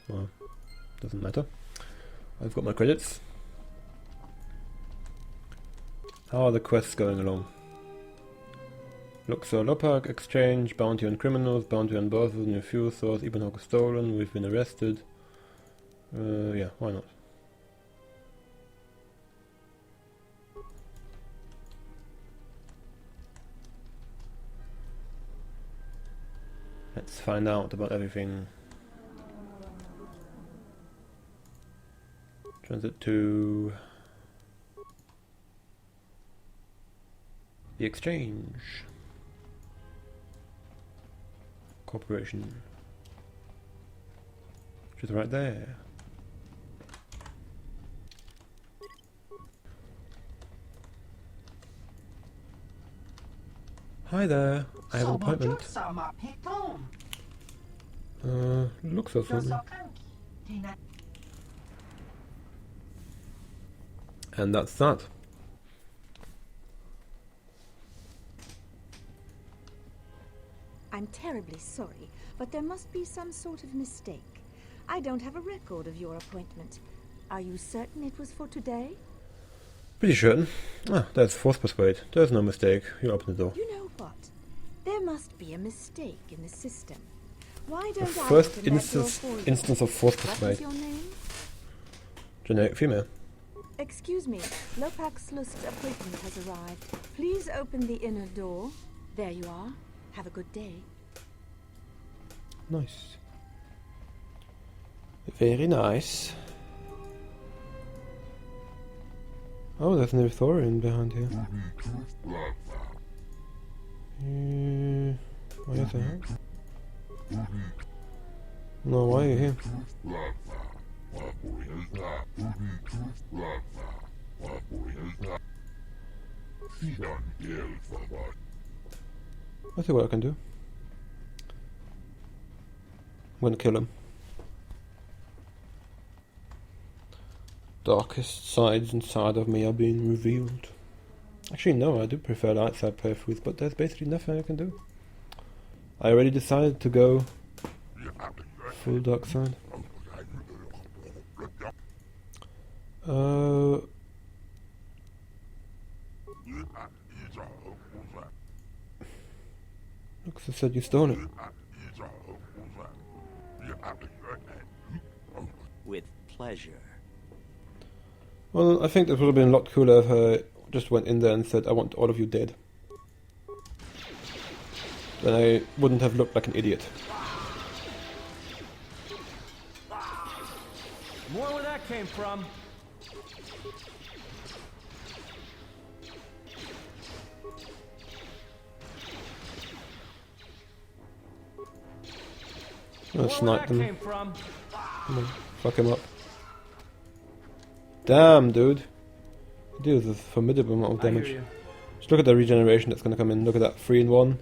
Well, doesn't matter. I've got my credits. How are the quests going along? Luxor Lopak, exchange, bounty on criminals, bounty on bosses, new fuel source, Ibanhawk stolen, we've been arrested. Yeah, why not? Let's find out about everything. Transit to the exchange. Corporation. Which is right there. Hi there, I have an appointment. Looks or something. And that's that. I'm terribly sorry, but there must be some sort of mistake. I don't have a record of your appointment. Are you certain it was for today? Pretty certain. Ah, there's Force Persuade. There's no mistake. You open the door. You know what? There must be a mistake in the system. Why The don't I first open that door for you? instance of Force What Persuade. is your name? Generic female. Excuse me, Lopak Slust's appointment has arrived. Please open the inner door. There you are. Have a good day. Nice. Very nice. Oh, there's an Ithorian behind here. Why is that? No, why are you here? I'll see what I can do. I'm gonna kill him. darkest sides inside of me are being revealed. Actually, no, I do prefer light side playthroughs, but there's basically nothing I can do. I already decided to go full dark side. Looks as said you stole it. With pleasure. Well, I think it would have been a lot cooler if I just went in there and said, I want all of you dead. Then I wouldn't have looked like an idiot. More where that came from. I'll snipe them. Come on, fuck him up. Damn, dude. He deals a formidable amount of damage. Just look at the regeneration that's gonna come in. Look at that, 3 in 1.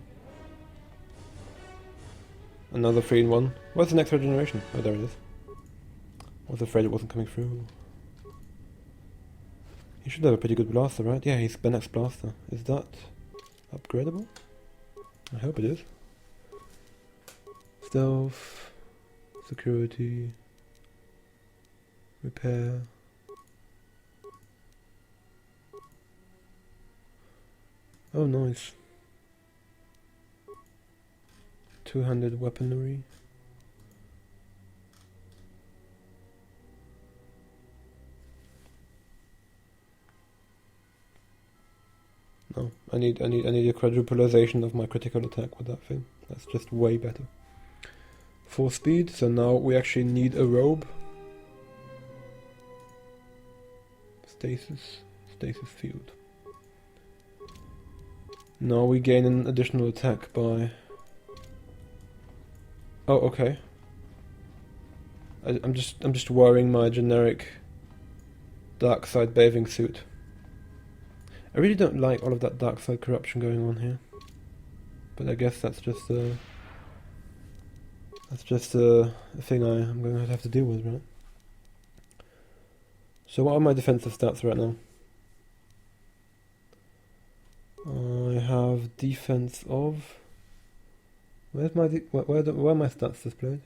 Another 3 in 1. What's the next regeneration? Oh, there it is. I was afraid it wasn't coming through. He should have a pretty good blaster, right? Yeah, he's Bennett's blaster. Is that upgradable? I hope it is. Stealth, security, repair. Oh, nice. 200 weaponry. No, I need a quadrupleization of my critical attack with that thing. That's just way better. 4 speed, so now we actually need a robe. Stasis field. Now we gain an additional attack by... Oh, okay. I'm just wearing my generic dark side bathing suit. I really don't like all of that dark side corruption going on here, but I guess that's just a thing I'm going to have to deal with, right? So what are my defensive stats right now? I have defense of... Where's my where are my stats displayed?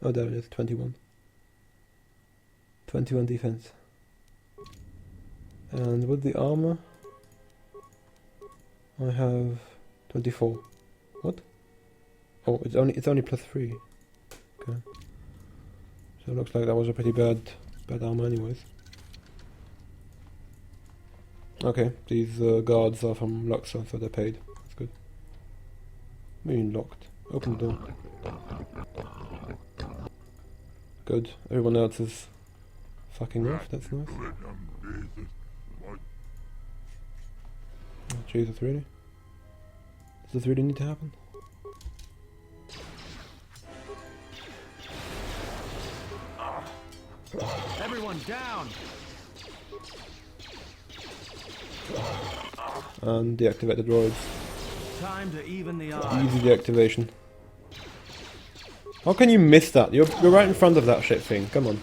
Oh, there it is, 21. 21 defense. And with the armor, I have 24. What? Oh, it's only plus 3. Okay. So it looks like that was a pretty bad armor, anyways. Okay, these guards are from Luxor, so they're paid. That's good. Being locked. Open the door. Good. Everyone else is fucking off. That's nice. Oh, Jesus, really? Does this really need to happen? Everyone down! And deactivate the droids. Time to even the odds. Easy deactivation. How can you miss that? You're right in front of that shit thing. Come on.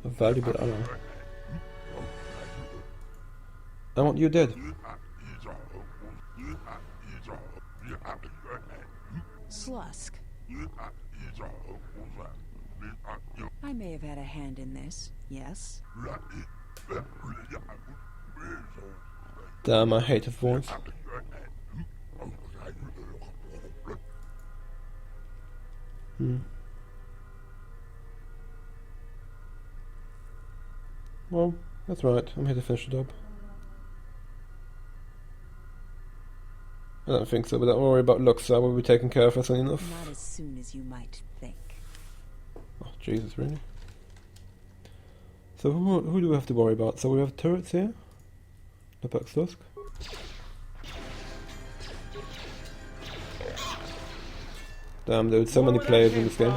A valuable ally. I want you dead. Slusk. I may have had a hand in this, yes? Damn, I hate his voice. Well, that's right. I'm here to finish the job. I don't think so, but don't worry about looks. I will be taken care of soon enough. Not as soon as you might think. Oh, Jesus, really? So who do we have to worry about? So we have turrets here. Lepax Tusk. Damn, dude, so many players in this game.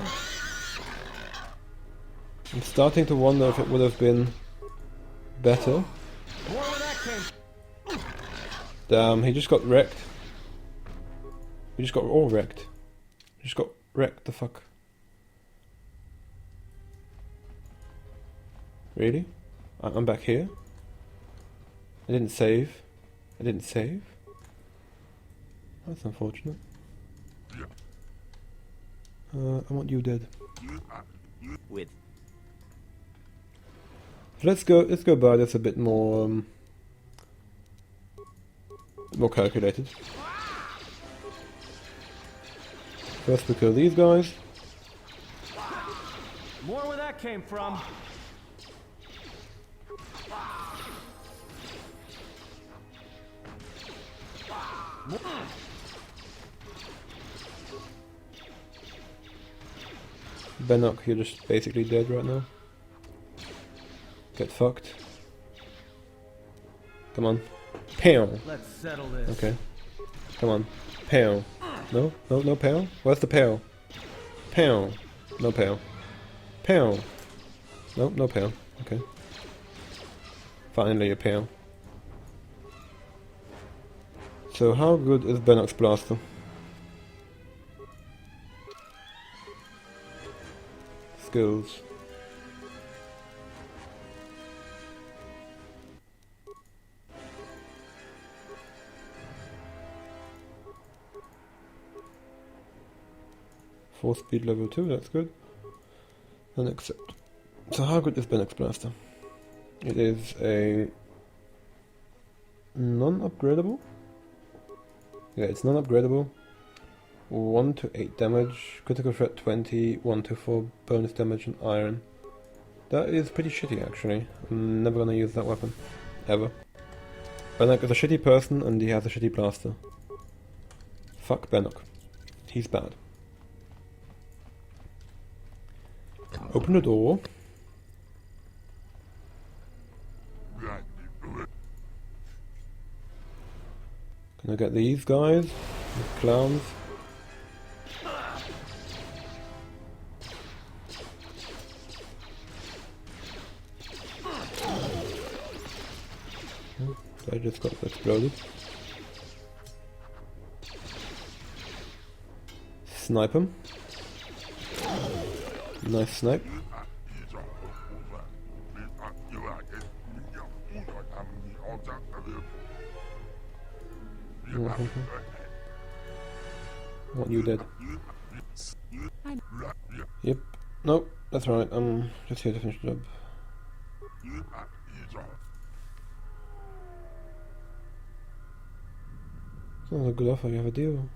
I'm starting to wonder if it would have been better. Damn, he just got wrecked. We just got all wrecked. We just got wrecked, the fuck. Really? I'm back here? I didn't save. I didn't save? That's unfortunate. I want you dead. With. So let's go by this a bit more more calculated. First we kill these guys. More where that came from. Benok, you're just basically dead right now. Get fucked. Come on. Pow! Let's settle this. Okay. Come on. Pow. No? No pow? Where's the pow? Pow. No pow. Pow. Nope, no pow. Okay. Finally a pow. So how good is Benok's blaster? Skills. Force speed level 2, that's good. And accept. So how good is Benok's blaster? It is a non-upgradable. Yeah, it's non-upgradable. 1 to 8 damage, critical threat 20, 1 to 4 bonus damage and iron. That is pretty shitty actually. I'm never gonna use that weapon. Ever. Benok is a shitty person and he has a shitty blaster. Fuck Benok. He's bad. Open the door. Can I get these guys? These clowns? I just got exploded. Snipe him. Nice snipe. Want you dead. Yep. Nope, that's right. I'm just here to finish the job. Sounds like a good offer, you have a deal.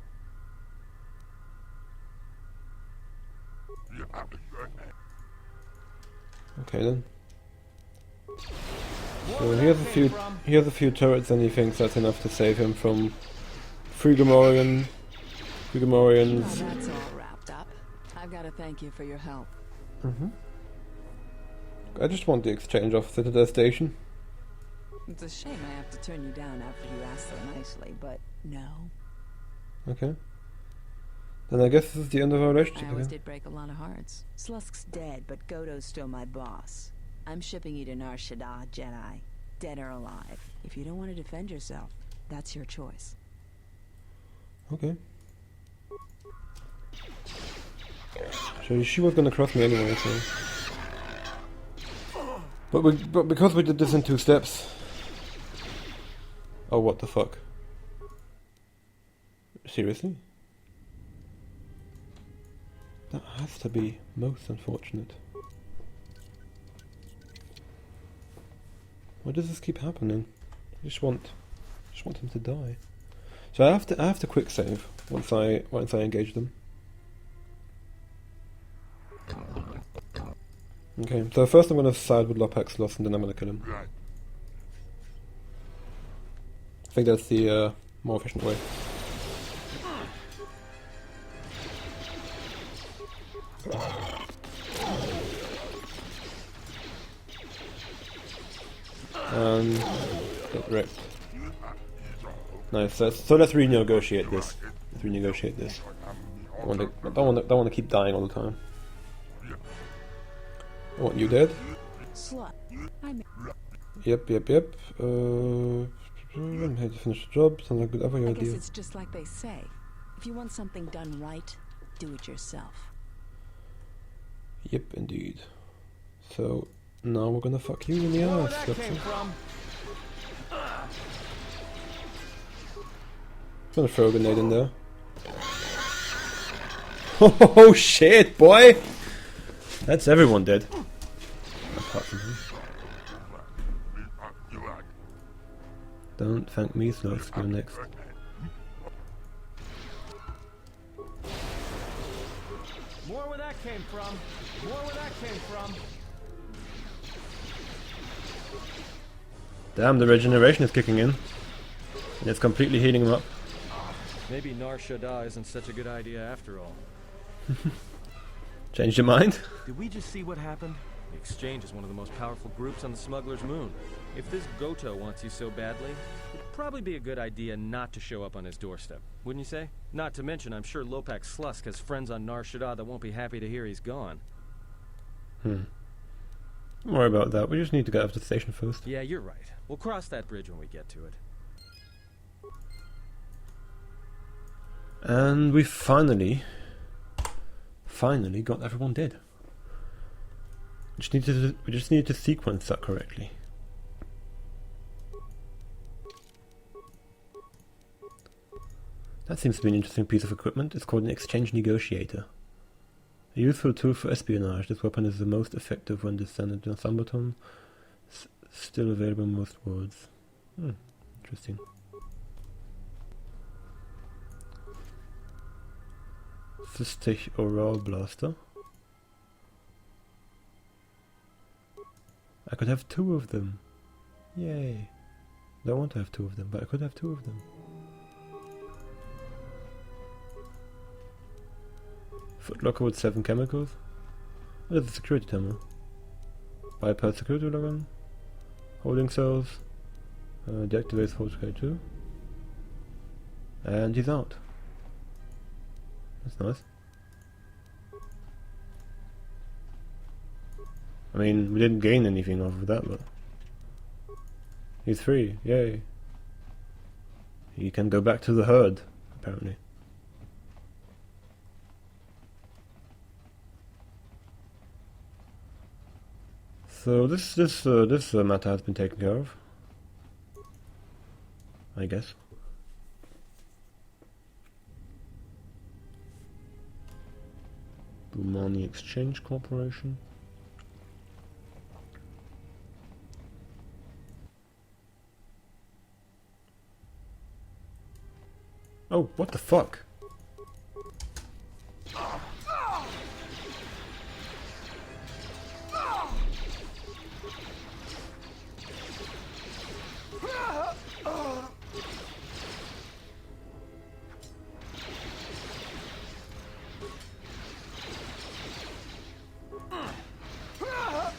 Okay then. So he has a few turrets and he thinks that's enough to save him from Frigomorians. Now that's all wrapped up. I've got to thank you for your help. I just want the exchange officer to their station. It's a shame I have to turn you down after you asked so nicely, but no. Okay. Then I guess this is the end of our relationship. I always did break a lot of hearts. Slusk's dead, but Godo's still my boss. I'm shipping you to Nar Shaddaa, Jedi. Dead or alive. If you don't want to defend yourself, that's your choice. Okay. So she was gonna cross me anyway, so... But because we did this in 2 steps... Oh, what the fuck? Seriously? That has to be most unfortunate. Why does this keep happening? I just want him to die. So I have to quick save once I engage them. Okay, so first I'm gonna side with Lopex and then I'm gonna kill him. I think that's the more efficient way. And get wrecked. Nice. So let's renegotiate this. I don't want to keep dying all the time. I want you dead. Yep. I'm here to finish the job. Sounds like a good idea. I guess it's just like they say. If If you want something done right, do it yourself. Yep, indeed. So, now we're gonna fuck you in the ass. Gonna throw a grenade in there. Oh shit, boy! That's everyone dead. Apart from him. Don't thank me, Sloth. You're next. More where that came from. More where that came from. Damn, the regeneration is kicking in. And it's completely healing him up. Maybe Nar Shaddaa isn't such a good idea after all. Changed your mind? Did we just see what happened? The Exchange is one of the most powerful groups on the Smuggler's Moon. If this Goto wants you so badly, it'd probably be a good idea not to show up on his doorstep, wouldn't you say? Not to mention, I'm sure Lopak Slusk has friends on Nar Shaddaa that won't be happy to hear he's gone. Don't worry about that, we just need to get up to the station first. Yeah, you're right. We'll cross that bridge when we get to it. And we finally got everyone dead. We just need to sequence that correctly. That seems to be an interesting piece of equipment. It's called an exchange negotiator. A useful tool for espionage. This weapon is the most effective when descended on Sambaton. Still available in most worlds. Interesting. Sistich Oral Blaster. I could have 2 of them. Yay. I don't want to have 2 of them, but I could have 2 of them. Footlocker with 7 chemicals. What is the security terminal? Bypass security login. Holding cells. Deactivates K2. And he's out. That's nice. I mean, we didn't gain anything off of that, but he's free, yay. He can go back to the herd, apparently. So this matter has been taken care of, I guess. Money Exchange Corporation. Oh, what the fuck?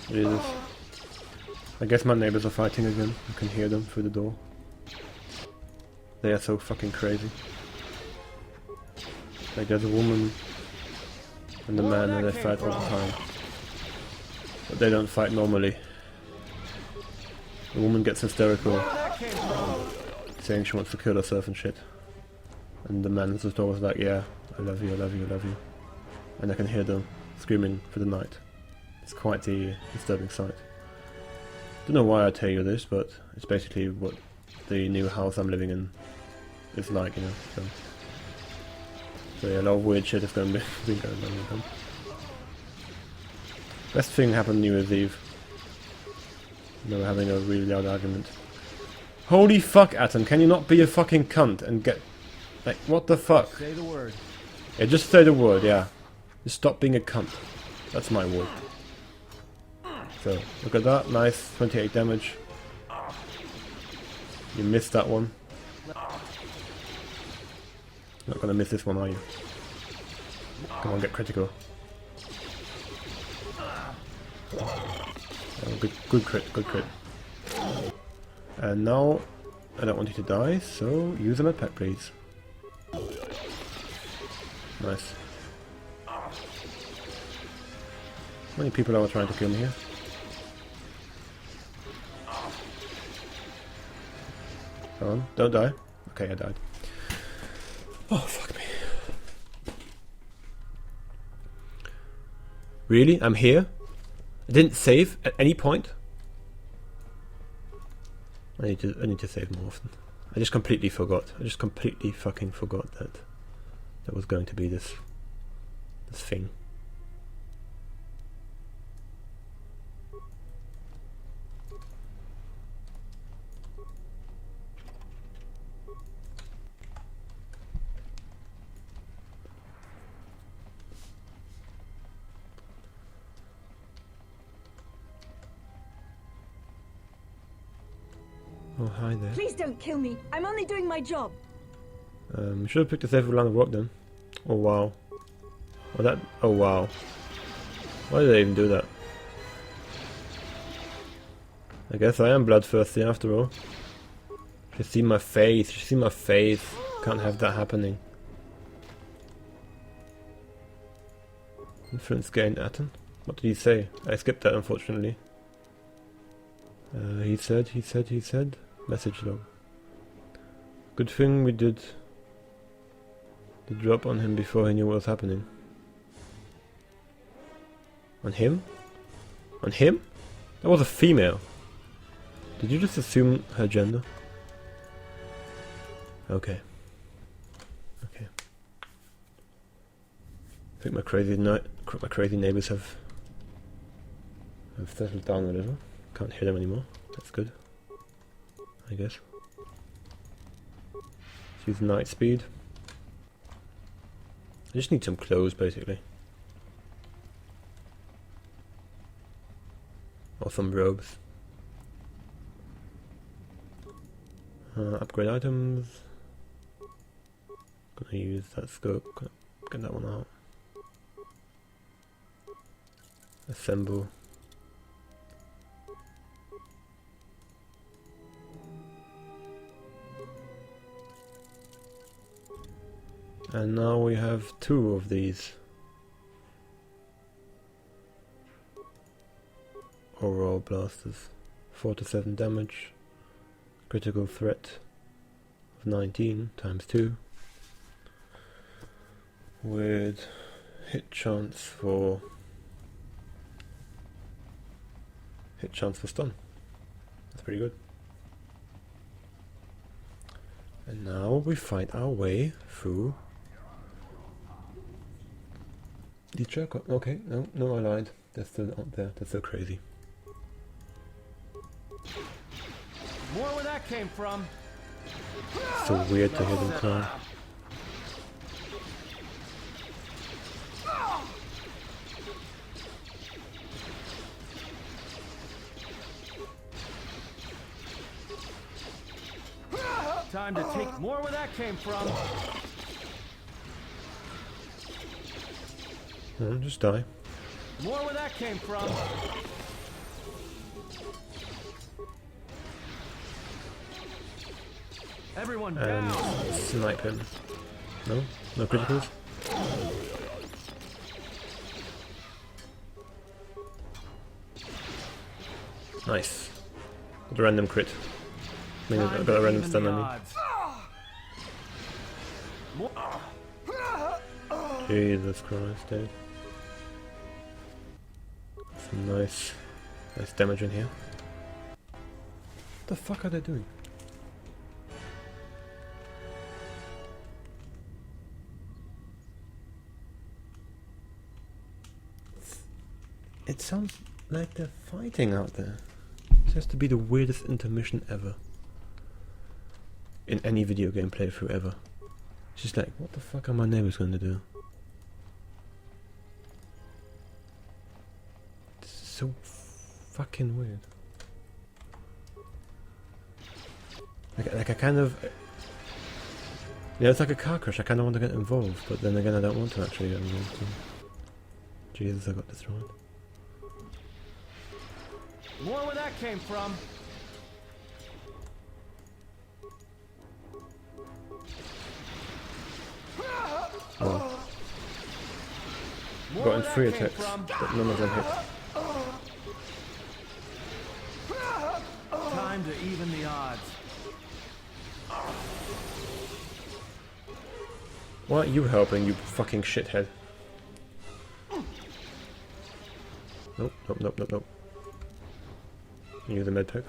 Jesus. I guess my neighbors are fighting again. I can hear them through the door. They are so fucking crazy. Like there's a woman and a man and they fight all the time. But they don't fight normally. The woman gets hysterical, saying she wants to kill herself and shit. And the man just always like, yeah, I love you, I love you, I love you. And I can hear them screaming for the night. It's quite the disturbing sight. Don't know why I tell you this, but it's basically what the new house I'm living in is like, you know. So yeah, a lot of weird shit is going to be going on with them. Best thing happened New Year's Eve. They were having a really loud argument. Holy fuck, Atom, can you not be a fucking cunt and get... Like, what the fuck? Say the word. Yeah, just say the word, yeah. Just stop being a cunt. That's my word. So, look at that, nice, 28 damage. You missed that one. Not gonna miss this one, are you? Come on, get critical. Oh, good crit, good crit. And now, I don't want you to die, so use a med pack, please. Nice. How many people are trying to kill me here? Come on, don't die. Okay, I died. Oh, fuck me. Really? I'm here? I didn't save at any point? I need to save more often. I just completely forgot. I just completely fucking forgot that there was going to be this thing. Oh, hi there. Please don't kill me. I'm only doing my job. Should have picked a safer line of work then. Oh wow. Oh wow. Why did I even do that? I guess I am bloodthirsty after all. You see my face. You see my face. Can't have that happening. Influence gained Atten. What did he say? I skipped that unfortunately. He said. Message log. Good thing we did the drop on him before he knew what was happening. On him? On him? That was a female. Did you just assume her gender? Okay. Okay. I think my crazy neighbors have settled down a little. Can't hear them anymore. That's good. I guess. Let's use night speed. I just need some clothes basically. Or some robes. Upgrade items. Gonna use that scope. Gonna get that one out. Assemble. And now we have 2 of these. Overall blasters. 4 to 7 damage. Critical threat of 19 times 2. With hit chance for stun. That's pretty good. And now we find our way through the Jericho. Okay, no, I lied. They're still out there. They're so crazy. More where that came from. So weird to hear them cry. Time to take more where that came from. No, just die. More where that came from. Everyone down. Snipe him. No? No criticals? Nice. Got a random crit. I mean, I got a random stun on me. Jesus Christ, dude. Some nice damage in here. What the fuck are they doing? It sounds like they're fighting out there. It has to be the weirdest intermission ever. In any video game playthrough ever. It's just like, what the fuck are my neighbors going to do? It's so fucking weird. Like I kind of... Yeah, it's like a car crash. I kind of want to get involved, but then again I don't want to actually get involved. Jesus, I got destroyed. More where that came from. Oh. Got in 3 attacks, but none of them hit. Time to even the odds. Why aren't you helping, you fucking shithead? Nope, nope, nope, nope, nope. Use the medpack.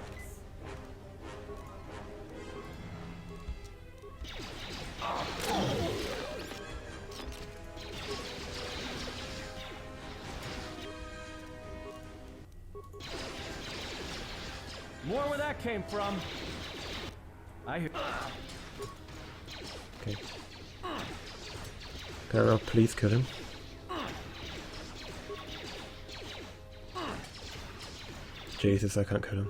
More where that came from. I hear. Okay. Can I now please kill him? Jesus, I can't kill him.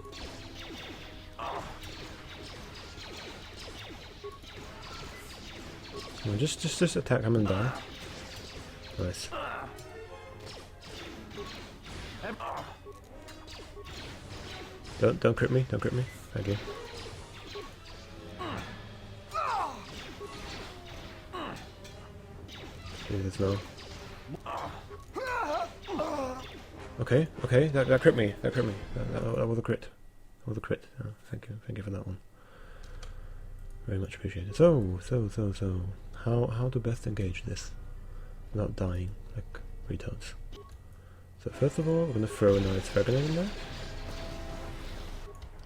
No, just attack him and die. Nice. Don't crit me, don't crit me. Thank you. Jesus, no. Okay, okay, that crit me, that crit me. That was a crit. That was a crit. Oh, thank you for that one. Very much appreciated. So, how to best engage this without dying like retards? So first of all, we're gonna throw a nice frag grenade in there.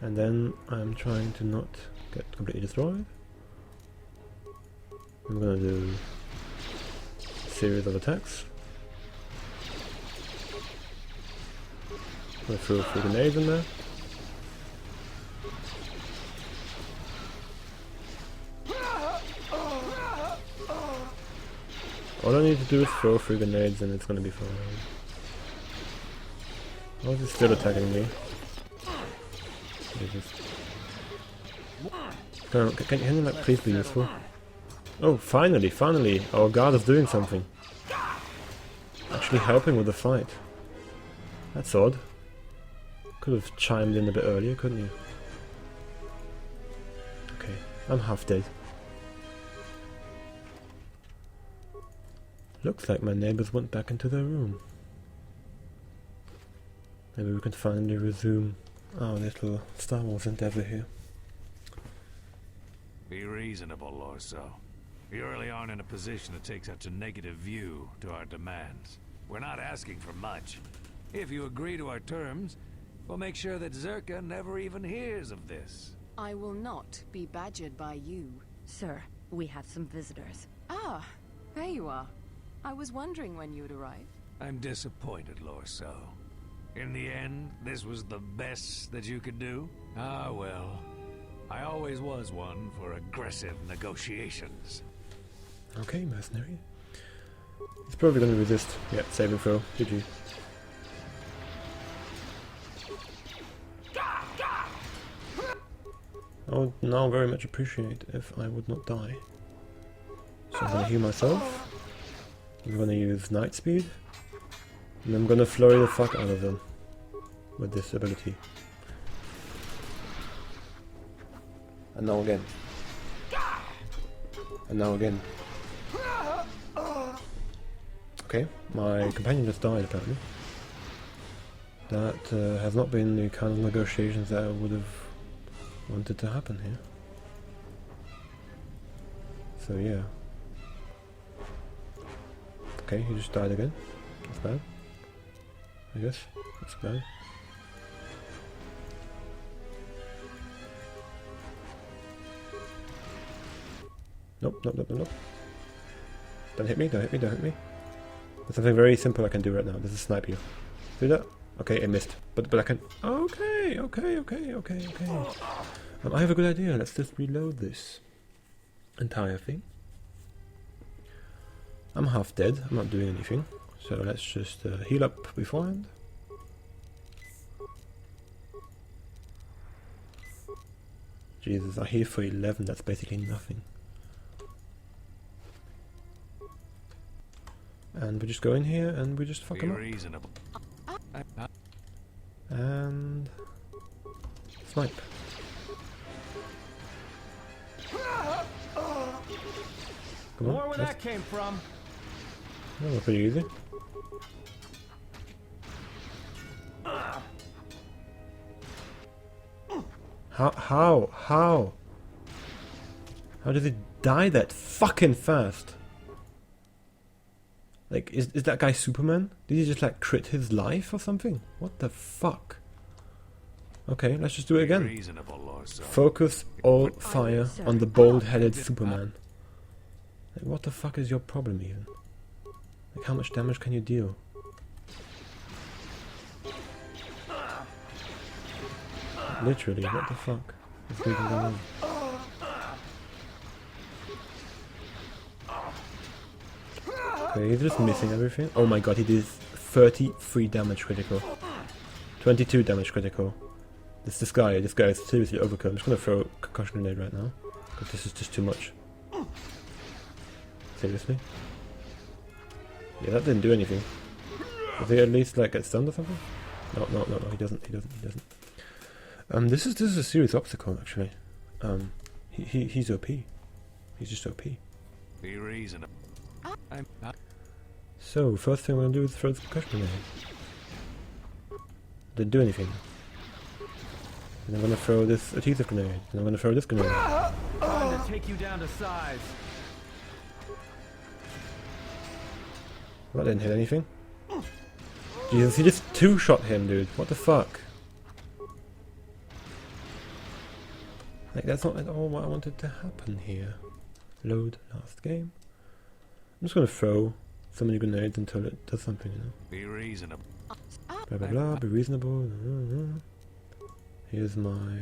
And then I'm trying to not get completely destroyed. I'm gonna do a series of attacks. I'm gonna throw a few grenades in there. All I need to do is throw 3 grenades and it's gonna be fine. Oh, he's still attacking me. Jesus. Can you like please be useful? Oh, finally! Our guard is doing something. Actually helping with the fight. That's odd. Could have chimed in a bit earlier, couldn't you? Okay, I'm half dead. Looks like my neighbors went back into their room. Maybe we can finally resume our little Star Wars endeavor here. Be reasonable, Lorso. You really aren't in a position to take such a negative view to our demands. We're not asking for much. If you agree to our terms, we'll make sure that Zerka never even hears of this. I will not be badgered by you. Sir, we have some visitors. Ah, there you are. I was wondering when you'd arrive. I'm disappointed, Lorso. In the end, this was the best that you could do? Ah, well. I always was one for aggressive negotiations. Okay, mercenary. He's probably going to resist. Yeah, save and throw. GG. I would now very much appreciate if I would not die. So I'm going to heal myself. I'm going to use Night Speed. And I'm going to flurry the fuck out of them with this ability. And now again. And now again. Okay, my companion just died apparently. That has not been the kind of negotiations that I would have wanted to happen here. So yeah. Okay, he just died again. That's bad. I guess. That's bad. Nope, nope, nope, nope. Don't hit me, don't hit me, don't hit me. There's something very simple I can do right now. This is snipe you. Do that? Okay, it missed. But I can... Okay. I have a good idea. Let's just reload this entire thing. I'm half dead. I'm not doing anything. So let's just heal up beforehand. Jesus, I heal for 11. That's basically nothing. And we just go in here and we just fuck him up. Reasonable. And snipe. Come on. More where that came from. Oh, that's pretty easy. How? How did he die that fucking fast? Like, is that guy Superman? Did he just like crit his life or something? What the fuck? Okay, let's just do it again. Focus all fire on the bald-headed Superman. Like, what the fuck is your problem even? Like, how much damage can you deal? Literally, what the fuck is going on? Okay, he's just missing everything. Oh my god, he did 33 damage critical. 22 damage critical. This guy is seriously overkill. I'm just gonna throw a concussion grenade right now. Because this is just too much. Seriously? Yeah, that didn't do anything. Does he at least like get stunned or something? No, he doesn't. This is a serious obstacle actually. He's OP. He's just OP. Be reasonable. So, first thing I'm gonna do is throw the concussion grenade. Didn't do anything. And I'm gonna throw this adhesive grenade. And I'm gonna throw this grenade. Trying to take you down to size. Well, that didn't hit anything. Jesus, he just two-shot him, dude. What the fuck? Like, that's not at all what I wanted to happen here. Load last game. I'm just gonna throw so many grenades until it does something, you know. Be reasonable. Blah blah blah, be reasonable. Here's my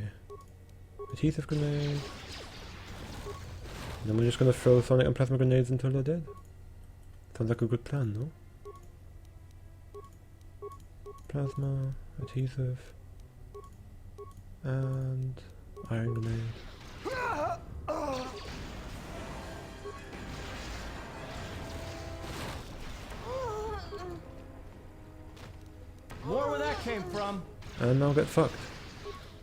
adhesive grenade. And then we're just gonna throw sonic and plasma grenades until they're dead. Sounds like a good plan, no? Plasma, adhesive, and iron grenade. More where that came from. And now get fucked.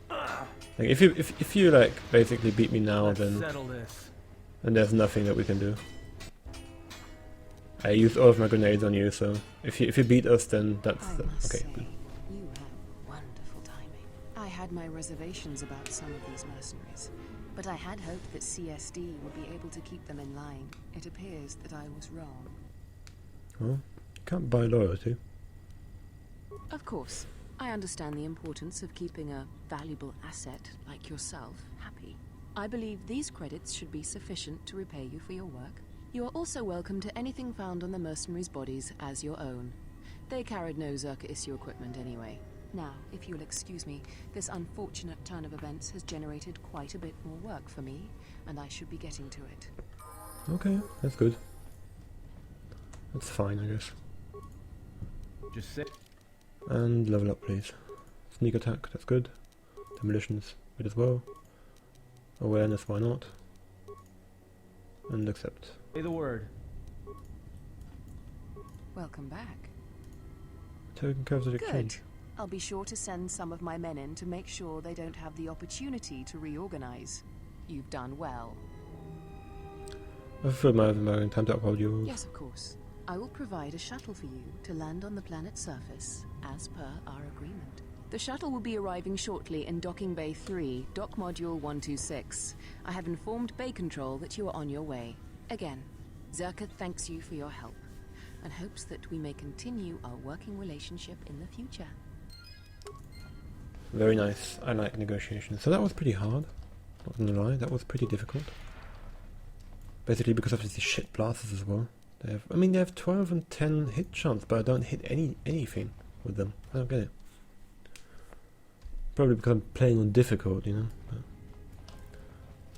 Like if you like basically beat me now, then there's nothing that we can do. I used all of my grenades on you, so if you beat us, then that's okay. Good. You have wonderful timing. I had my reservations about some of these mercenaries, but I had hoped that CSD would be able to keep them in line. It appears that I was wrong. Well, you can't buy loyalty. Of course, I understand the importance of keeping a valuable asset like yourself happy. I believe these credits should be sufficient to repay you for your work. You are also welcome to anything found on the mercenaries' bodies as your own. They carried no Zerka issue equipment anyway. Now, if you'll excuse me, this unfortunate turn of events has generated quite a bit more work for me, and I should be getting to it. Okay, that's good. That's fine, I guess. Just sit. And level up, please. Sneak attack, that's good. Demolitions, good as well. Awareness, why not? And accept. Say the word. Welcome back. Token curves of Good. exchange. I'll be sure to send some of my men in to make sure they don't have the opportunity to reorganize. You've done well. I've fulfilled my overbearing time to uphold yours. Yes, of course. I will provide a shuttle for you to land on the planet's surface, as per our agreement. The shuttle will be arriving shortly in Docking Bay 3, Dock Module 126. I have informed Bay Control that you are on your way. Again, Zerka thanks you for your help, and hopes that we may continue our working relationship in the future. Very nice. I like negotiations. So that was pretty hard. Not gonna lie, that was pretty difficult. Basically because of these shit blasters as well. They have 12 and 10 hit chance, but I don't hit anything with them. I don't get it. Probably because I'm playing on difficult, you know.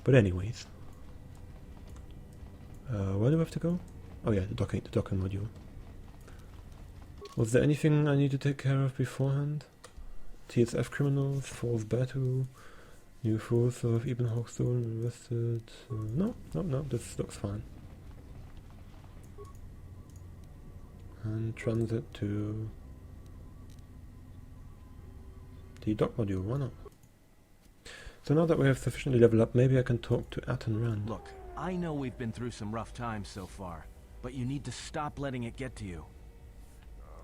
But anyways. Where do I have to go? Oh yeah, the docking module. Was there anything I need to take care of beforehand? TSF criminals, false battle, new force of Ibn Hawkstone arrested. No, this looks fine. And transit to the dock module, why not? So now that we have sufficiently leveled up, maybe I can talk to Atten Rand. Look, I know we've been through some rough times so far, but you need to stop letting it get to you.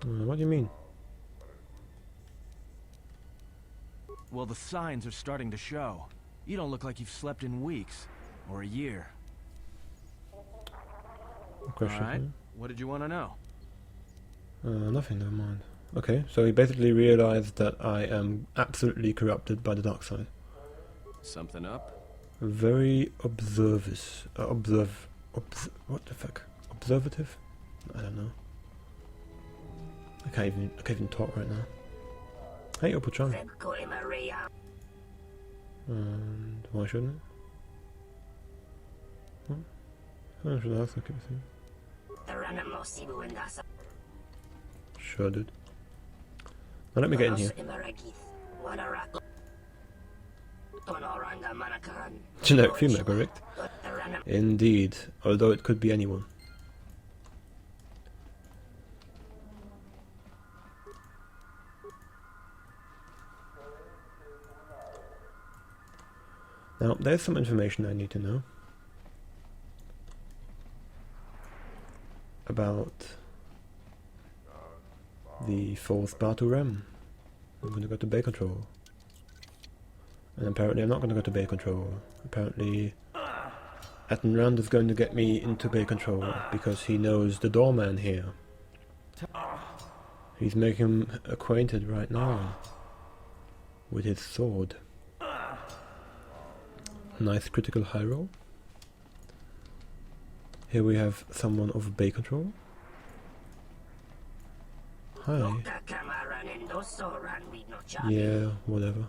What do you mean? Well, the signs are starting to show. You don't look like you've slept in weeks, or a year. Question. Alright, what did you want to know? Nothing, never mind. Okay, so he basically realized that I am absolutely corrupted by the dark side. Something up? Very what the fuck? Observative? I don't know. I can't even talk right now. Hey, Opal. And why shouldn't it? What? I should ask, I keep saying. Sure, dude. Now let me get in here. Generic female, correct? Indeed, although it could be anyone. Now, there's some information I need to know about the fourth Batu Rem. I'm going to go to Bay Control. And apparently I'm not going to go to Bay Control. Apparently Errand is going to get me into Bay Control because he knows the doorman here. He's making him acquainted right now with his sword. Nice critical high roll. Here we have someone of Bay Control. Hi. Yeah, whatever.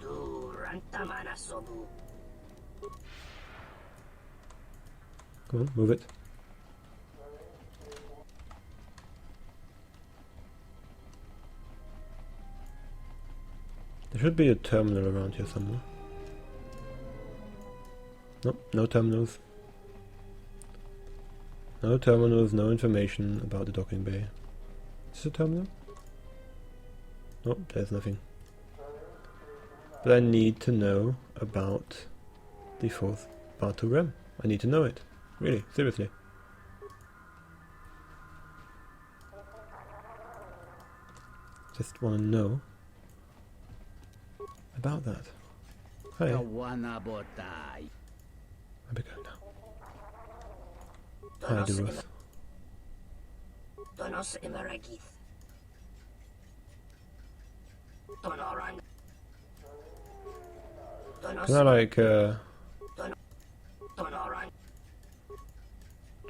Come on, move it. There should be a terminal around here somewhere. Nope, no terminals. No terminals, no information about the docking bay. Is this a terminal? Nope, there's nothing. But I need to know about the fourth Batu Rem. I need to know it. Really, seriously. Just want to know about that. Hi. I'll be going now. Hi, Ruth. Can I like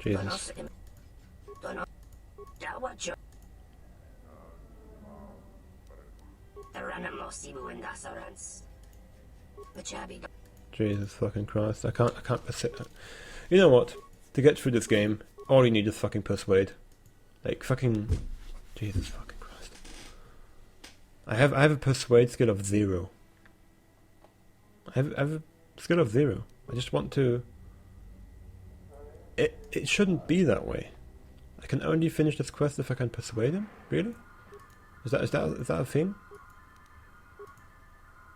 Jesus. Jesus fucking Christ, I can't you know what? To get through this game, all you need is fucking persuade. Like fucking Jesus fucking Christ. I have a persuade skill of 0. I have a skill of 0. I just want to it shouldn't be that way. I can only finish this quest if I can persuade him? Really? Is that a thing?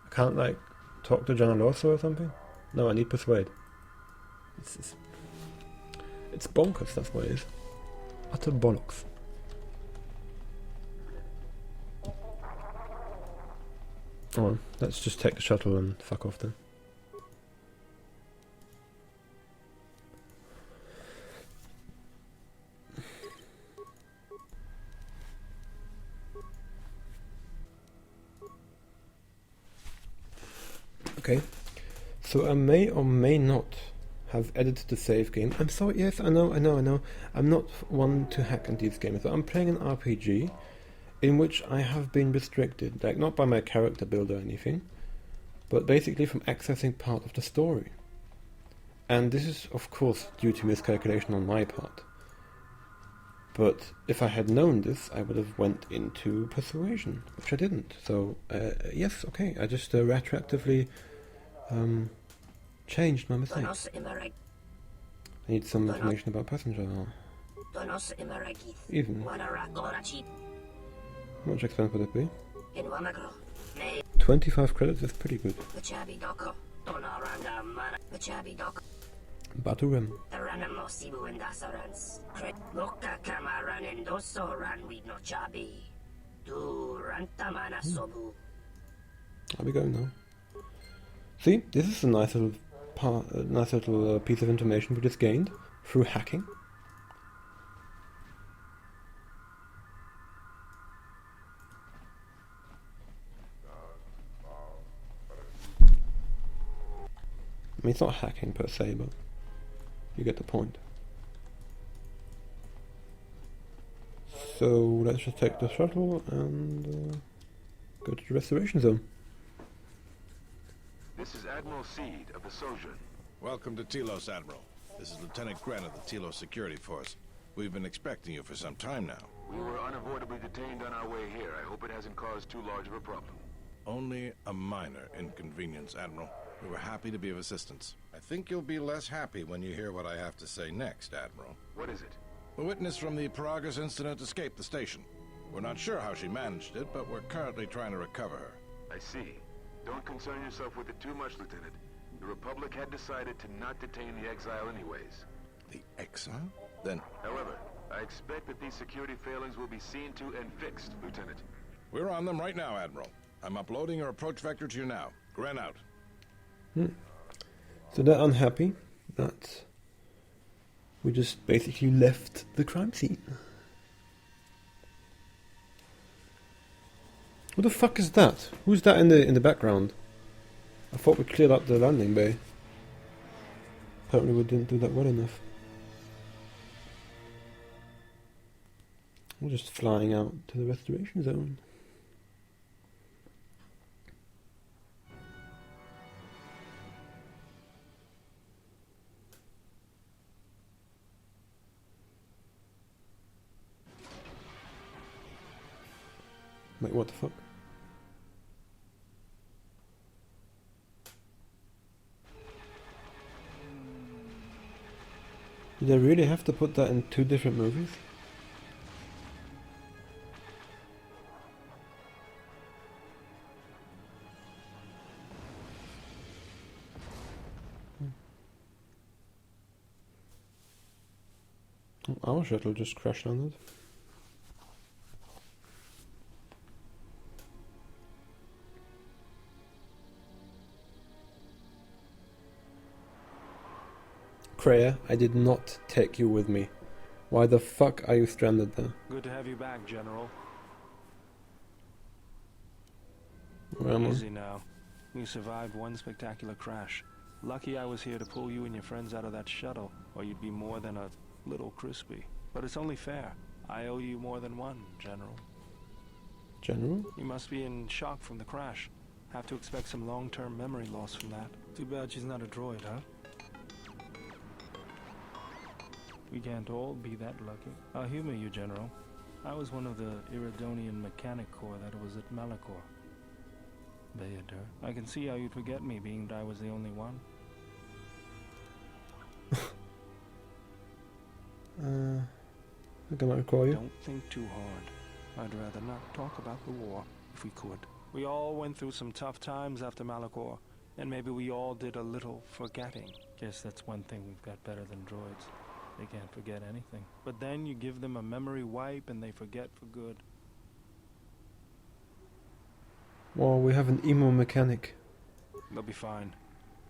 I can't like talk to John Alonso or something? No, I need persuade. It's bonkers, that's what it is. Utter bollocks. Oh, let's just take the shuttle and fuck off then. Okay, so I may or may not have edited the save game. I'm sorry, yes, I know. I'm not one to hack into these games, but I'm playing an RPG in which I have been restricted, like not by my character build or anything, but basically from accessing part of the story. And this is, of course, due to miscalculation on my part. But if I had known this, I would have went into persuasion, which I didn't. So, yes, okay, I just retroactively changed my mistake. I need some information about passenger. Even. How much expense would it be? 25 credits is pretty good. Batu Rem. I'll be going now. See, this is a nice little piece of information we just gained through hacking. I mean, it's not hacking per se, but you get the point. So let's just take the shuttle and go to the restoration zone. This is Admiral Seed of the Sojourn. Welcome to Telos, Admiral. This is Lieutenant Gren of the Telos Security Force. We've been expecting you for some time now. We were unavoidably detained on our way here. I hope it hasn't caused too large of a problem. Only a minor inconvenience, Admiral. We were happy to be of assistance. I think you'll be less happy when you hear what I have to say next, Admiral. What is it? A witness from the Paragus incident escaped the station. We're not sure how she managed it, but we're currently trying to recover her. I see. Don't concern yourself with it too much, Lieutenant. The Republic had decided to not detain the exile anyways. The exile? Then... However, I expect that these security failings will be seen to and fixed, Lieutenant. We're on them right now, Admiral. I'm uploading your approach vector to you now. Gren out. So they're unhappy that we just basically left the crime scene. What the fuck is that? Who's that in the background? I thought we cleared up the landing bay. Apparently we didn't do that well enough. We're just flying out to the restoration zone. Wait, what the fuck? Did I really have to put that in 2 different movies? Our shuttle just crash landed. Kreia, I did not take you with me. Why the fuck are you stranded there? Good to have you back, General. Where am I? Easy now. You survived one spectacular crash. Lucky I was here to pull you and your friends out of that shuttle, or you'd be more than a little crispy. But it's only fair. I owe you more than one, General. General? You must be in shock from the crash. Have to expect some long-term memory loss from that. Too bad she's not a droid, huh? We can't all be that lucky. I'll humor you, General. I was one of the Iridonian Mechanic Corps that was at Malachor. Bayadur. I can see how you'd forget me, being that I was the only one. I think I might recall you. Don't think too hard. I'd rather not talk about the war, if we could. We all went through some tough times after Malachor, and maybe we all did a little forgetting. Guess that's one thing we've got better than droids. They can't forget anything. But then you give them a memory wipe and they forget for good. Well, we have an emo mechanic. They'll be fine.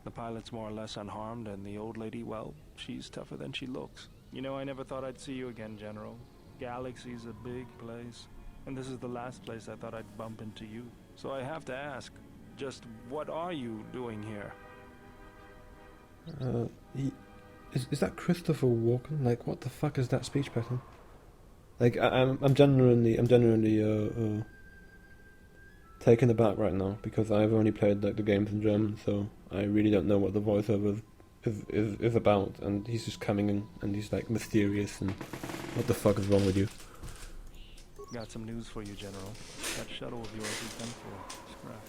The pilot's more or less unharmed, and the old lady, well, she's tougher than she looks. You know, I never thought I'd see you again, General. Galaxy's a big place, and this is the last place I thought I'd bump into you. So I have to ask, just what are you doing here? Is that Christopher Walken? Like, what the fuck is that speech pattern? Like, I'm genuinely taken aback right now, because I've only played like the games in German, so I really don't know what the voiceover is about, and he's just coming in and he's like mysterious and what the fuck is wrong with you? Got some news for you, General. That shuttle of yours is done for. Scrap.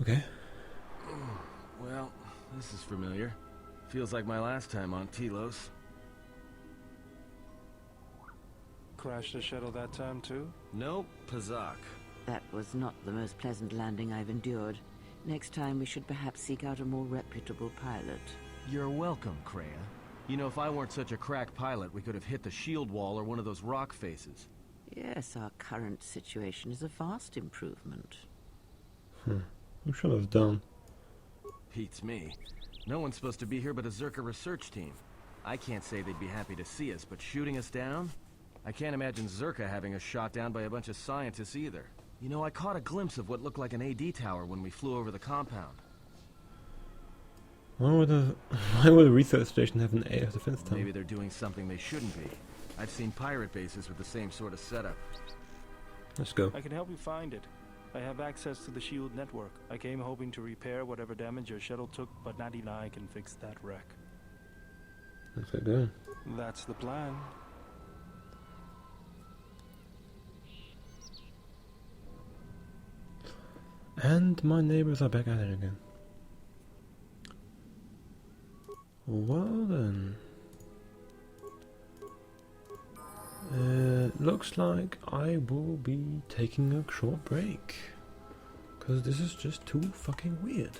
Okay. Well, this is familiar. Feels like my last time on Telos. Crashed the shuttle that time too? Nope, Pazak. That was not the most pleasant landing I've endured. Next time we should perhaps seek out a more reputable pilot. You're welcome, Kreia. You know, if I weren't such a crack pilot, we could have hit the shield wall or one of those rock faces. Yes, our current situation is a vast improvement. What should I have done? Beats me. No one's supposed to be here but a Zerka research team. I can't say they'd be happy to see us, but shooting us down? I can't imagine Zerka having us shot down by a bunch of scientists either. You know, I caught a glimpse of what looked like an AD tower when we flew over the compound. Why would a research station have an air defense tower? Maybe they're doing something they shouldn't be. I've seen pirate bases with the same sort of setup. Let's go. I can help you find it. I have access to the shield network. I came hoping to repair whatever damage your shuttle took, but not even I can fix that wreck. Let's get going. That's the plan. And my neighbors are back at it again. Well then. Looks like I will be taking a short break. Because this is just too fucking weird.